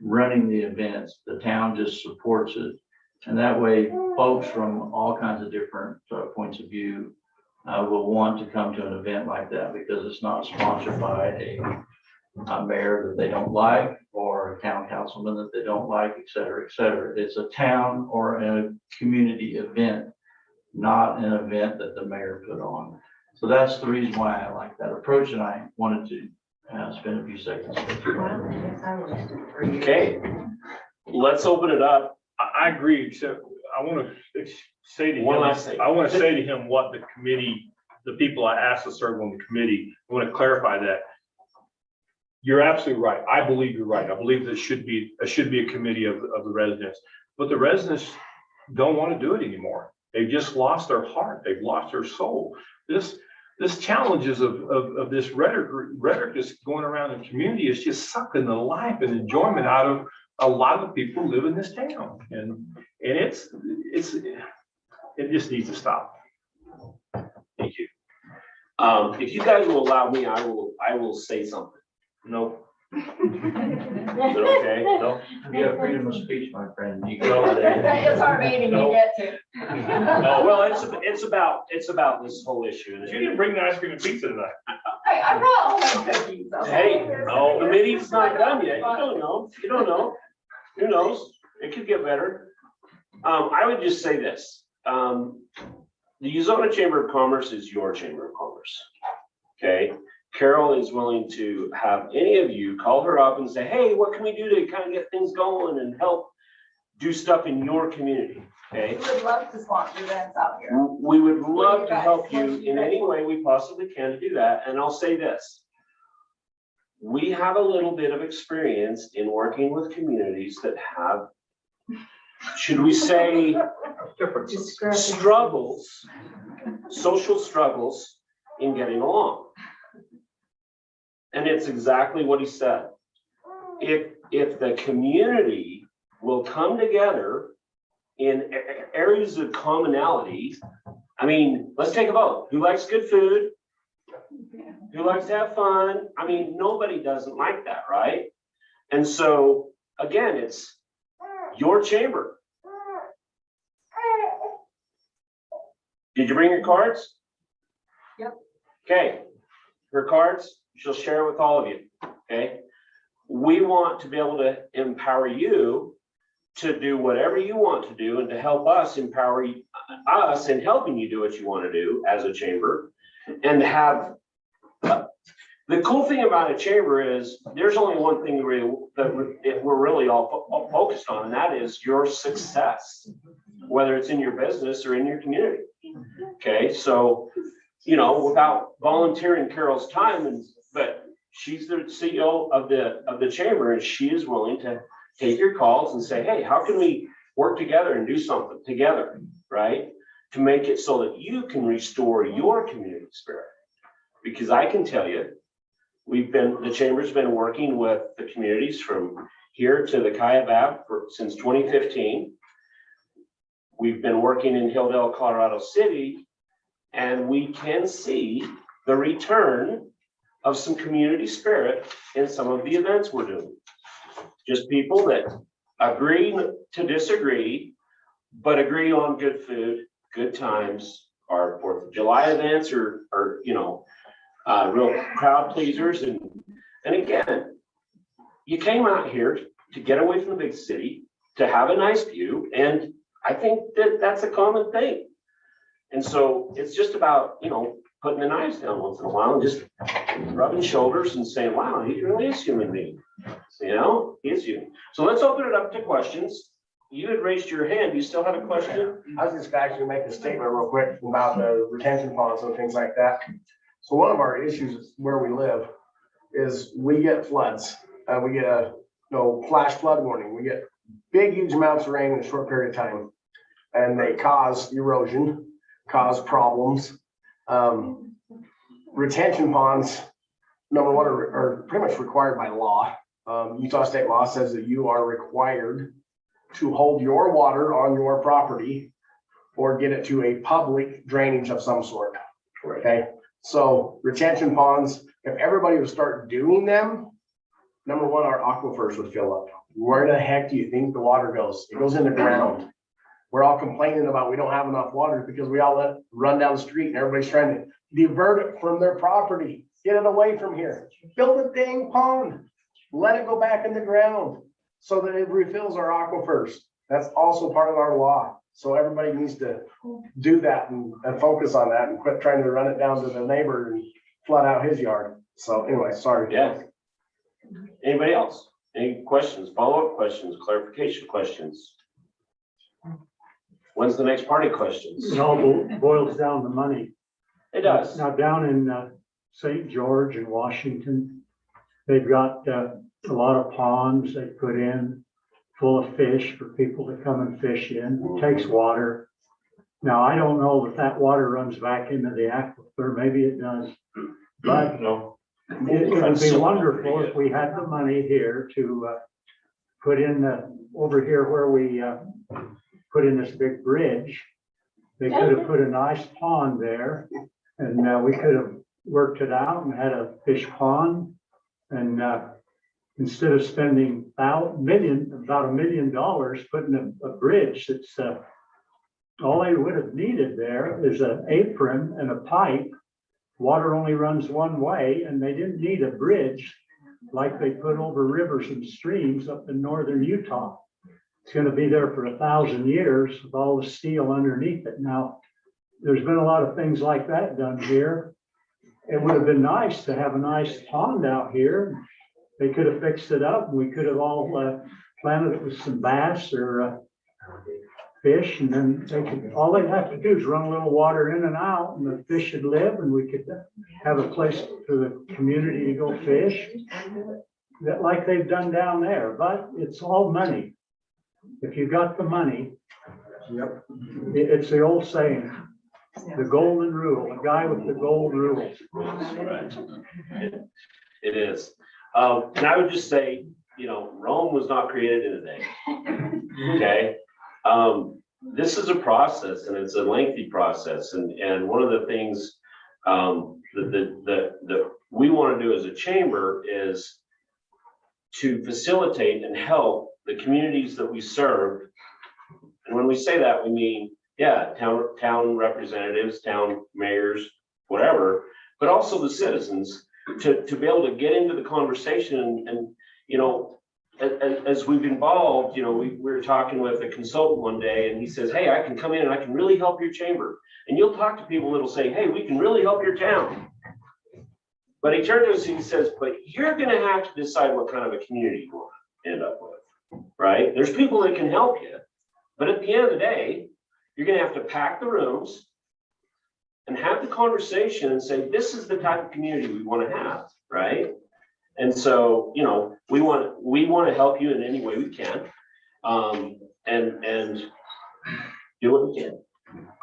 running the events. The town just supports it. And that way, folks from all kinds of different points of view will want to come to an event like that because it's not sponsored by a mayor that they don't like or a town councilman that they don't like, et cetera, et cetera. It's a town or a community event, not an event that the mayor put on. So that's the reason why I like that approach, and I wanted to spend a few seconds with you. Okay, let's open it up. I agree, except I want to say to him, One last thing. I want to say to him what the committee, the people I asked to serve on the committee, I want to clarify that. You're absolutely right. I believe you're right. I believe there should be a committee of the residents, but the residents don't want to do it anymore. They've just lost their heart. They've lost their soul. This challenges of this rhetoric that's going around in the community is just sucking the life and enjoyment out of a lot of the people who live in this town. And it just needs to stop. Thank you. If you guys will allow me, I will say something. No. Is it okay? No. You have freedom of speech, my friend. You No. go there. It's our meeting, you get to. No, well, it's about this whole issue. And You didn't bring the ice cream and pizza tonight. I brought all my cookies. Hey, no, the meeting's not done yet. You don't know. You don't know. Who knows? It could get better. I would just say this. The Uzona Chamber of Commerce is your Chamber of Commerce. Okay? Carol is willing to have any of you call her up and say, hey, what can we do to kind of get things going and help do stuff in your community? Okay? We would love to sponsor events out here. We would love to help you in any way we possibly can to do that. And I'll say this. We have a little bit of experience in working with communities that have, should we say, struggles, social struggles in getting along. And it's exactly what he said. If the community will come together in areas of commonality, I mean, let's take a vote. Who likes good food? Who likes to have fun? I mean, nobody doesn't like that, right? And so, again, it's your chamber. Did you bring your cards? Yep. Okay, her cards, she'll share it with all of you, okay? We want to be able to empower you to do whatever you want to do and to help us empower us in helping you do what you want to do as a chamber and have The cool thing about a chamber is there's only one thing we're really all focused on, and that is your success, whether it's in your business or in your community. Okay, so, you know, without volunteering Carol's time, but she's the CEO of the chamber, and she is willing to take your calls and say, hey, how can we work together and do something together, right? To make it so that you can restore your community spirit. Because I can tell you, the chamber's been working with the communities from here to the Kaibab since 2015. We've been working in Hilldale, Colorado City, and we can see the return of some community spirit in some of the events we're doing. Just people that agree to disagree, but agree on good food, good times. Our 4th of July events are you know, real crowd pleasers. And again, you came out here to get away from the big city, to have a nice view. And I think that that's a common thing. And so it's just about, you know, putting the knives down once in a while and just rubbing shoulders and saying, wow, he really is human being. You know, he is human. So let's open it up to questions. You had raised your hand. You still have a question? I was just actually make a statement real quick about the retention ponds and things like that. So one of our issues where we live is we get floods. We get a flash flood warning. We get big, huge amounts of rain in a short period of time, and they cause erosion, cause problems. Retention ponds, number one, are pretty much required by law. Utah state law says that you are required to hold your water on your property or get it to a public drainage of some sort. Okay, so retention ponds, if everybody would start doing them, number one, our aquifers would fill up. Where the heck do you think the water goes? It goes in the ground. We're all complaining about we don't have enough water because we all let it run down the street and everybody's trying to divert it from their property. Get it away from here. Build a dang pond. Let it go back in the ground so that it refills our aquifers. That's also part of our law. So everybody needs to do that and focus on that and quit trying to run it down to the neighbor and flood out his yard. So anyway, sorry. Yeah. Anybody else? Any questions, follow-up questions, clarification questions? When's the next party questions? It all boils down to money. It does. Now, down in St. George in Washington, they've got a lot of ponds they put in full of fish for people to come and fish in. It takes water. Now, I don't know if that water runs back into the aquifer. Maybe it does. But No. it would be wonderful if we had the money here to put in over here where we put in this big bridge. They could have put a nice pond there, and we could have worked it out and had a fish pond. And instead of spending about $1 million putting a bridge, that's all they would have needed there is an apron and a pipe. Water only runs one way, and they didn't need a bridge like they put over rivers and streams up in northern Utah. It's going to be there for 1,000 years with all the steel underneath it. Now, there's been a lot of things like that done here. It would have been nice to have a nice pond out here. They could have fixed it up. We could have all planted it with some bass or fish, and then all they'd have to do is run a little water in and out, and the fish would live, and we could have a place for the community to go fish, that like they've done down there. But it's all money. If you got the money, Yep. it's the old saying, the golden rule, a guy with the gold rules. Right. It is. And I would just say, you know, Rome was not created in a day. Okay. This is a process, and it's a lengthy process. And one of the things that we want to do as a chamber is to facilitate and help the communities that we serve. And when we say that, we mean, yeah, town representatives, town mayors, whatever, but also the citizens to be able to get into the conversation. And you know, as we've involved, you know, we were talking with a consultant one day, and he says, hey, I can come in and I can really help your chamber. And you'll talk to people that'll say, hey, we can really help your town. But he turned to us and he says, but you're gonna have to decide what kind of a community you want to end up with, right? There's people that can help you, but at the end of the day, you're gonna have to pack the rooms and have the conversation and say, this is the type of community we want to have, right? And so, you know, we want to help you in any way we can, and do what we can.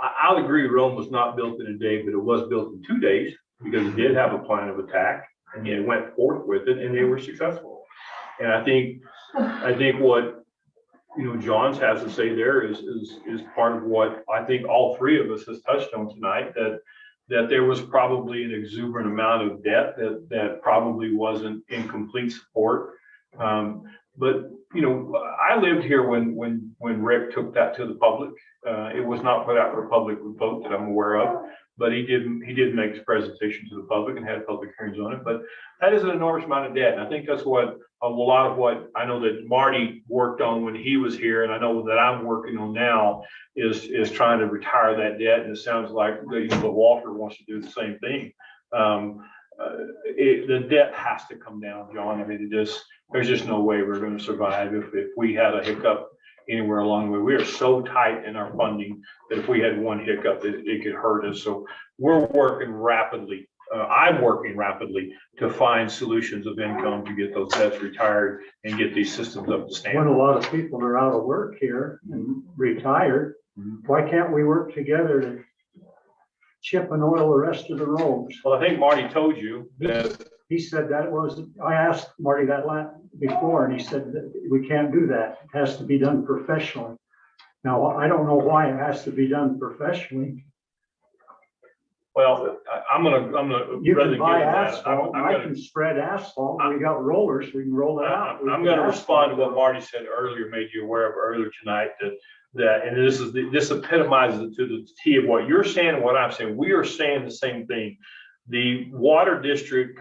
I'll agree, Rome was not built in a day, but it was built in 2 days because it did have a plan of attack and it went forth with it and they were successful. And I think what, you know, John's has to say there is part of what I think all three of us has touched on tonight, that there was probably an exuberant amount of debt that probably wasn't in complete support. But, you know, I lived here when Rick took that to the public. It was not put out for public vote that I'm aware of, but he did make his presentation to the public and had public hearings on it. But that is an enormous amount of debt. And I think that's what a lot of what I know that Marty worked on when he was here, and I know that I'm working on now is trying to retire that debt. And it sounds like, you know, Walter wants to do the same thing. The debt has to come down, John. I mean, there's just no way we're going to survive if we had a hiccup anywhere along the way. We are so tight in our funding that if we had one hiccup, it could hurt us. So we're working rapidly. I'm working rapidly to find solutions of income to get those debts retired and get these systems up to When standard. a lot of people are out of work here and retired, why can't we work together to chip and oil the rest of the roads? Well, I think Marty told you that. He said that I asked Marty that before, and he said that we can't do that. It has to be done professionally. Now, I don't know why it has to be done professionally. Well, I'm gonna. You rather can than buy get into that, asphalt, I'm I gonna- can spread asphalt, we got rollers, we can roll it out. I'm going to respond to what Marty said earlier, made you aware of earlier tonight, and this epitomizes it to the T of what you're saying and what I'm saying. We are saying the same thing. The water district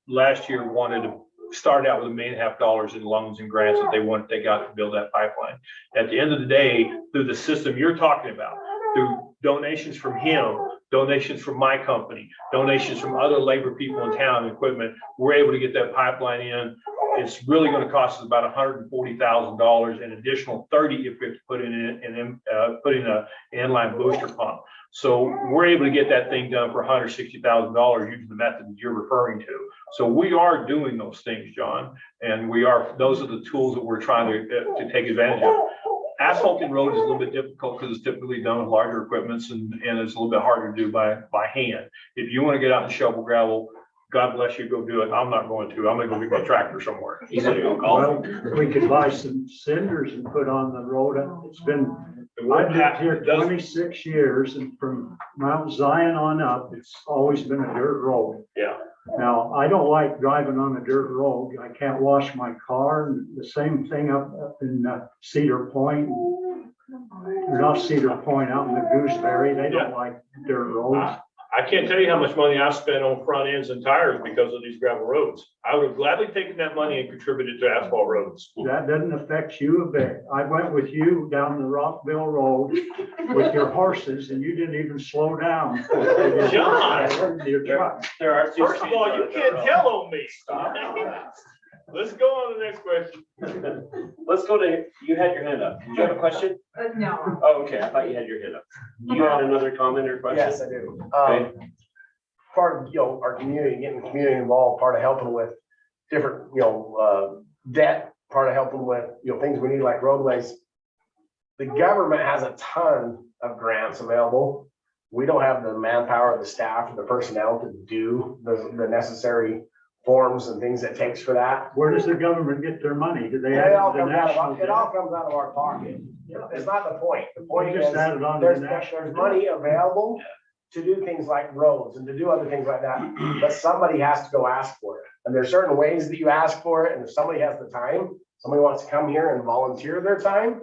last year wanted to start out with $1.5 million in loans and grants that they got to build that pipeline. At the end of the day, through the system you're talking about, through donations from him, donations from my company, donations from other labor people in town and equipment, we're able to get that pipeline in. It's really going to cost us about $140,000, an additional 30 if we have to put in an inline booster pump. So we're able to get that thing done for $160,000 using the method that you're referring to. So we are doing those things, John, and those are the tools that we're trying to take advantage of. Asphalting road is a little bit difficult because it's typically done with larger equipments and it's a little bit harder to do by hand. If you want to get out and shovel gravel, God bless you, go do it. I'm not going to. I'm gonna go get my tractor somewhere. He's gonna go golf. Well, we could buy some cinders and put on the road. It's been, I've lived here 26 years, and from Mount Zion on up, it's always been a dirt road. Yeah. Now, I don't like driving on a dirt road. I can't wash my car, and the same thing up in Cedar Point. Or not Cedar Point, out in the Gooseberry, they don't like dirt roads. I can't tell you how much money I've spent on front ends and tires because of these gravel roads. I would have gladly taken that money and contributed to asphalt roads. That doesn't affect you a bit. I went with you down the Rockville Road with your horses, and you didn't even slow down. John! Your truck. There are. First of all, you can't tell on me. Let's go on to the next question. Let's go to, you had your hand up. Did you have a question? No. Oh, okay. I thought you had your hand up. You had another comment or question? Yes, I do. Okay. Part of, our community, getting the community involved, part of helping with different, debt, part of helping with, things we need like roadways. The government has a ton of grants available. We don't have the manpower, the staff, or the personnel to do the necessary forms and things it takes for that. Where does the government get their money? Do they It add all it to the comes out national of, it all debt? comes out of our pocket. It's not the point. The point We is, just added on to the there's national debt. money available to do things like roads and to do other things like that, but somebody has to go ask for it. And there's certain ways that you ask for it, and if somebody has the time, somebody wants to come here and volunteer their time.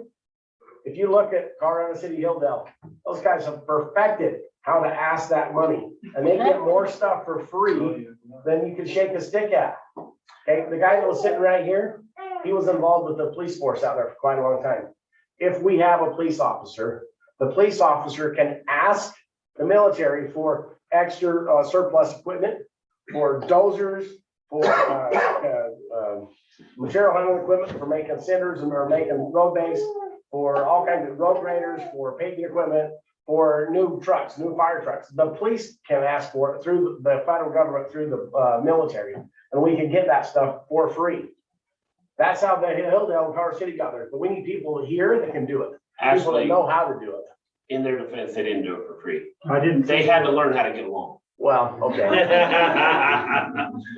If you look at Colorado City Hilldale, those guys have perfected how to ask that money, and they get more stuff for free than you could shake a stick at. Okay, the guy that was sitting right here, he was involved with the police force out there for quite a long time. If we have a police officer, the police officer can ask the military for extra surplus equipment for dozers, for, material handling equipment, for making cinders and or making road base, for all kinds of road graders, for paving equipment, for new trucks, new fire trucks. The police can ask for it through the federal government, through the military, and we can get that stuff for free. That's how the Hilldale and Car City got there, but we need people here that can do it. People that Actually, know how to do it. in their defense, they didn't do it for free. I didn't. They had to learn how to get along. Well, okay.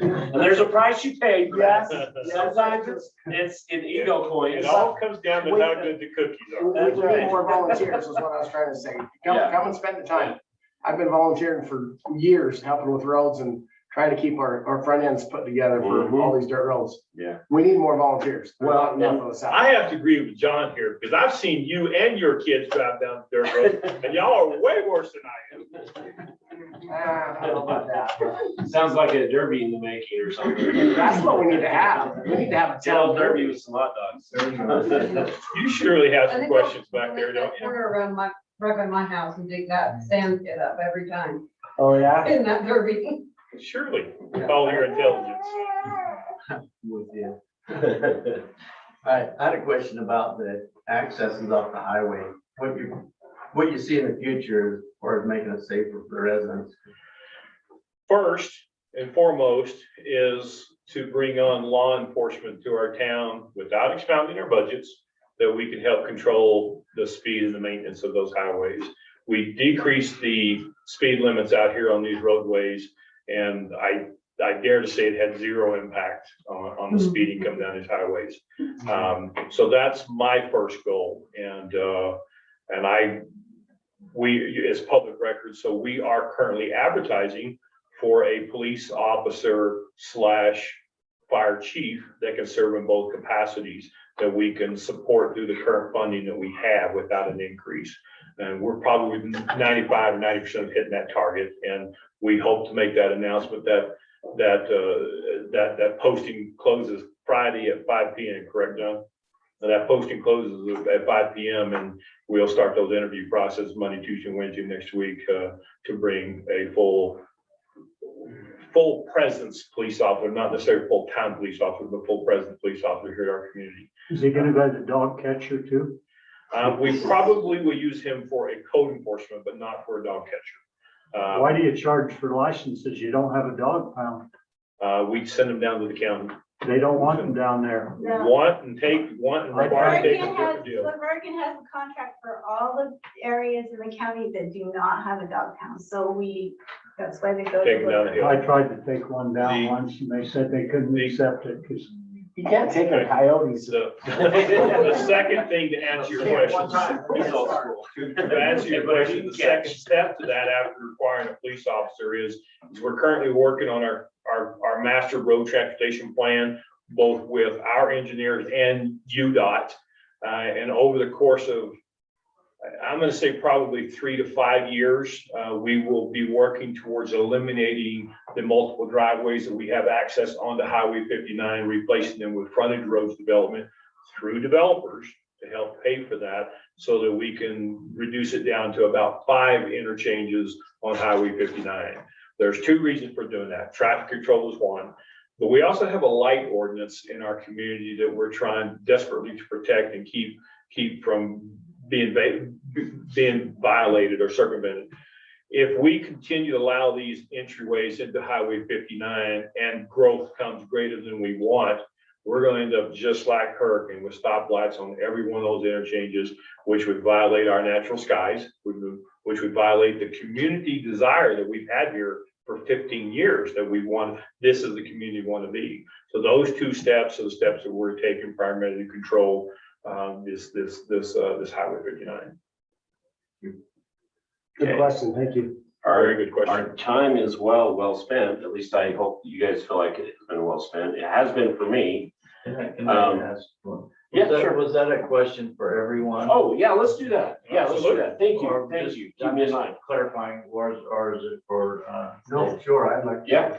And there's a price you pay for that. Yes. Sometimes it's in ego coins. It all comes down to how good the cookies We are. we need more volunteers is what I was trying to say. Yeah. Come and spend the time. I've been volunteering for years, helping with roads and trying to keep our front ends put together for Mhm. all these dirt roads. Yeah. We need more volunteers. There's Well, not enough of us out I have to agree with John here, because I've seen you and your kids drive down the dirt road, and y'all are way worse than I am. there. I don't know about that. Sounds like a derby in the making or something. That's what we need to have. We need to have a Tell town derby derby. with some hot dogs. You surely have I some think questions I'll back there, make that don't you? corner around right by my house and dig that sand pit up every time Oh, yeah? in that derby. Surely, with all your intelligence. With you. I had a question about the accesses off the highway. What you see in the future as far as making it safer for residents? First and foremost is to bring on law enforcement to our town without expounding our budgets, that we can help control the speed and the maintenance of those highways. We decreased the speed limits out here on these roadways, and I dare to say it had zero impact on the speeding coming down these highways. So that's my first goal, and it's public record, so we are currently advertising for a police officer / fire chief that can serve in both capacities, that we can support through the current funding that we have without an increase. And we're probably 95 or 90% of hitting that target, and we hope to make that announcement that posting closes Friday at 5 p.m., correct, John? And that posting closes at 5 p.m. and we'll start those interview process Monday, Tuesday, Wednesday next week to bring a full presence police officer, not necessarily full-time police officer, but full presence police officer here in our community. Is he gonna be the dog catcher too? We probably will use him for a code enforcement, but not for a dog catcher. Why do you charge for licenses? You don't have a dog pound. We send them down to the county. They don't want them down there. Want and require to take a Bergen has, different deal. Bergen has a contract for all the areas in the county that do not have a dog pound, so that's why they go. Take them down the hill. I tried to take one down once and they said they couldn't accept it because You can't take a coyotes. The second thing to answer your question, to answer your question, the second step to that after requiring a police officer is we're currently working on our master road transportation plan, both with our engineers and UDOT. And over the course of, I'm gonna say probably 3 to 5 years, we will be working towards eliminating the multiple driveways that we have access onto Highway 59, replacing them with frontage roads development through developers to help pay for that, so that we can reduce it down to about 5 interchanges on Highway 59. There's 2 reasons for doing that. Traffic control is one, but we also have a light ordinance in our community that we're trying desperately to protect and keep from being violated or circumvented. If we continue to allow these entryways into Highway 59 and growth comes greater than we want, we're going to end up just like Hurricane, with stoplights on every one of those interchanges, which would violate our natural skies, which would violate the community desire that we've had here for 15 years, that we want, this is the community we want to be. So those 2 steps are the steps that we're taking primarily to control this Highway 59. Good question, thank you. Very good question. Our time is well spent. At least I hope you guys feel like it's been well spent. It has been for me. Can I ask one? Yeah, sure. Was that a question for everyone? Oh, yeah, let's do that. Yeah, let's do that. Thank Or you, thank just- you. Keep I'm me in just mind. clarifying, or is it for, No, sure, I'd like. to- Yeah.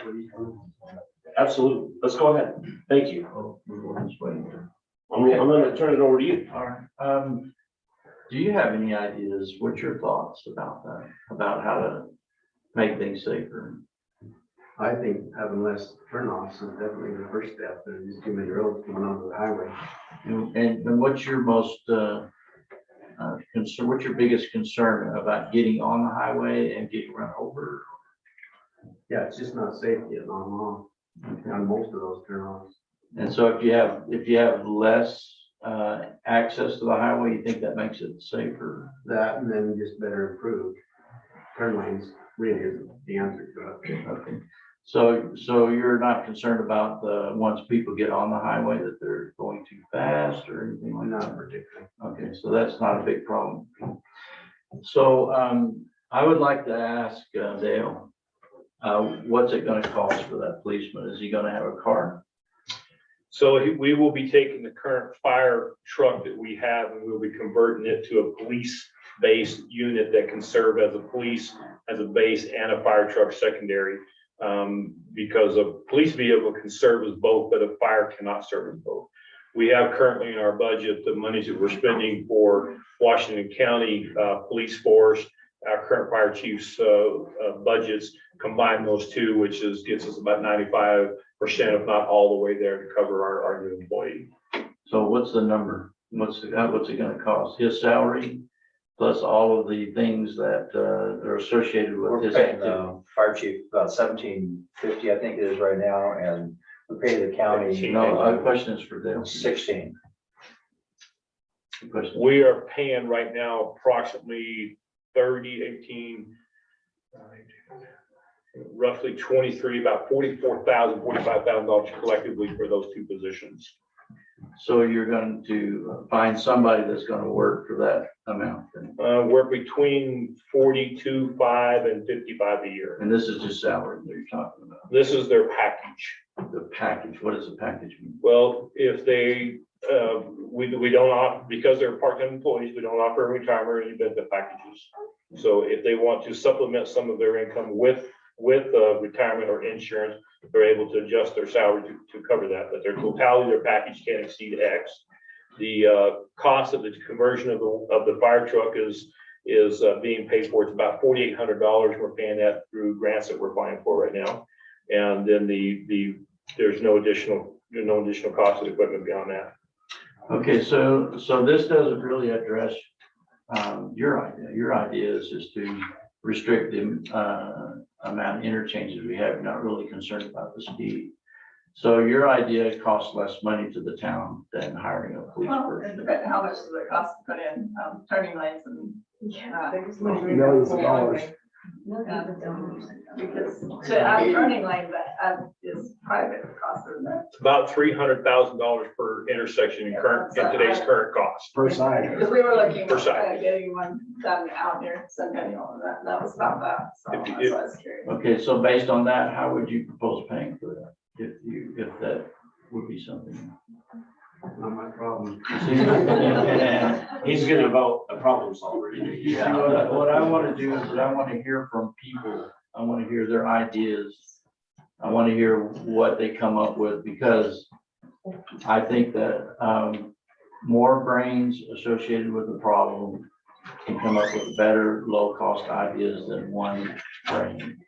Absolutely. Let's go ahead. Thank you. Oh, we're just waiting. I'm gonna turn it over to you. All right. Do you have any ideas? What's your thoughts about that? About how to make things safer? I think having less turnoffs is definitely the first step. There's just too many roads going onto the highway. And what's your most, concern, what's your biggest concern about getting on the highway and getting run over? Yeah, it's just not safe getting on most of those turnoffs. And so if you have less, access to the highway, you think that makes it safer? That and then just better improved turn lanes really isn't the answer to it. Okay, so you're not concerned about once people get on the highway that they're going too fast or anything like that? Not particularly. Okay, so that's not a big problem. So, I would like to ask Dale, what's it gonna cost for that policeman? Is he gonna have a car? So we will be taking the current fire truck that we have and we'll be converting it to a police-based unit that can serve as a police, as a base and a fire truck secondary. Because a police vehicle can serve as both, but a fire cannot serve as both. We have currently in our budget, the monies that we're spending for Washington County Police Force, our current fire chief's budgets, combine those two, which gets us about 95%, if not all the way there to cover our new employee. So what's the number? What's it gonna cost? His salary plus all of the things that are associated with We're his paying activity? the fire chief about $17.50, I think it is right now, and we pay the county. No, the question is for Dale. 16. The question- We are paying right now approximately 30, 18, roughly 23, about $44,000, $45,000 collectively for those two positions. So you're going to find somebody that's gonna work for that amount, then? We're between 42.5 and 55 a year. And this is just salary that you're talking about. This is their package. The package, what does the package mean? Well, if they, we don't offer, because they're part-time employees, we don't offer retirement or any benefit packages. So if they want to supplement some of their income with retirement or insurance, they're able to adjust their salary to cover that, but their totality, their package can't exceed X. The cost of the conversion of the fire truck is being paid for. It's about $4,800. We're paying that through grants that we're applying for right now. And then there's no additional cost of equipment beyond that. Okay, so this doesn't really address your idea. Your idea is just to restrict the amount of interchanges we have. You're not really concerned about the speed. So your idea costs less money to the town than hiring a police Well, person. it depends how much does it cost to put in turning lanes and. Millions of dollars. Because to add turning lane, that is private cost, isn't it? It's about $300,000 per intersection in today's current cost. Per side. Because we were looking Per side. at getting one done out near Centennial, and that was about that, so that's why I was curious. Okay, so based on that, how would you propose paying for that? If that would be something. Not my problem. He's gonna vote a problem solver. Yeah, what I want to do is I want to hear from people. I want to hear their ideas. I want to hear what they come up with, because I think that more brains associated with the problem can come up with better low-cost ideas than one brain.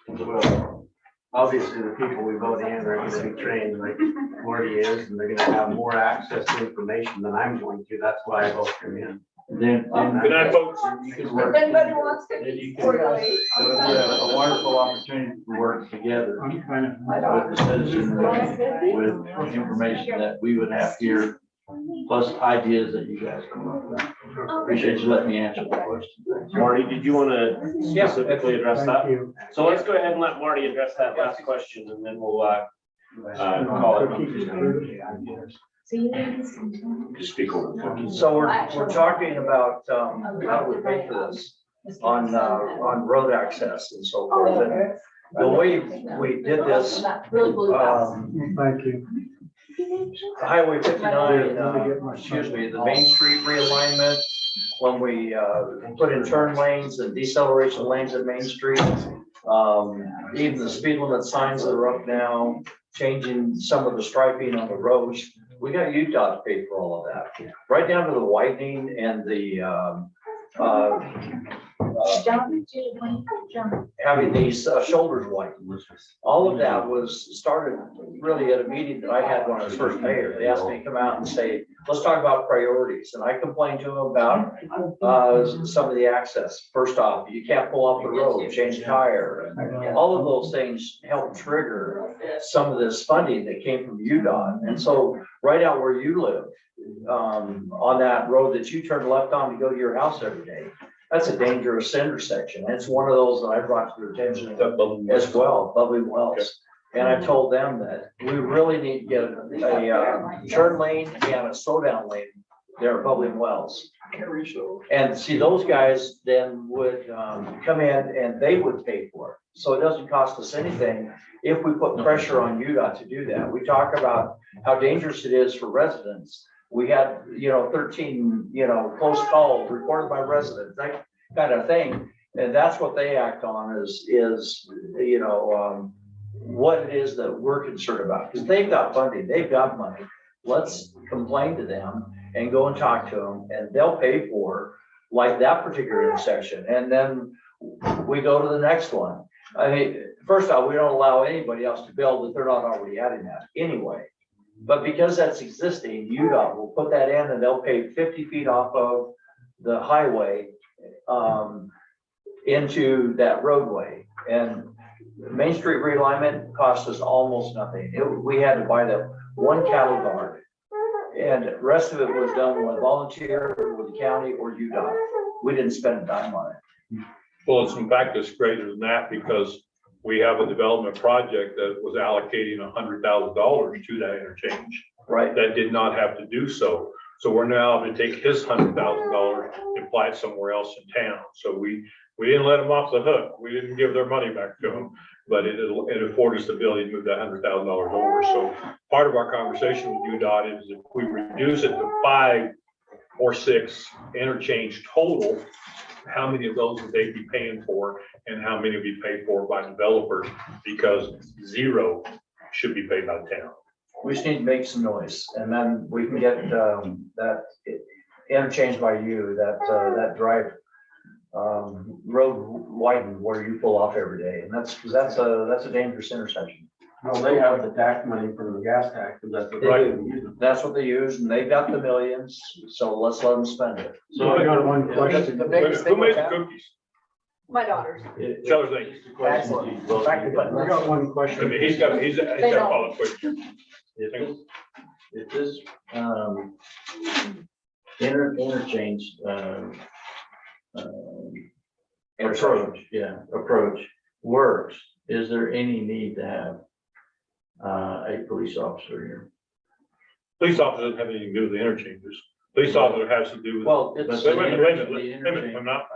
Well, obviously, the people we vote in are gonna be trained like Morty is, and they're gonna have more access to information than I'm going to. That's why I vote him in. Then Good night, folks. you can If work. anybody wants to. Then you can, it would be a wonderful opportunity to work together I'm kind of. with the citizens, with information that we would have here, plus ideas that you guys come up with. Appreciate you letting me answer the question. Marty, did you want to specifically address Thank that? you. So let's go ahead and let Marty address that last question, and then we'll call it. Just speak over the phone. So we're talking about, how do we pay for this on road access and so forth. And the way we did this, Really blew past. Thank you. Highway 59, the Main Street realignment, when we put in turn lanes and deceleration lanes at Main Street, even the speed limit signs that are up now, changing some of the striping on the roads, we got UDOT to pay for all of that, right down to the widening and the having these shoulders whitened. All of that was started really at a meeting that I had when I was first mayor. They asked me to come out and say, let's talk about priorities. And I complained to them about some of the access. First off, you can't pull off the road, change the tire. And all of those things help trigger some of this funding that came from UDOT. And so right out where you live, on that road that you turn left on to go to your house every day, that's a dangerous intersection. It's one of those that I brought to their attention as well, Bubbly Wells. And I told them that we really need to get a turn lane and a slow down lane there at Bubbly Wells. And see, those guys then would come in and they would pay for it. So it doesn't cost us anything if we put pressure on UDOT to do that. We talk about how dangerous it is for residents. We had, 13, close calls reported by residents, that kind of thing. And that's what they act on is what it is that we're concerned about. Because they've got funding, they've got money. Let's complain to them and go and talk to them, and they'll pay for like that particular intersection. And then we go to the next one. I mean, first off, we don't allow anybody else to build if they're not already adding that anyway. But because that's existing, UDOT will put that in and they'll pay 50 feet off of the highway into that roadway. And Main Street realignment cost us almost nothing. We had to buy the one cattle guard. And the rest of it was done with volunteer, with the county or UDOT. We didn't spend a dime on it. Well, it's in fact, it's greater than that because we have a development project that was allocating $100,000 to that interchange. Right. That did not have to do so. So we're now to take his $100,000 and apply it somewhere else in town. So we didn't let them off the hook. We didn't give their money back to them, but it afforded us the ability to move that $100,000 over. So part of our conversation with UDOT is if we reduce it to 5 or 6 interchange total, how many of those would they be paying for and how many would be paid for by developers, because 0 should be paid by the town. We just need to make some noise, and then we can get that interchange by you, that drive road widened where you pull off every day, and that's a dangerous intersection. Well, they have the tax money from the gas tax, and that's what Right. they use. That's what they use, and they've got the millions, so let's let them spend it. So I got one question. The biggest Who thing makes with the that- cookies? My daughters. Tell us things. Excellent. Back to I got one I question. mean, he's got a follow-up question. If this, interchange, approach works, is there any need to have a police officer here? Police officer doesn't have anything to do with the interchanges. Police officer has to do with. Well, Wait it's, a minute, I'm not,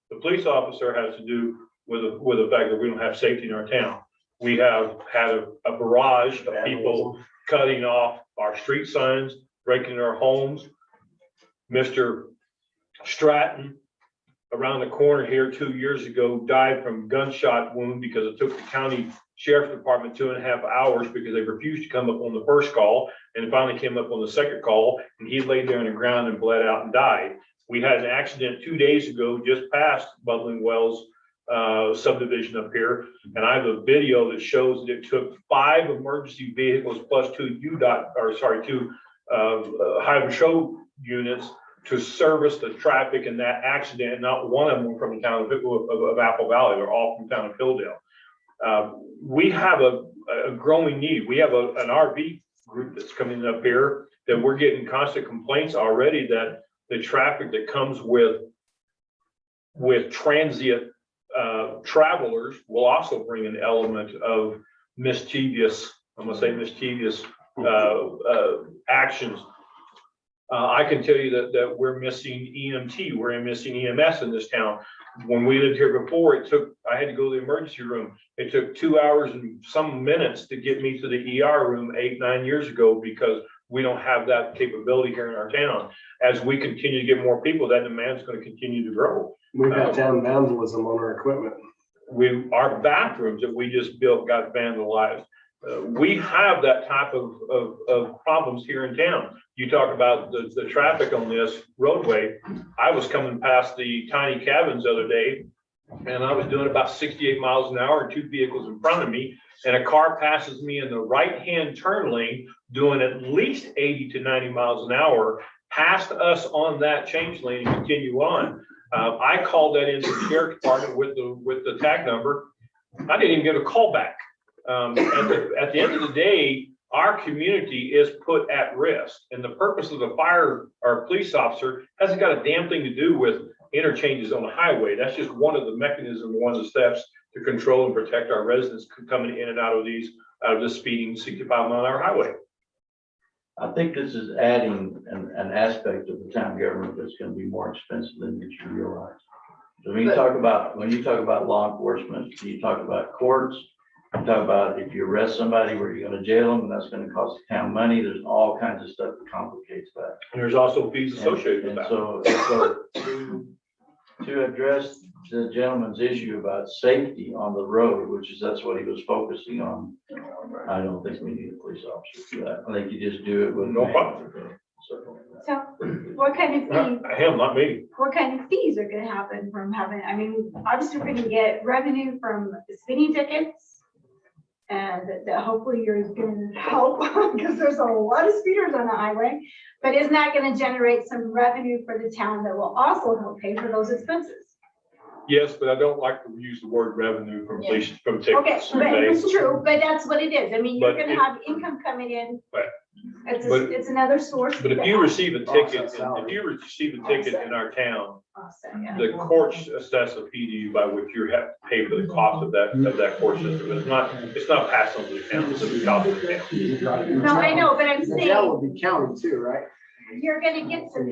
the police officer has to do with the fact that we don't have safety in our town. We have had a barrage of people cutting off our street signs, breaking our homes. Mr. Stratton, around the corner here 2 years ago, died from gunshot wound because it took the county sheriff's department 2.5 hours because they refused to come up on the first call, and finally came up on the second call, and he laid there on the ground and bled out and died. We had an accident 2 days ago, just past Bubbling Wells subdivision up here, and I have a video that shows that it took 5 emergency vehicles plus 2 highway patrol units to service the traffic in that accident, and not one of them were from the town of Apple Valley. They're all from the town of Hilldale. We have a growing need. We have an RV group that's coming up here that we're getting constant complaints already that the traffic that comes with transient travelers will also bring an element of mischievous, I'm gonna say mischievous actions. I can tell you that we're missing EMT, we're missing EMS in this town. When we lived here before, I had to go to the emergency room. It took 2 hours and some minutes to get me to the ER room 8-9 years ago because we don't have that capability here in our town. As we continue to get more people, that demand is going to continue to grow. We've had town vandalism on our equipment. Our bathrooms that we just built got vandalized. We have that type of problems here in town. You talk about the traffic on this roadway. I was coming past the tiny cabins the other day, and I was doing about 68 miles an hour and two vehicles in front of me, and a car passes me in the right-hand turn lane doing at least 80 to 90 miles an hour past us on that change lane and continue on. I called that into the sheriff's department with the tag number. I didn't even get a call back. At the end of the day, our community is put at risk, and the purpose of the fire or police officer hasn't got a damn thing to do with interchanges on the highway. That's just one of the mechanisms, one of the steps to control and protect our residents coming in and out of this speeding 65-mile-an-hour highway. I think this is adding an aspect of the town government that's gonna be more expensive than you realize. So when you talk about law enforcement, you talk about courts, you talk about if you arrest somebody, where you're gonna jail them, and that's gonna cost the town money. There's all kinds of stuff that complicates that. And there's also fees associated with And that. so to address the gentleman's issue about safety on the road, that's what he was focusing on. I don't think we need a police officer for that. I think you just do it with. No problem. So what kind of fee, Him, not me. what kind of fees are gonna happen from having, I mean, obviously we're gonna get revenue from speeding tickets. And that hopefully you're gonna help, because there's a lot of speeders on the highway. But isn't that gonna generate some revenue for the town that will also help pay for those expenses? Yes, but I don't like to use the word revenue from police, from Okay, tickets. but it's true, but that's what it is. I mean, you're But gonna have income coming in. Right. It's it's another source. But if that you helps receive a ticket, if you receive a ticket in our town, offset, yeah. the courts assess a fee to you by which you have to pay for the cost of that court system. It's not passed on to the town, it's the cost of the town. No, I know, but I'm The jail saying will be county too, right? you're gonna get some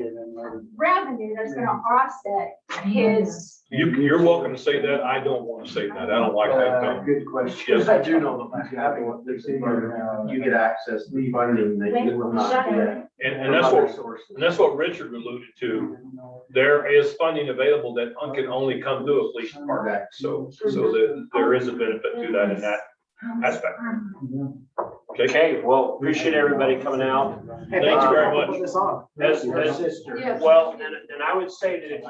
revenue that's gonna offset his. You're welcome to say that. I don't want to say that. I don't like that term. Good question. Yes. I do know that you get access to funding that you will not get. And that's what Richard alluded to. There is funding available that can only come through a police department. So that there is a benefit to that in that aspect. Okay, well, appreciate everybody coming out. Hey, Thank you very for much. putting this on. As- My sister. Yes. Well, and I would say that if you